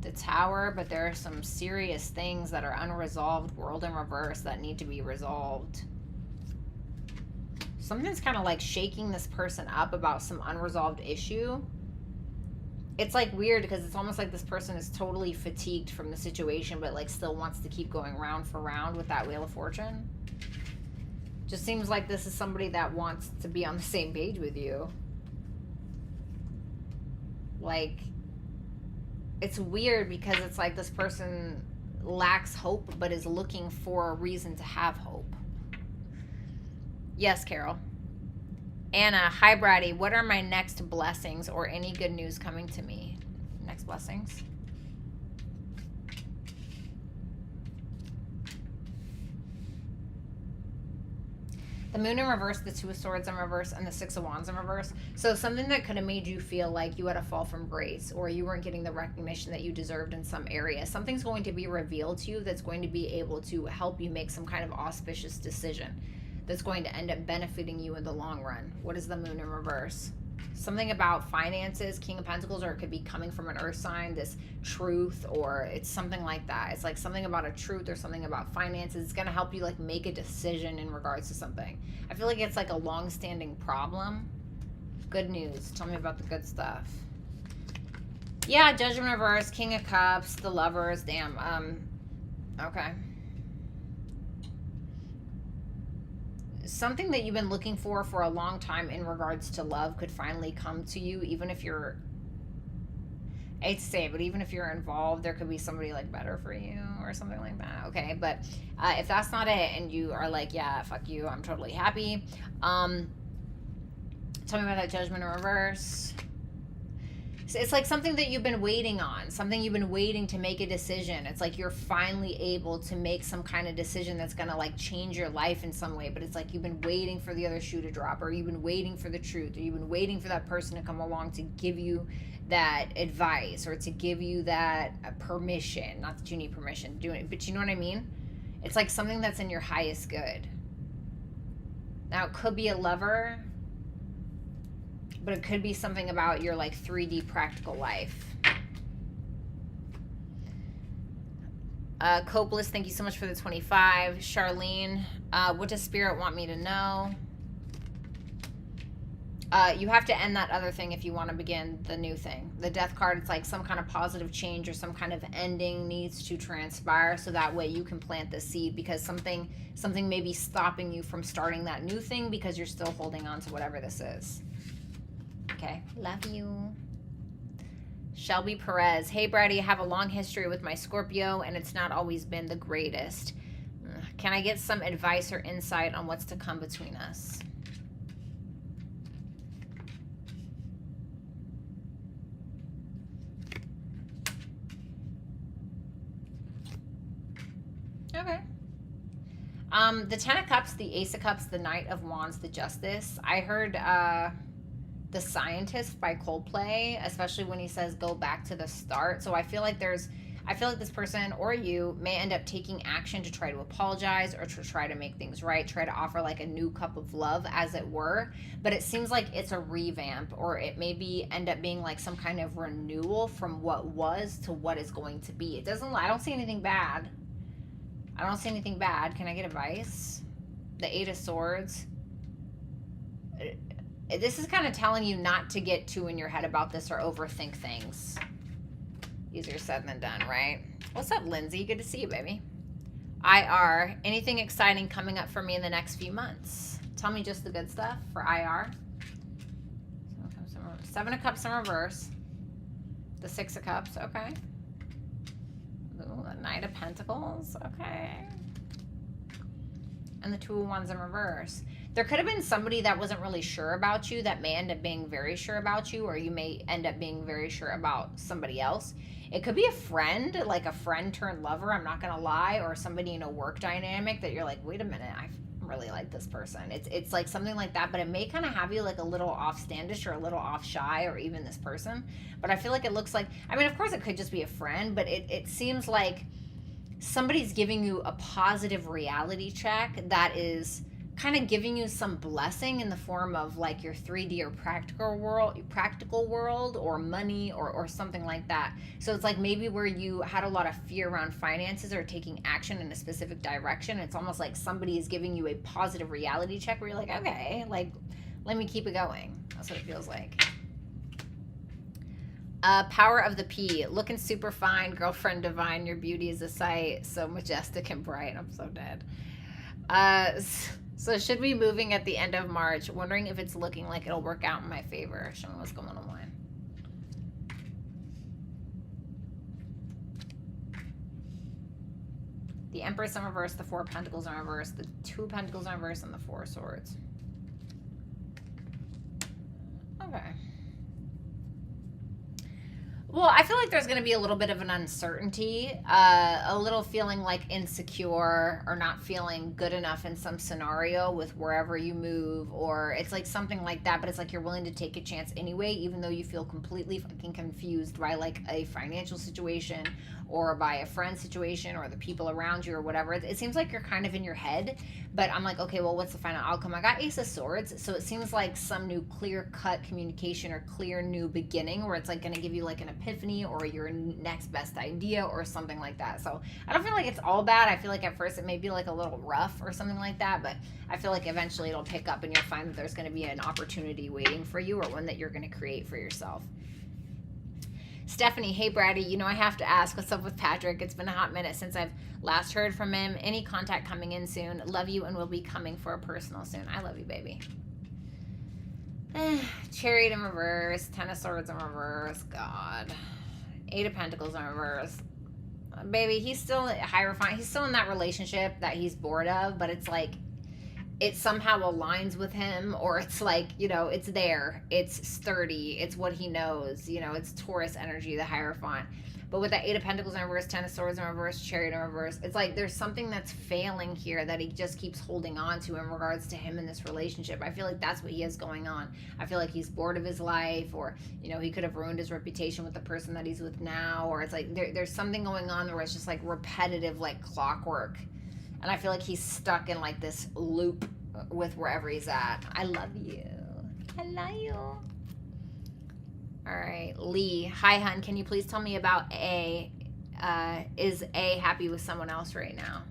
The Tower, but there are some serious things that are unresolved. World in reverse that need to be resolved. Something's kind of like shaking this person up about some unresolved issue. It's like weird because it's almost like this person is totally fatigued from the situation, but like still wants to keep going round for round with that Wheel of Fortune. Just seems like this is somebody that wants to be on the same page with you. Like, it's weird because it's like this person lacks hope but is looking for a reason to have hope. Yes, Carol. Anna, hi, Bratty. What are my next blessings or any good news coming to me? Next blessings. The Moon in reverse, the Two of Swords in reverse, and the Six of Wands in reverse. So something that could have made you feel like you had a fall from grace, or you weren't getting the recognition that you deserved in some area. Something's going to be revealed to you that's going to be able to help you make some kind of auspicious decision that's going to end up benefiting you in the long run. What is the Moon in reverse? Something about finances, King of Pentacles, or it could be coming from an earth sign, this truth, or it's something like that. It's like something about a truth or something about finances. It's going to help you like make a decision in regards to something. I feel like it's like a long-standing problem. Good news. Tell me about the good stuff. Yeah, Judgment reverse, King of Cups, the Lovers. Damn. Okay. Something that you've been looking for a long time in regards to love could finally come to you, even if you're, I hate to say it, but even if you're involved, there could be somebody like better for you or something like that. Okay, but if that's not it and you are like, yeah, fuck you, I'm totally happy. Tell me about that Judgment in reverse. It's like something that you've been waiting on, something you've been waiting to make a decision. It's like you're finally able to make some kind of decision that's going to like change your life in some way. But it's like you've been waiting for the other shoe to drop, or you've been waiting for the truth, or you've been waiting for that person to come along to give you that advice or to give you that permission. Not that you need permission to do it, but you know what I mean? It's like something that's in your highest good. Now, it could be a lover, but it could be something about your like 3D practical life. Copeless, thank you so much for the 25. Charlene, what does Spirit want me to know? You have to end that other thing if you want to begin the new thing. The Death card, it's like some kind of positive change or some kind of ending needs to transpire, so that way you can plant the seed, because something may be stopping you from starting that new thing because you're still holding on to whatever this is. Okay, love you. Shelby Perez, hey Bratty, I have a long history with my Scorpio and it's not always been the greatest. Can I get some advice or insight on what's to come between us? Okay. The Ten of Cups, the Ace of Cups, the Knight of Wands, the Justice. I heard The Scientist by Coldplay, especially when he says go back to the start. So I feel like this person or you may end up taking action to try to apologize or to try to make things right, try to offer like a new cup of love, as it were. But it seems like it's a revamp, or it maybe end up being like some kind of renewal from what was to what is going to be. I don't see anything bad. I don't see anything bad. Can I get advice? The Eight of Swords. This is kind of telling you not to get too in your head about this or overthink things. Easier said than done, right? What's up, Lindsay? Good to see you, baby. IR. Anything exciting coming up for me in the next few months? Tell me just the good stuff for IR. Seven of Cups in reverse. The Six of Cups. Okay. Ooh, the Knight of Pentacles. Okay. And the Two of Wands in reverse. There could have been somebody that wasn't really sure about you that may end up being very sure about you, or you may end up being very sure about somebody else. It could be a friend, like a friend turned lover, I'm not going to lie, or somebody in a work dynamic that you're like, wait a minute, I really like this person. It's like something like that, but it may kind of have you like a little off standish or a little off shy, or even this person. But I feel like it looks like, I mean, of course it could just be a friend, but it seems like somebody's giving you a positive reality check that is kind of giving you some blessing in the form of like your 3D or practical world or money or something like that. So it's like maybe where you had a lot of fear around finances or taking action in a specific direction, it's almost like somebody is giving you a positive reality check where you're like, okay, like let me keep it going. That's what it feels like. Power of the P, looking super fine, girlfriend divine, your beauty is a sight, so majestic and bright. I'm so dead. So should be moving at the end of March. Wondering if it's looking like it'll work out in my favor. Show me what's going on. The Empress in reverse, the Four of Pentacles in reverse, the Two of Pentacles in reverse, and the Four of Swords. Okay. Well, I feel like there's going to be a little bit of an uncertainty, a little feeling like insecure or not feeling good enough in some scenario with wherever you move, or it's like something like that, but it's like you're willing to take a chance anyway, even though you feel completely fucking confused by like a financial situation or by a friend situation or the people around you or whatever. It seems like you're kind of in your head, but I'm like, okay, well, what's the final outcome? I got Ace of Swords, so it seems like some new clear-cut communication or clear new beginning where it's like going to give you like an epiphany or your next best idea or something like that. So I don't feel like it's all bad. I feel like at first it may be like a little rough or something like that, but I feel like eventually it'll pick up and you'll find that there's going to be an opportunity waiting for you, or one that you're going to create for yourself. Stephanie, hey Bratty, you know I have to ask, what's up with Patrick? It's been a hot minute since I've last heard from him. Any contact coming in soon? Love you and will be coming for a personal soon. I love you, baby. Chariot in reverse, Ten of Swords in reverse, God. Eight of Pentacles in reverse. Baby, he's still Hierophant. He's still in that relationship that he's bored of, but it's like, it somehow aligns with him, or it's like, you know, it's there, it's sturdy, it's what he knows, you know, it's Taurus energy, the Hierophant. But with that Eight of Pentacles in reverse, Ten of Swords in reverse, Chariot in reverse, it's like there's something that's failing here that he just keeps holding on to in regards to him in this relationship. I feel like that's what he has going on. I feel like he's bored of his life, or, you know, he could have ruined his reputation with the person that he's with now, or it's like there's something going on where it's just like repetitive, like clockwork. And I feel like he's stuck in like this loop with wherever he's at. I love you. I love you. All right, Lee. Hi, hun. Can you please tell me about A? Is A happy with someone else right now?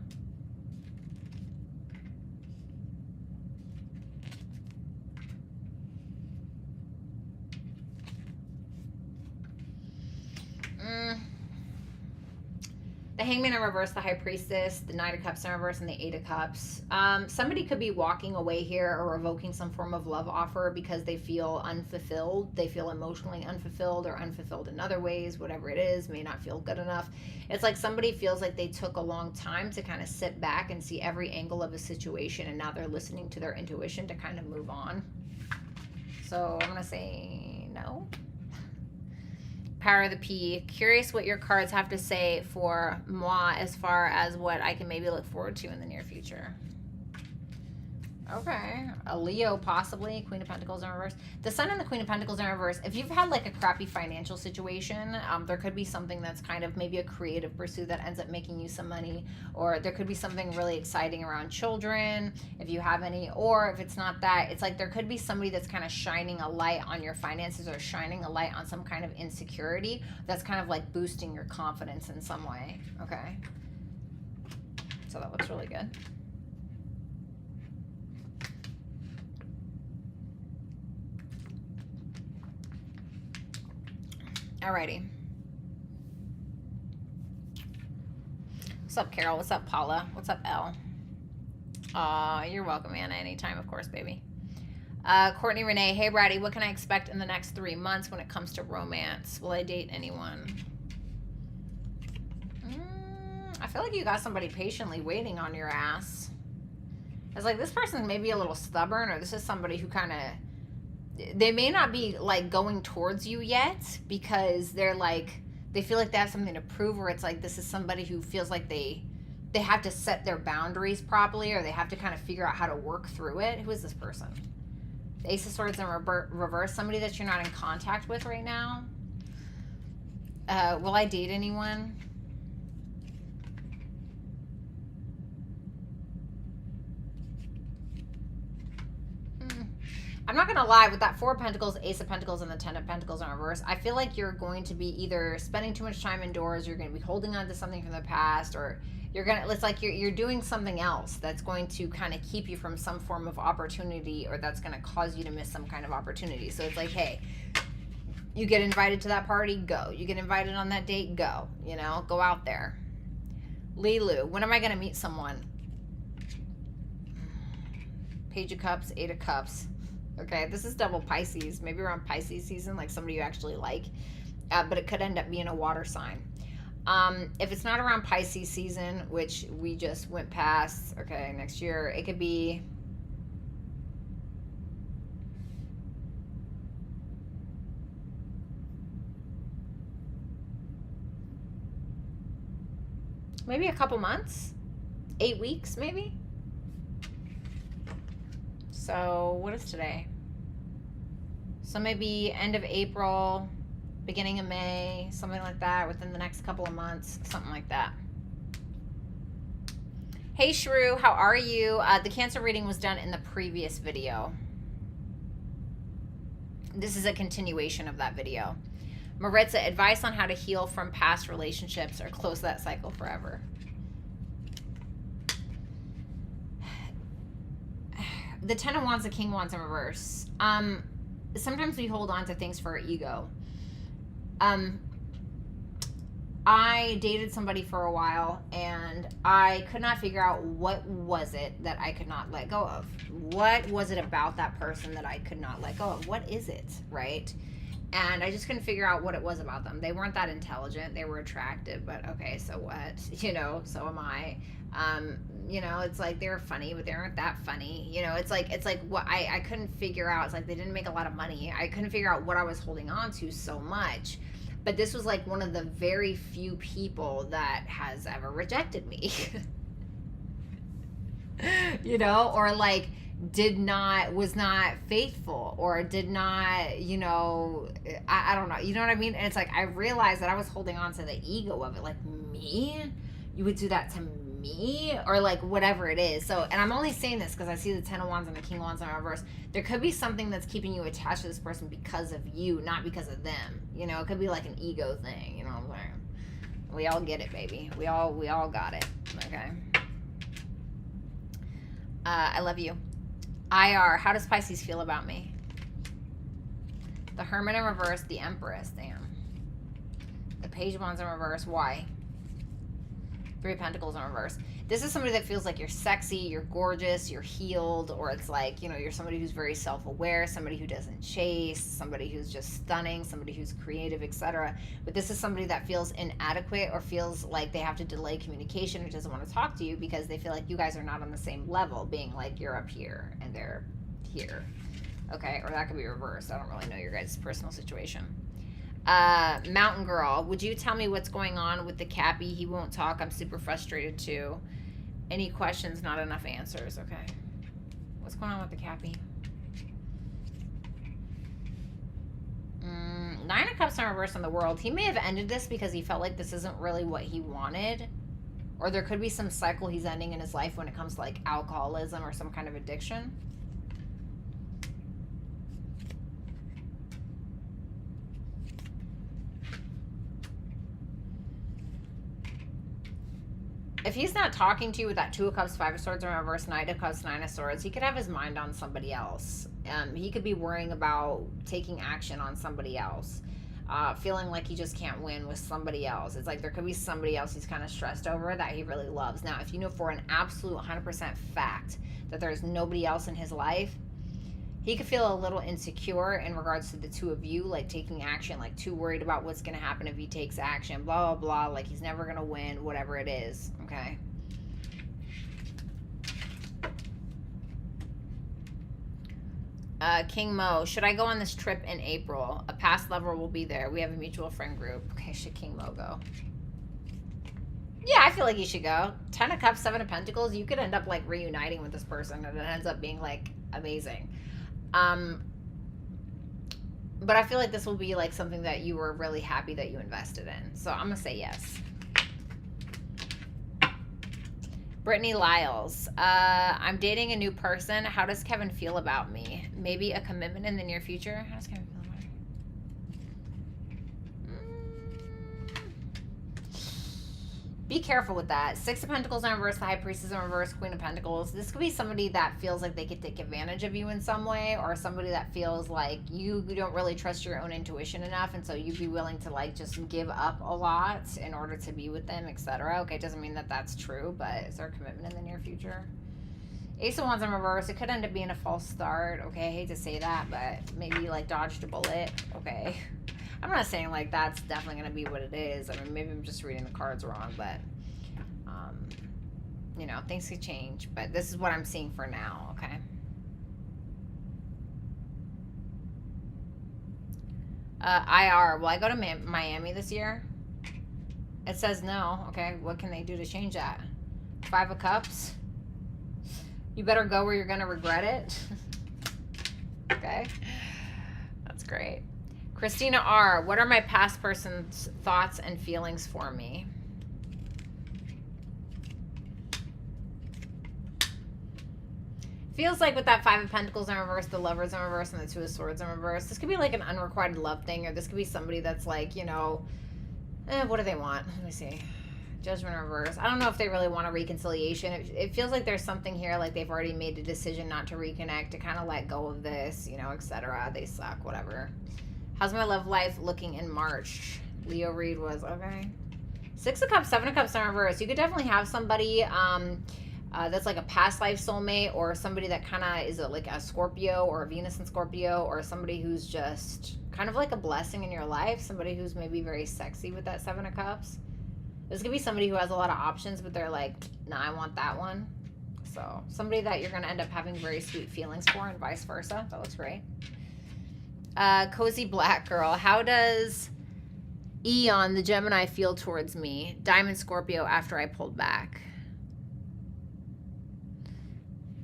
The Hangman in reverse, the High Priestess, the Knight of Cups in reverse, and the Eight of Cups. Somebody could be walking away here or revoking some form of love offer because they feel unfulfilled. They feel emotionally unfulfilled or unfulfilled in other ways. Whatever it is, may not feel good enough. It's like somebody feels like they took a long time to kind of sit back and see every angle of a situation, and now they're listening to their intuition to kind of move on. So I'm going to say no. Power of the P. Curious what your cards have to say for moi as far as what I can maybe look forward to in the near future. Okay. A Leo, possibly. Queen of Pentacles in reverse. The Sun and the Queen of Pentacles in reverse. If you've had like a crappy financial situation, there could be something that's kind of maybe a creative pursuit that ends up making you some money. Or there could be something really exciting around children, if you have any. Or if it's not that, it's like there could be somebody that's kind of shining a light on your finances or shining a light on some kind of insecurity that's kind of like boosting your confidence in some way. Okay. So that looks really good. Alrighty. What's up, Carol? What's up, Paula? What's up, Elle? You're welcome, Anna. Anytime, of course, baby. Courtney Renee. Hey, Bratty, what can I expect in the next 3 months when it comes to romance? Will I date anyone? I feel like you got somebody patiently waiting on your ass. It's like this person may be a little stubborn, or this is somebody who kind of... They may not be like going towards you yet because they're like, they feel like they have something to prove, or it's like this is somebody who feels like they have to set their boundaries properly, or they have to kind of figure out how to work through it. Who is this person? The Ace of Swords in reverse, somebody that you're not in contact with right now. Will I date anyone? I'm not going to lie, with that Four of Pentacles, Ace of Pentacles, and the Ten of Pentacles in reverse, I feel like you're going to be either spending too much time indoors, you're going to be holding on to something from the past, or you're going to, it's like you're doing something else that's going to kind of keep you from some form of opportunity, or that's going to cause you to miss some kind of opportunity. So it's like, hey, you get invited to that party, go. You get invited on that date, go. You know, go out there. Lilu, when am I going to meet someone? Page of Cups, Eight of Cups. Okay, this is double Pisces. Maybe around Pisces season, like somebody you actually like. But it could end up being a water sign. If it's not around Pisces season, which we just went past, okay, next year, it could be... maybe a couple months? 8 weeks, maybe? So what is today? So maybe end of April, beginning of May, something like that, within the next couple of months, something like that. Hey Shrew, how are you? The Cancer reading was done in the previous video. This is a continuation of that video. Maritza, advice on how to heal from past relationships or close that cycle forever. The Ten of Wands, the King of Wands in reverse. Sometimes we hold on to things for our ego. I dated somebody for a while and I could not figure out what was it that I could not let go of. What was it about that person that I could not let go of? What is it, right? And I just couldn't figure out what it was about them. They weren't that intelligent. They were attractive, but okay, so what? You know, so am I. You know, it's like they were funny, but they aren't that funny. You know, it's like what I couldn't figure out. It's like they didn't make a lot of money. I couldn't figure out what I was holding on to so much. But this was like one of the very few people that has ever rejected me. You know, or like was not faithful, or did not, you know, I don't know. You know what I mean? And it's like I realized that I was holding on to the ego of it. Like, me? You would do that to me? Or like whatever it is. So, and I'm only saying this because I see the 10 of Wands and the King of Wands in reverse. There could be something that's keeping you attached to this person because of you, not because of them. You know, it could be like an ego thing. You know what I'm saying? We all get it, baby. We all got it. Okay. I love you. IR, how does Pisces feel about me? The Hermit in reverse, the Empress, damn. The Page of Wands in reverse, why? Three of Pentacles in reverse. This is somebody that feels like you're sexy, you're gorgeous, you're healed, or it's like, you know, you're somebody who's very self-aware, somebody who doesn't chase, somebody who's just stunning, somebody who's creative, etc. But this is somebody that feels inadequate or feels like they have to delay communication or doesn't want to talk to you because they feel like you guys are not on the same level, being like you're up here and they're here. Okay, or that could be reversed. I don't really know your guys' personal situation. Mountain Girl, would you tell me what's going on with the Cappy? He won't talk. I'm super frustrated too. Any questions? Not enough answers. Okay. What's going on with the Cappy? Nine of Cups in reverse in the World. He may have ended this because he felt like this isn't really what he wanted. Or there could be some cycle he's ending in his life when it comes to like alcoholism or some kind of addiction. If he's not talking to you with that Two of Cups, Five of Swords in reverse, Knight of Cups, Nine of Swords, he could have his mind on somebody else. He could be worrying about taking action on somebody else. Feeling like he just can't win with somebody else. It's like there could be somebody else he's kind of stressed over that he really loves. Now, if you know for an absolute 100% fact that there's nobody else in his life, he could feel a little insecure in regards to the two of you, like taking action, like too worried about what's going to happen if he takes action, blah, blah, blah, like he's never going to win, whatever it is, okay? King Mo, should I go on this trip in April? A past lover will be there. We have a mutual friend group. Okay, should King Mo go? Yeah, I feel like you should go. 10 of Cups, 7 of Pentacles, you could end up like reuniting with this person and it ends up being like amazing. But I feel like this will be like something that you were really happy that you invested in. So I'm going to say yes. Brittany Lyles, I'm dating a new person. How does Kevin feel about me? Maybe a commitment in the near future? How does Kevin feel about me? Be careful with that. Six of Pentacles in reverse, the High Priestess in reverse, Queen of Pentacles. This could be somebody that feels like they could take advantage of you in some way, or somebody that feels like you don't really trust your own intuition enough, and so you'd be willing to like just give up a lot in order to be with them, etc. Okay, doesn't mean that that's true, but is there a commitment in the near future? Ace of Wands in reverse. It could end up being a false start. Okay, I hate to say that, but maybe like dodged a bullet. Okay. I'm not saying like that's definitely going to be what it is. I mean, maybe I'm just reading the cards wrong, but, you know, things could change. But this is what I'm seeing for now, okay? IR, will I go to Miami this year? It says no. Okay, what can they do to change that? 5 of Cups. You better go where you're going to regret it. Okay, that's great. Christina R., what are my past person's thoughts and feelings for me? Feels like with that 5 of Pentacles in reverse, the Lovers in reverse, and the 2 of Swords in reverse, this could be like an unrequited love thing, or this could be somebody that's like, you know, what do they want? Let me see. Judgment in reverse. I don't know if they really want a reconciliation. It feels like there's something here, like they've already made a decision not to reconnect, to kind of let go of this, you know, etc. They suck, whatever. How's my love life looking in March? Leo Reed was, okay. Six of Cups, Seven of Cups in reverse. You could definitely have somebody that's like a past life soulmate, or somebody that kind of is like a Scorpio or a Venus in Scorpio, or somebody who's just kind of like a blessing in your life, somebody who's maybe very sexy with that Seven of Cups. This could be somebody who has a lot of options, but they're like, nah, I want that one. So somebody that you're going to end up having very sweet feelings for, and vice versa. That looks great. Cozy Black Girl. How does Eon, the Gemini, feel towards me? Diamond Scorpio after I pulled back.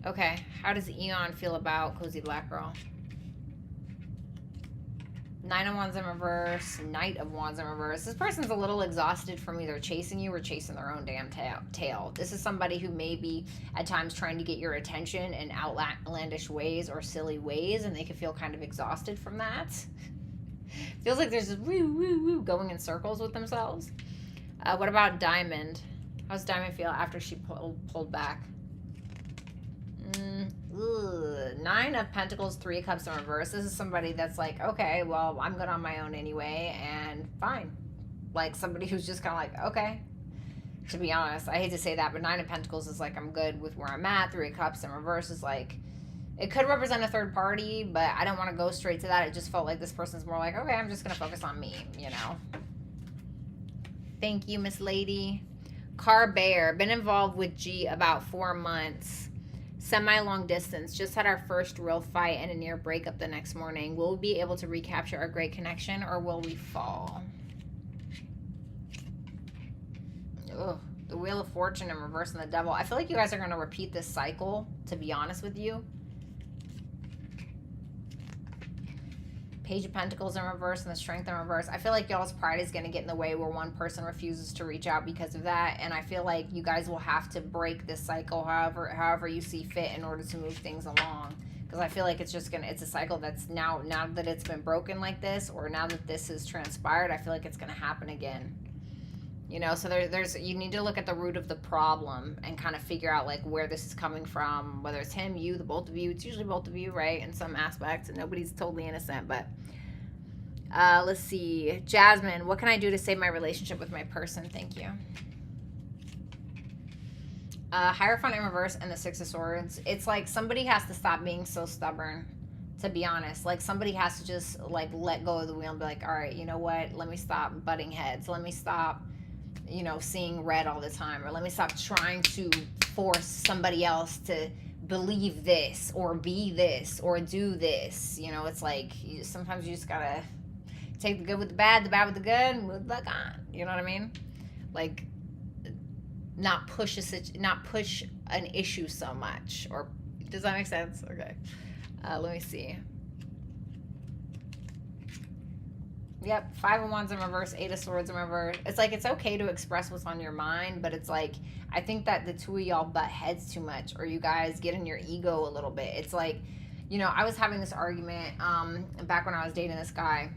Okay. How does Eon feel about Cozy Black Girl? Nine of Wands in reverse, Knight of Wands in reverse. This person's a little exhausted from either chasing you or chasing their own damn tail. This is somebody who may be at times trying to get your attention in outlandish ways or silly ways, and they can feel kind of exhausted from that. Feels like there's this woo, woo, woo going in circles with themselves. What about Diamond? How does Diamond feel after she pulled back? Nine of Pentacles, Three of Cups in reverse. This is somebody that's like, okay, well, I'm good on my own anyway, and fine. Like somebody who's just kind of like, okay. To be honest, I hate to say that, but Nine of Pentacles is like, I'm good with where I'm at. Three of Cups in reverse is like, it could represent a third party, but I don't want to go straight to that. It just felt like this person's more like, okay, I'm just going to focus on me, you know. Thank you, Miss Lady. Car Bear. Been involved with G about 4 months. Semi-long distance. Just had our first real fight and a near breakup the next morning. Will we be able to recapture our great connection, or will we fall? Ugh. The Wheel of Fortune in reverse and the Devil. I feel like you guys are going to repeat this cycle, to be honest with you. Page of Pentacles in reverse and the Strength in reverse. I feel like y'all's pride is going to get in the way where one person refuses to reach out because of that. And I feel like you guys will have to break this cycle however you see fit in order to move things along. Because I feel like it's just it's a cycle that's now that it's been broken like this, or now that this has transpired, I feel like it's going to happen again. You know, so you need to look at the root of the problem and kind of figure out like where this is coming from, whether it's him, you, the both of you. It's usually both of you, right? In some aspects, and nobody's totally innocent, but let's see. Jasmine, what can I do to save my relationship with my person? Thank you. Hierophant in reverse and the Six of Swords. It's like somebody has to stop being so stubborn, to be honest. Like somebody has to just like let go of the wheel and be like, all right, you know what? Let me stop butting heads. Let me stop, you know, seeing red all the time, or let me stop trying to force somebody else to believe this or be this or do this. You know, it's like sometimes you just gotta take the good with the bad with the good, and move back on. You know what I mean? Like not push an issue so much. Or does that make sense? Okay. Let me see. Yep, Five of Wands in reverse, Eight of Swords in reverse. It's like it's okay to express what's on your mind, but it's like I think that the two of y'all butt heads too much, or you guys get in your ego a little bit. It's like, you know, I was having this argument back when I was dating this guy,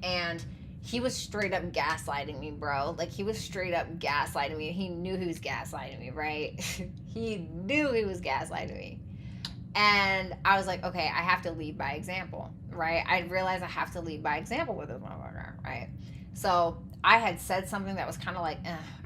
and he was straight up gaslighting me, bro. Like, he was straight up gaslighting me. He knew he was gaslighting me, right? He knew he was gaslighting me. And I was like, okay, I have to lead by example, right? I realized I have to lead by example with this motherfucker, right? So I had said something that was kind of like,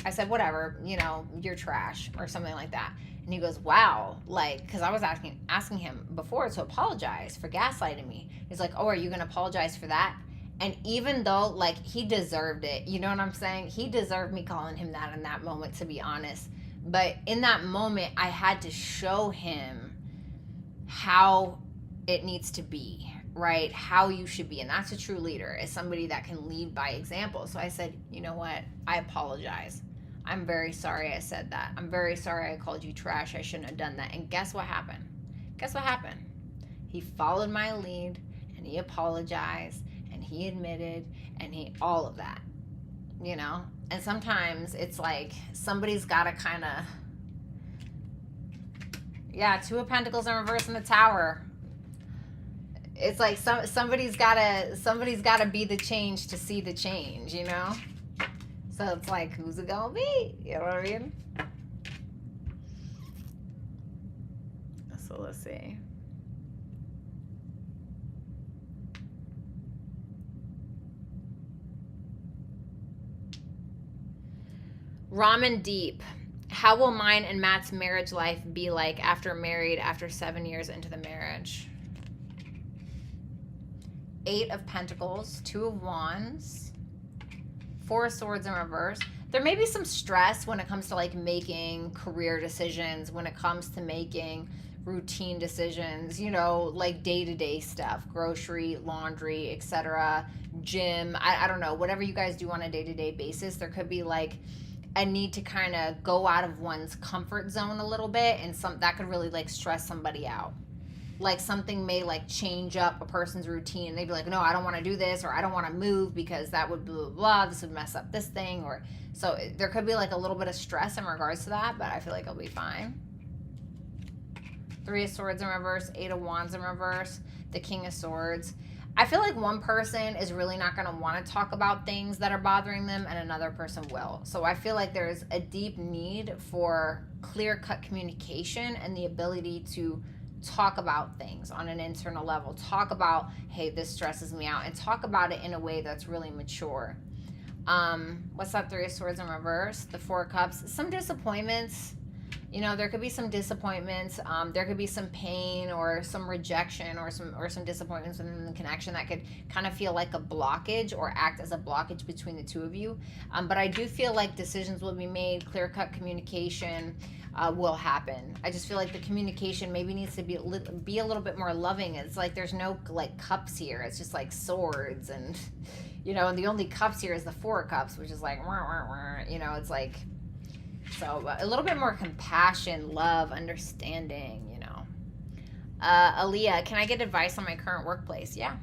I said, whatever, you know, you're trash or something like that. And he goes, wow, like, because I was asking him before to apologize for gaslighting me. He's like, oh, are you going to apologize for that? And even though, like, he deserved it, you know what I'm saying? He deserved me calling him that in that moment, to be honest. But in that moment, I had to show him how it needs to be, right? How you should be. And that's a true leader, is somebody that can lead by example. So I said, you know what? I apologize. I'm very sorry I said that. I'm very sorry I called you trash. I shouldn't have done that. And guess what happened? Guess what happened? He followed my lead, and he apologized, and he admitted, and all of that, you know? And sometimes it's like somebody's got to kind of, yeah, Two of Pentacles in reverse in the Tower. It's like somebody's gotta be the change to see the change, you know? So it's like, who's it gonna be? You know what I mean? So let's see. Ramen Deep. How will mine and Matt's marriage life be like after married, after 7 years into the marriage? 8 of Pentacles, 2 of Wands, 4 of Swords in reverse. There may be some stress when it comes to like making career decisions, when it comes to making routine decisions, you know, like day-to-day stuff, grocery, laundry, etc., gym, I don't know, whatever you guys do on a day-to-day basis. There could be like a need to kind of go out of one's comfort zone a little bit, and that could really like stress somebody out. Like something may like change up a person's routine. They'd be like, no, I don't want to do this, or I don't want to move because that would blah, blah, blah, this would mess up this thing. Or so there could be like a little bit of stress in regards to that, but I feel like it'll be fine. 3 of Swords in reverse, 8 of Wands in reverse, the King of Swords. I feel like one person is really not going to want to talk about things that are bothering them, and another person will. So I feel like there's a deep need for clear-cut communication and the ability to talk about things on an internal level. Talk about, hey, this stresses me out, and talk about it in a way that's really mature. What's that 3 of Swords in reverse? The 4 of Cups. Some disappointments. You know, there could be some disappointments. There could be some pain or some rejection or some disappointments within the connection that could kind of feel like a blockage or act as a blockage between the two of you. But I do feel like decisions will be made, clear-cut communication will happen. I just feel like the communication maybe needs to be a little bit more loving. It's like there's no like cups here. It's just like swords, and you know, and the only cups here is the 4 of Cups, which is like, you know, it's like. So a little bit more compassion, love, understanding, you know. Aaliyah, can I get advice on my current workplace? Yeah.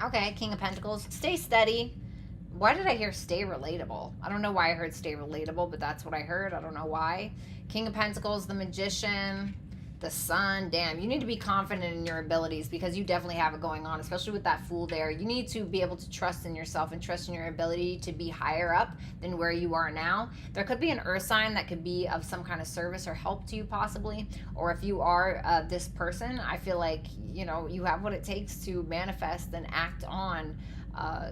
Okay, King of Pentacles. Stay steady. Why did I hear stay relatable? I don't know why I heard stay relatable, but that's what I heard. I don't know why. King of Pentacles, the Magician, the Sun. Damn, you need to be confident in your abilities, because you definitely have it going on, especially with that Fool there. You need to be able to trust in yourself and trust in your ability to be higher up than where you are now. There could be an earth sign that could be of some kind of service or help to you possibly, or if you are this person, I feel like, you know, you have what it takes to manifest and act on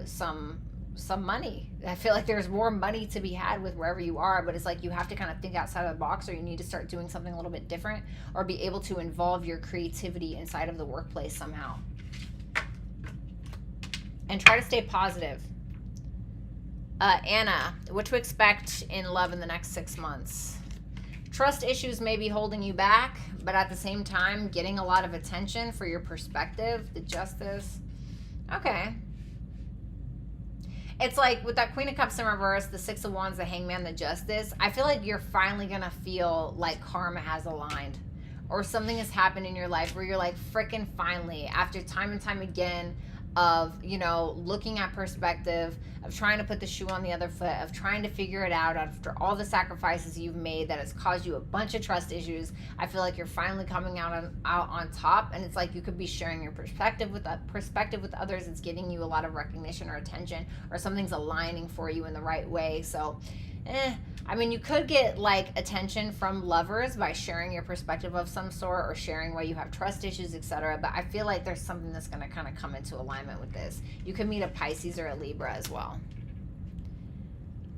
some money. I feel like there's more money to be had with wherever you are, but it's like you have to kind of think outside of the box, or you need to start doing something a little bit different, or be able to involve your creativity inside of the workplace somehow. And try to stay positive. Anna, what to expect in love in the next 6 months? Trust issues may be holding you back, but at the same time, getting a lot of attention for your perspective. The Justice. Okay. It's like with that Queen of Cups in reverse, the 6 of Wands, the Hangman, the Justice, I feel like you're finally going to feel like karma has aligned, or something has happened in your life where you're like, frickin' finally, after time and time again of, you know, looking at perspective, of trying to put the shoe on the other foot, of trying to figure it out after all the sacrifices you've made that has caused you a bunch of trust issues. I feel like you're finally coming out on top, and it's like you could be sharing your perspective with others. It's giving you a lot of recognition or attention, or something's aligning for you in the right way. So I mean, you could get like attention from lovers by sharing your perspective of some sort, or sharing why you have trust issues, etc. But I feel like there's something that's going to kind of come into alignment with this. You could meet a Pisces or a Libra as well.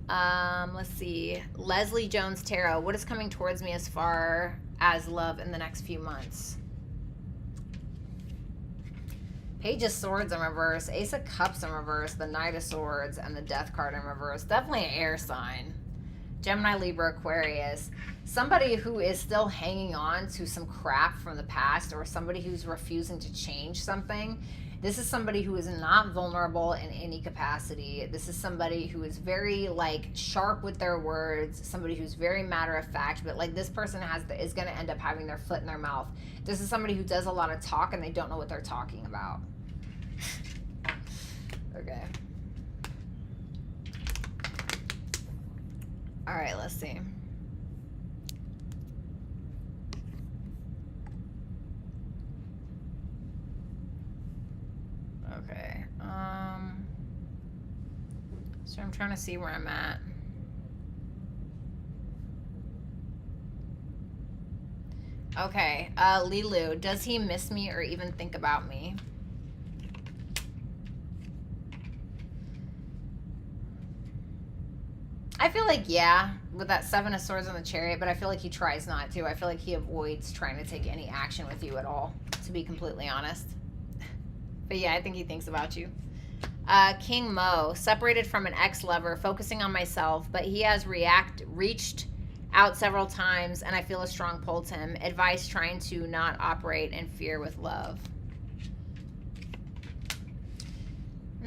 Let's see. Leslie Jones Tarot. What is coming towards me as far as love in the next few months? Page of Swords in reverse, Ace of Cups in reverse, the Knight of Swords, and the Death card in reverse. Definitely an air sign. Gemini, Libra, Aquarius. Somebody who is still hanging on to some crap from the past, or somebody who's refusing to change something. This is somebody who is not vulnerable in any capacity. This is somebody who is very like sharp with their words, somebody who's very matter of fact, but like this person is going to end up having their foot in their mouth. This is somebody who does a lot of talk and they don't know what they're talking about. Okay. All right, let's see. Okay. So I'm trying to see where I'm at. Okay. Lilu, does he miss me or even think about me? I feel like, yeah, with that Seven of Swords on the Chariot, but I feel like he tries not to. I feel like he avoids trying to take any action with you at all, to be completely honest. But yeah, I think he thinks about you. King Mo, separated from an ex-lover, focusing on myself, but he has reached out several times, and I feel a strong pull to him. Advice, trying to not operate in fear with love.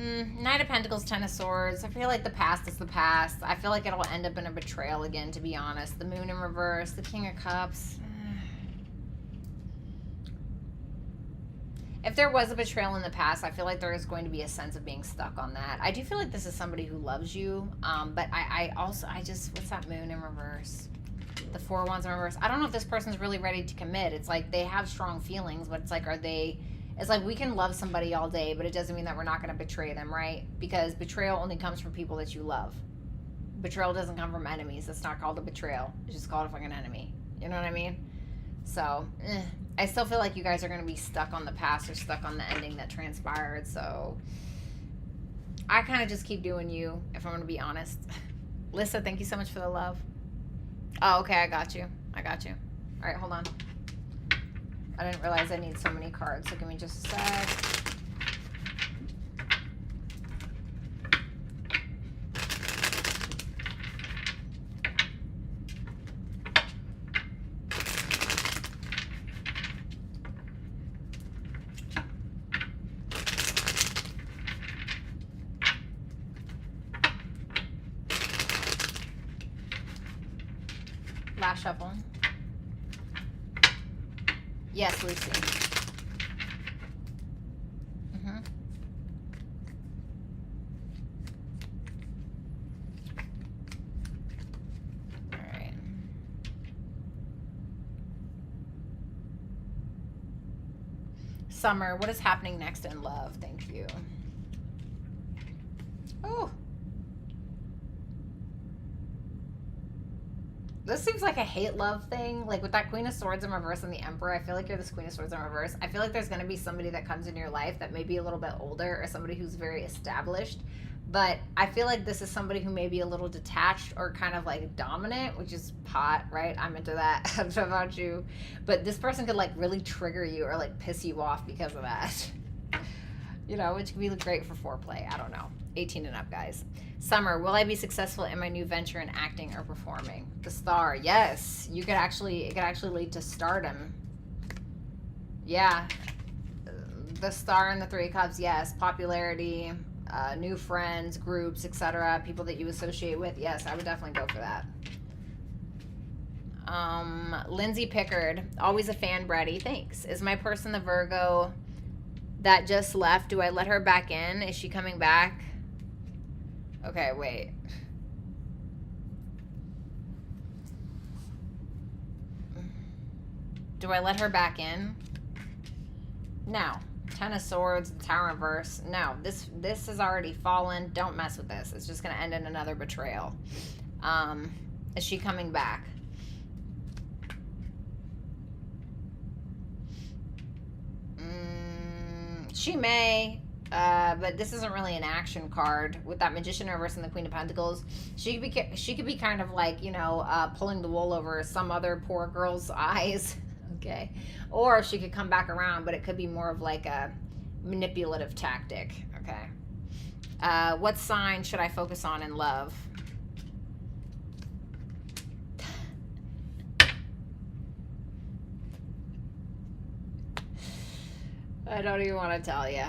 Knight of Pentacles, Ten of Swords. I feel like the past is the past. I feel like it'll end up in a betrayal again, to be honest. The Moon in reverse, the King of Cups. If there was a betrayal in the past, I feel like there is going to be a sense of being stuck on that. I do feel like this is somebody who loves you, but I just, what's that Moon in reverse? The Four of Wands in reverse. I don't know if this person's really ready to commit. It's like they have strong feelings, but it's like, it's like we can love somebody all day, but it doesn't mean that we're not going to betray them, right? Because betrayal only comes from people that you love. Betrayal doesn't come from enemies. That's not called a betrayal. It's just called a fucking enemy. You know what I mean? So, I still feel like you guys are going to be stuck on the past or stuck on the ending that transpired. So, I kind of just keep doing you, if I'm going to be honest. Lissa, thank you so much for the love. Oh, okay, I got you. All right, hold on. I didn't realize I need so many cards, so give me just a sec. Last shuffle. Yes, Lucy. All right. Summer, what is happening next in love? Thank you. Oh. This seems like a hate-love thing. Like with that Queen of Swords in reverse and the Emperor, I feel like you're this Queen of Swords in reverse. I feel like there's going to be somebody that comes into your life that may be a little bit older or somebody who's very established. But I feel like this is somebody who may be a little detached or kind of like dominant, which is pot, right? I'm into that. I don't know about you. But this person could like really trigger you or like piss you off because of that. You know, which could be great for foreplay. I don't know. 18 and up, guys. Summer, will I be successful in my new venture in acting or performing? The Star, yes. It could actually lead to stardom. Yeah. The Star and the Three of Cups, yes. Popularity, new friends, groups, etc. People that you associate with. Yes, I would definitely go for that. Lindsay Pickard, always a fan, Bratty. Thanks. Is my person the Virgo that just left? Do I let her back in? Is she coming back? Okay, wait. Do I let her back in? No. Ten of Swords, Tower in reverse. No, this has already fallen. Don't mess with this. It's just going to end in another betrayal. Is she coming back? She may, but this isn't really an action card. With that Magician in reverse and the Queen of Pentacles, she could be kind of like, you know, pulling the wool over some other poor girl's eyes. Okay. Or she could come back around, but it could be more of like a manipulative tactic. Okay. What sign should I focus on in love? I don't even want to tell you.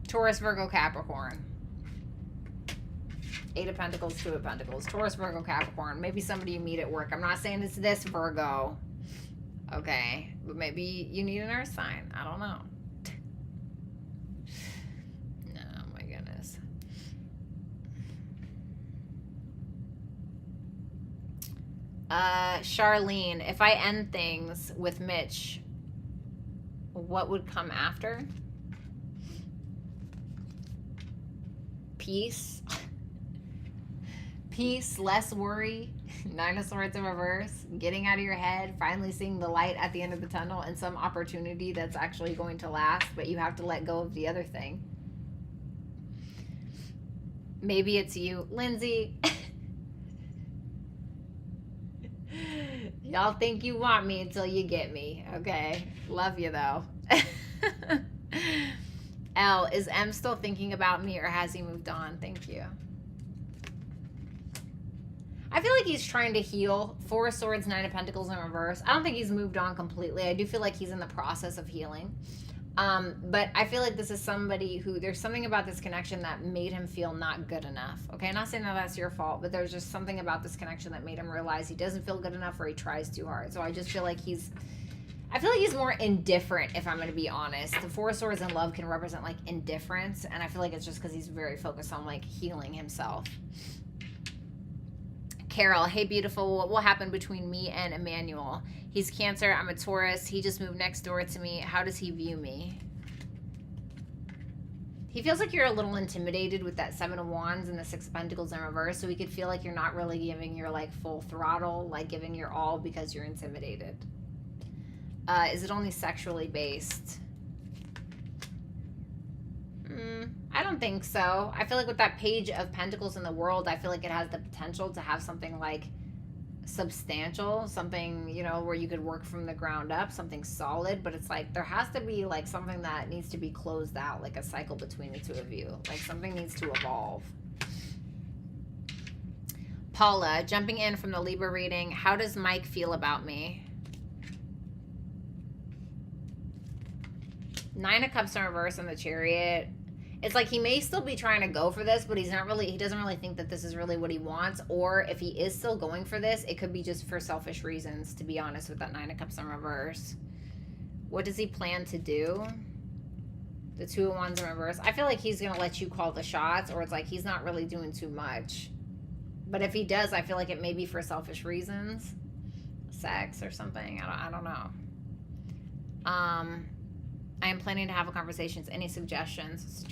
Taurus, Virgo, Capricorn. 8 of Pentacles, 2 of Pentacles. Taurus, Virgo, Capricorn. Maybe somebody you meet at work. I'm not saying it's this Virgo. Okay. But maybe you need an earth sign. I don't know. Oh my goodness. Charlene, if I end things with Mitch, what would come after? Peace. Peace, less worry. 9 of Swords in reverse. Getting out of your head. Finally seeing the light at the end of the tunnel and some opportunity that's actually going to last, but you have to let go of the other thing. Maybe it's you. Lindsay, Y'all think you want me until you get me. Okay. Love you, though. L, is M still thinking about me or has he moved on? Thank you. I feel like he's trying to heal. Four of Swords, Nine of Pentacles in reverse. I don't think he's moved on completely. I do feel like he's in the process of healing. But I feel like this is somebody who, there's something about this connection that made him feel not good enough. Okay, I'm not saying that that's your fault, but there's just something about this connection that made him realize he doesn't feel good enough or he tries too hard. So I just feel like he's more indifferent, if I'm going to be honest. The Four of Swords in love can represent like indifference, and I feel like it's just because he's very focused on like healing himself. Carol, hey beautiful, what will happen between me and Emmanuel? He's Cancer, I'm a Taurus, he just moved next door to me. How does he view me? He feels like you're a little intimidated with that Seven of Wands and the Six of Pentacles in reverse, so he could feel like you're not really giving your like full throttle, like giving your all because you're intimidated. Is it only sexually based? I don't think so. I feel like with that Page of Pentacles in the world, I feel like it has the potential to have something like substantial, something, you know, where you could work from the ground up, something solid, but it's like there has to be like something that needs to be closed out, like a cycle between the two of you. Like something needs to evolve. Paula, jumping in from the Libra reading, how does Mike feel about me? Nine of Cups in reverse on the Chariot. It's like he may still be trying to go for this, but he doesn't really think that this is really what he wants. Or if he is still going for this, it could be just for selfish reasons, to be honest, with that Nine of Cups in reverse. What does he plan to do? The Two of Wands in reverse. I feel like he's going to let you call the shots, or it's like he's not really doing too much. But if he does, I feel like it may be for selfish reasons. Sex or something. I don't know. I am planning to have a conversation. Any suggestions?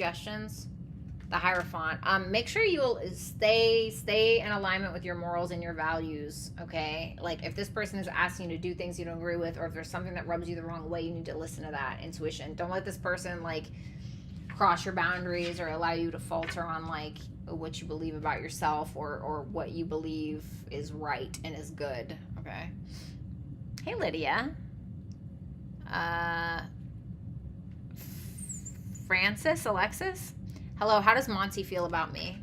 The Hierophant. Make sure you will stay in alignment with your morals and your values, okay? Like, if this person is asking you to do things you don't agree with, or if there's something that rubs you the wrong way, you need to listen to that intuition. Don't let this person, like, cross your boundaries or allow you to falter on, like, what you believe about yourself or what you believe is right and is good, okay? Hey, Lydia. Alexis? Hello, how does Monty feel about me?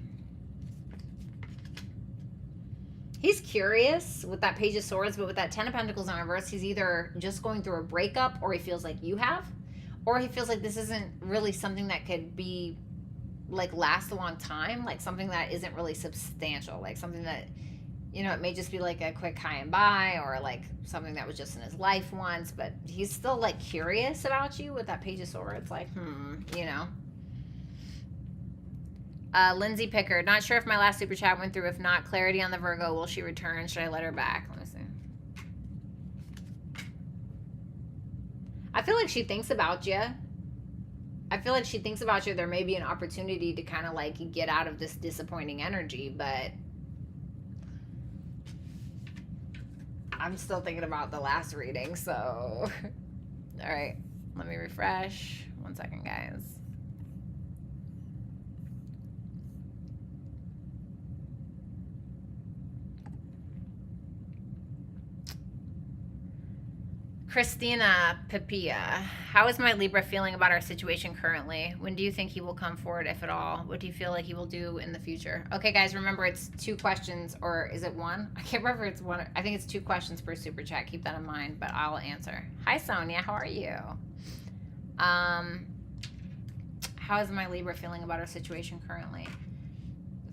He's curious with that Page of Swords, but with that Ten of Pentacles in reverse, he's either just going through a breakup, or he feels like you have, or he feels like this isn't really something that could be, like, last a long time, like something that isn't really substantial, like something that, you know, it may just be like a quick high and by, or like something that was just in his life once, but he's still like curious about you with that Page of Swords, like, you know. Lindsay Pickard, not sure if my last super chat went through. If not, clarity on the Virgo. Will she return? Should I let her back? Let me see. I feel like she thinks about you. There may be an opportunity to kind of like get out of this disappointing energy, but I'm still thinking about the last reading, so. All right, let me refresh. 1 second, guys. Christina Pipia, how is my Libra feeling about our situation currently? When do you think he will come forward, if at all? What do you feel like he will do in the future? Okay, guys, remember it's 2 questions, or is it 1? I can't remember if it's 1. I think it's 2 questions per super chat. Keep that in mind, but I'll answer. Hi, Sonia. How are you? How is my Libra feeling about our situation currently?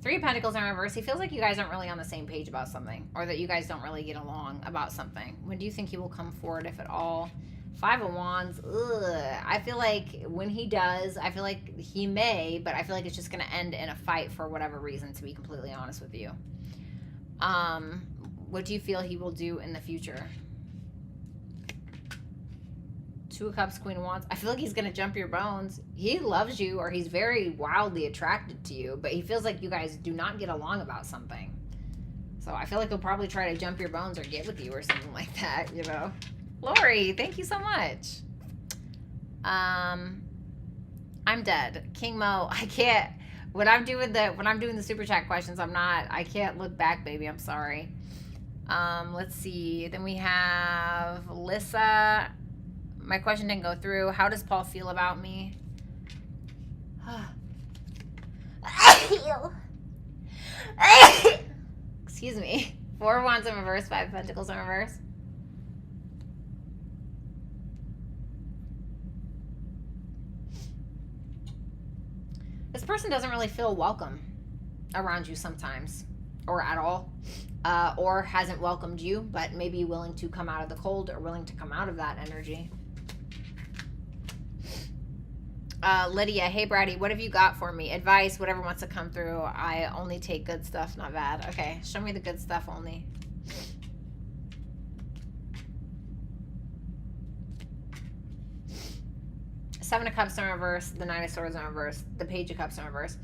3 of Pentacles in reverse. He feels like you guys aren't really on the same page about something, or that you guys don't really get along about something. When do you think he will come forward, if at all? 5 of Wands. I feel like when he does, I feel like he may, but I feel like it's just going to end in a fight for whatever reason, to be completely honest with you. What do you feel he will do in the future? 2 of Cups, Queen of Wands. I feel like he's going to jump your bones. He loves you, or he's very wildly attracted to you, but he feels like you guys do not get along about something. So I feel like he'll probably try to jump your bones or get with you or something like that, you know. Lori, thank you so much. I'm dead. King Mo, I can't. When I'm doing the super chat questions, I can't look back, baby. I'm sorry. Let's see. Then we have Lissa. My question didn't go through. How does Paul feel about me? Excuse me. 4 of Wands in reverse, 5 of Pentacles in reverse. This person doesn't really feel welcome around you sometimes, or at all, or hasn't welcomed you, but maybe willing to come out of the cold or willing to come out of that energy. Lydia, hey Bratty, what have you got for me? Advice, whatever wants to come through. I only take good stuff, not bad. Okay, show me the good stuff only. Seven of Cups in reverse, the Nine of Swords in reverse, the Page of Cups in reverse.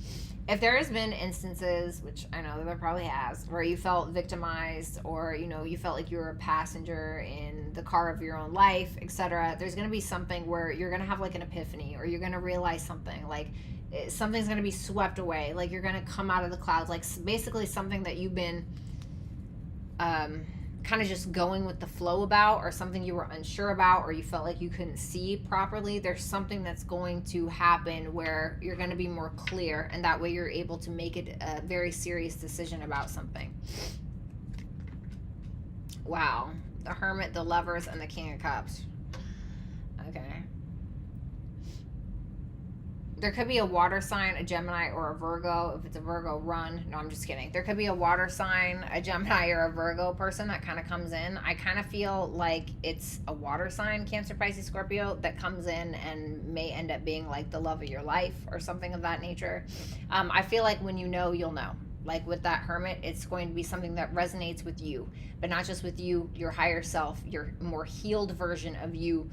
If there has been instances, which I know there probably has, where you felt victimized, or you felt like you were a passenger in the car of your own life, etc., there's going to be something where you're going to have like an epiphany, or you're going to realize something, like something's going to be swept away, like you're going to come out of the clouds, like basically something that you've been kind of just going with the flow about, or something you were unsure about, or you felt like you couldn't see properly. There's something that's going to happen where you're going to be more clear, and that way you're able to make it a very serious decision about something. Wow. The Hermit, the Lovers, and the King of Cups. Okay. There could be a water sign, a Gemini, or a Virgo. If it's a Virgo, run. No, I'm just kidding. There could be a water sign, a Gemini, or a Virgo person that kind of comes in. I kind of feel like it's a water sign, Cancer, Pisces, Scorpio, that comes in and may end up being like the love of your life or something of that nature. I feel like when you know, you'll know. Like with that Hermit, it's going to be something that resonates with you, but not just with you, your higher self, your more healed version of you,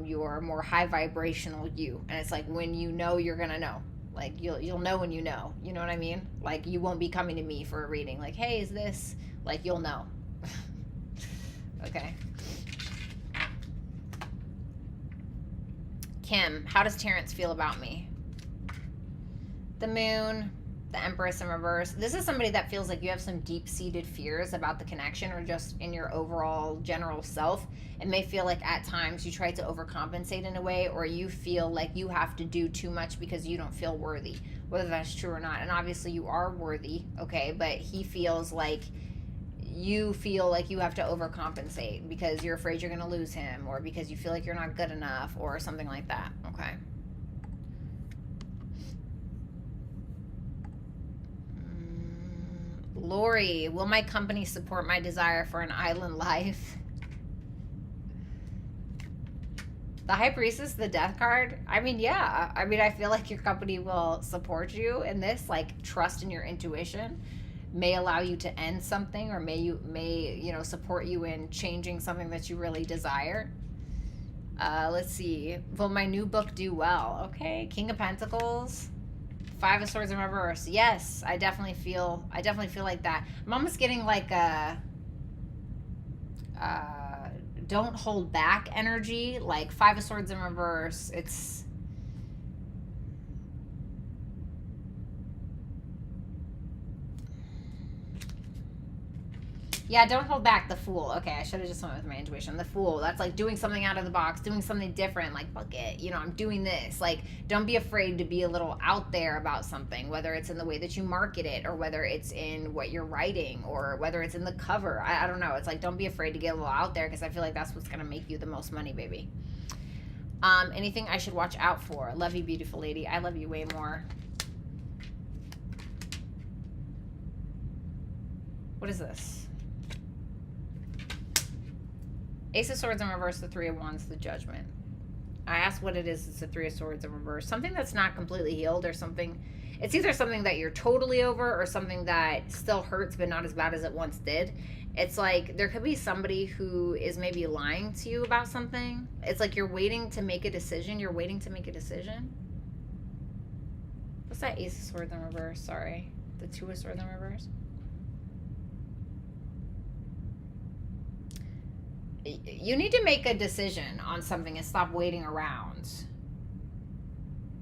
your more high vibrational you. And it's like, when you know, you're gonna know. Like you'll know when you know. You know what I mean? Like you won't be coming to me for a reading. Like, hey, is this? Like you'll know. Okay. Kim, how does Terrence feel about me? The Moon, the Empress in reverse. This is somebody that feels like you have some deep-seated fears about the connection, or just in your overall general self. It may feel like at times you try to overcompensate in a way, or you feel like you have to do too much because you don't feel worthy, whether that's true or not. And obviously you are worthy, okay, but he feels like you feel like you have to overcompensate because you're afraid you're going to lose him, or because you feel like you're not good enough, or something like that. Okay. Lori, will my company support my desire for an island life? The High Priestess, the Death card. I mean, yeah. I mean, I feel like your company will support you in this. Like, trust in your intuition may allow you to end something, or may support you in changing something that you really desire. Let's see. Will my new book do well? Okay. King of Pentacles. 5 of Swords in reverse. Yes, I definitely feel like that. I'm almost getting like a don't hold back energy. Like 5 of Swords in reverse. It's yeah, don't hold back. The Fool. Okay, I should have just went with my intuition. The Fool. That's like doing something out of the box, doing something different. Like, fuck it, I'm doing this. Like, don't be afraid to be a little out there about something, whether it's in the way that you market it, or whether it's in what you're writing, or whether it's in the cover. I don't know. It's like, don't be afraid to get a little out there, because I feel like that's what's going to make you the most money, baby. Anything I should watch out for? Love you, beautiful lady. I love you way more. What is this? Ace of Swords in reverse, the 3 of Wands, the Judgment. I asked what it is. It's the 3 of Swords in reverse. Something that's not completely healed, or something. It's either something that you're totally over, or something that still hurts but not as bad as it once did. It's like there could be somebody who is maybe lying to you about something. It's like you're waiting to make a decision. You're waiting to make a decision. What's that Ace of Swords in reverse? Sorry. The 2 of Swords in reverse. You need to make a decision on something and stop waiting around.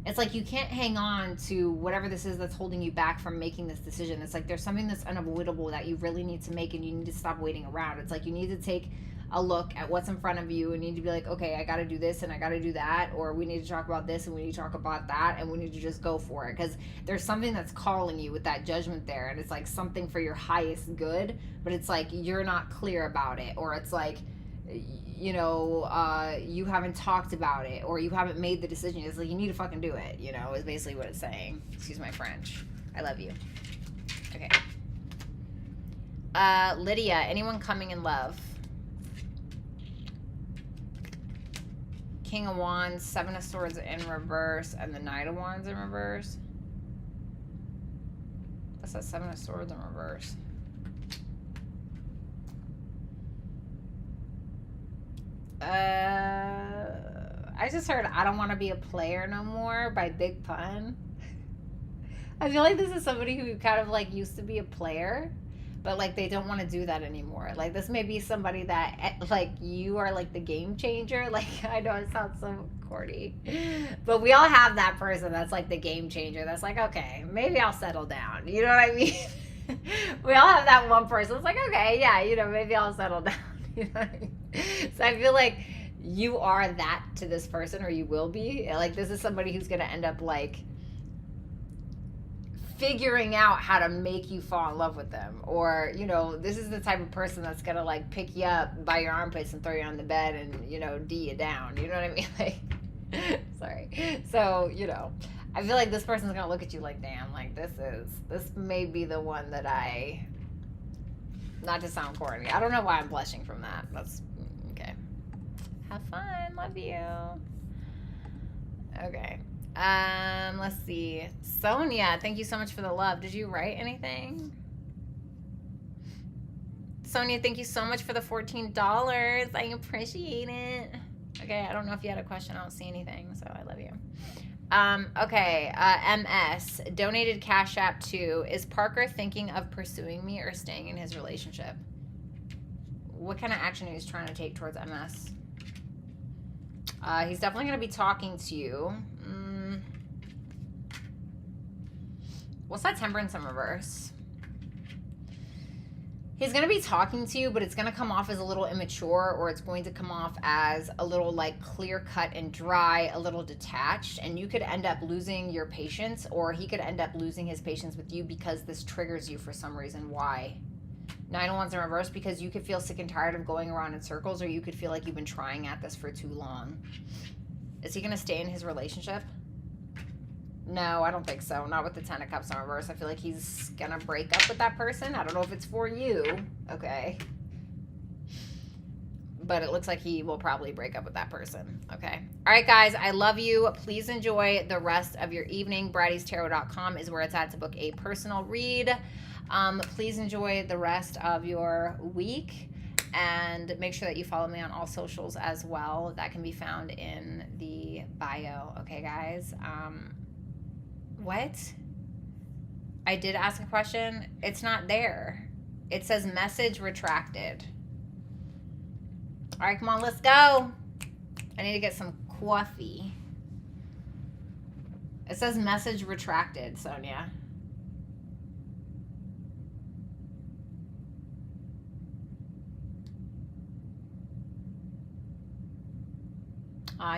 It's like you can't hang on to whatever this is that's holding you back from making this decision. It's like there's something that's unavoidable that you really need to make, and you need to stop waiting around. It's like you need to take a look at what's in front of you and need to be like, okay, I got to do this and I got to do that, or we need to talk about this and we need to talk about that, and we need to just go for it, because there's something that's calling you with that judgment there, and it's like something for your highest good, but it's like you're not clear about it, or it's like, you know, you haven't talked about it, or you haven't made the decision. It's like you need to fucking do it, you know, is basically what it's saying. Excuse my French. I love you. Okay. Lydia, anyone coming in love? King of Wands, Seven of Swords in reverse, and the Knight of Wands in reverse. That's that Seven of Swords in reverse. I just heard I Don't Want to Be a Player No More by Big Pun. I feel like this is somebody who kind of like used to be a player, but like they don't want to do that anymore. Like this may be somebody that like you are like the game changer. Like I know it sounds so corny, but we all have that person that's like the game changer. That's like, okay, maybe I'll settle down. You know what I mean? We all have that one person. It's like, okay, yeah, you know, maybe I'll settle down. You know what I mean? So I feel like you are that to this person, or you will be. Like this is somebody who's going to end up like figuring out how to make you fall in love with them, or you know, this is the type of person that's gonna like pick you up by your armpits and throw you on the bed and, you know, D you down, you know what I mean? Like sorry. So, you know, I feel like this person's gonna look at you like, damn, like this may be the one that I, not to sound corny, I don't know why I'm blushing from that. That's okay. Have fun. Love you. Okay. Let's see. Sonia, thank you so much for the love. Did you write anything? Sonia, thank you so much for the $14. I appreciate it. Okay, I don't know if you had a question. I don't see anything, so I love you. Okay, MS, donated Cash App to, is Parker thinking of pursuing me or staying in his relationship? What kind of action is he trying to take towards MS? He's definitely going to be talking to you. What's that Temperance in reverse? He's going to be talking to you, but it's going to come off as a little immature, or it's going to come off as a little like clear cut and dry, a little detached, and you could end up losing your patience, or he could end up losing his patience with you because this triggers you for some reason. Why? Nine of Wands in reverse, because you could feel sick and tired of going around in circles, or you could feel like you've been trying at this for too long. Is he going to stay in his relationship? No, I don't think so. Not with the Ten of Cups in reverse. I feel like he's going to break up with that person. I don't know if it's for you. Okay. But it looks like he will probably break up with that person. Okay. All right, guys. I love you. Please enjoy the rest of your evening. Bratty'sTarot.com is where it's at to book a personal read. Please enjoy the rest of your week. And make sure that you follow me on all socials as well. That can be found in the bio. Okay, guys. What? I did ask a question. It's not there. It says message retracted. All right, come on, let's go. I need to get some coffee. It says message retracted, Sonia.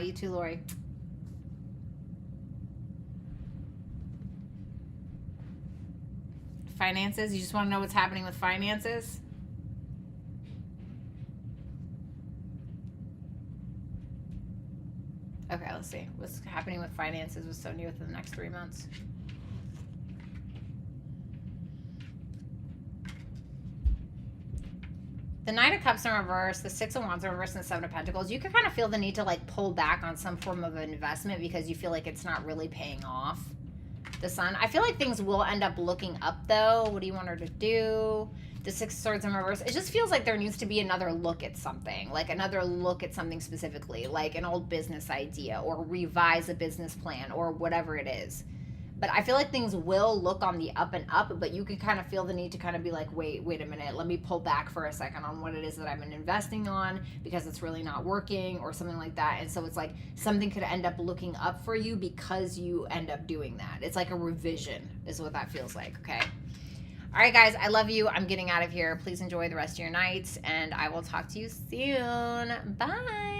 You too, Lori. Finances? You just want to know what's happening with finances? Okay, let's see. What's happening with finances with Sonia within the next 3 months? The Knight of Cups in reverse, the Six of Wands in reverse, and the Seven of Pentacles. You can kind of feel the need to like pull back on some form of investment because you feel like it's not really paying off. The Sun. I feel like things will end up looking up though. What do you want her to do? The Six of Swords in reverse. It just feels like there needs to be another look at something. Like another look at something specifically. Like an old business idea or revise a business plan or whatever it is. But I feel like things will look on the up and up, but you can kind of feel the need to kind of be like, wait a minute, let me pull back for a second on what it is that I've been investing on because it's really not working or something like that. And so it's like something could end up looking up for you because you end up doing that. It's like a revision is what that feels like, okay? All right, guys, I love you. I'm getting out of here. Please enjoy the rest of your night, and I will talk to you soon. Bye.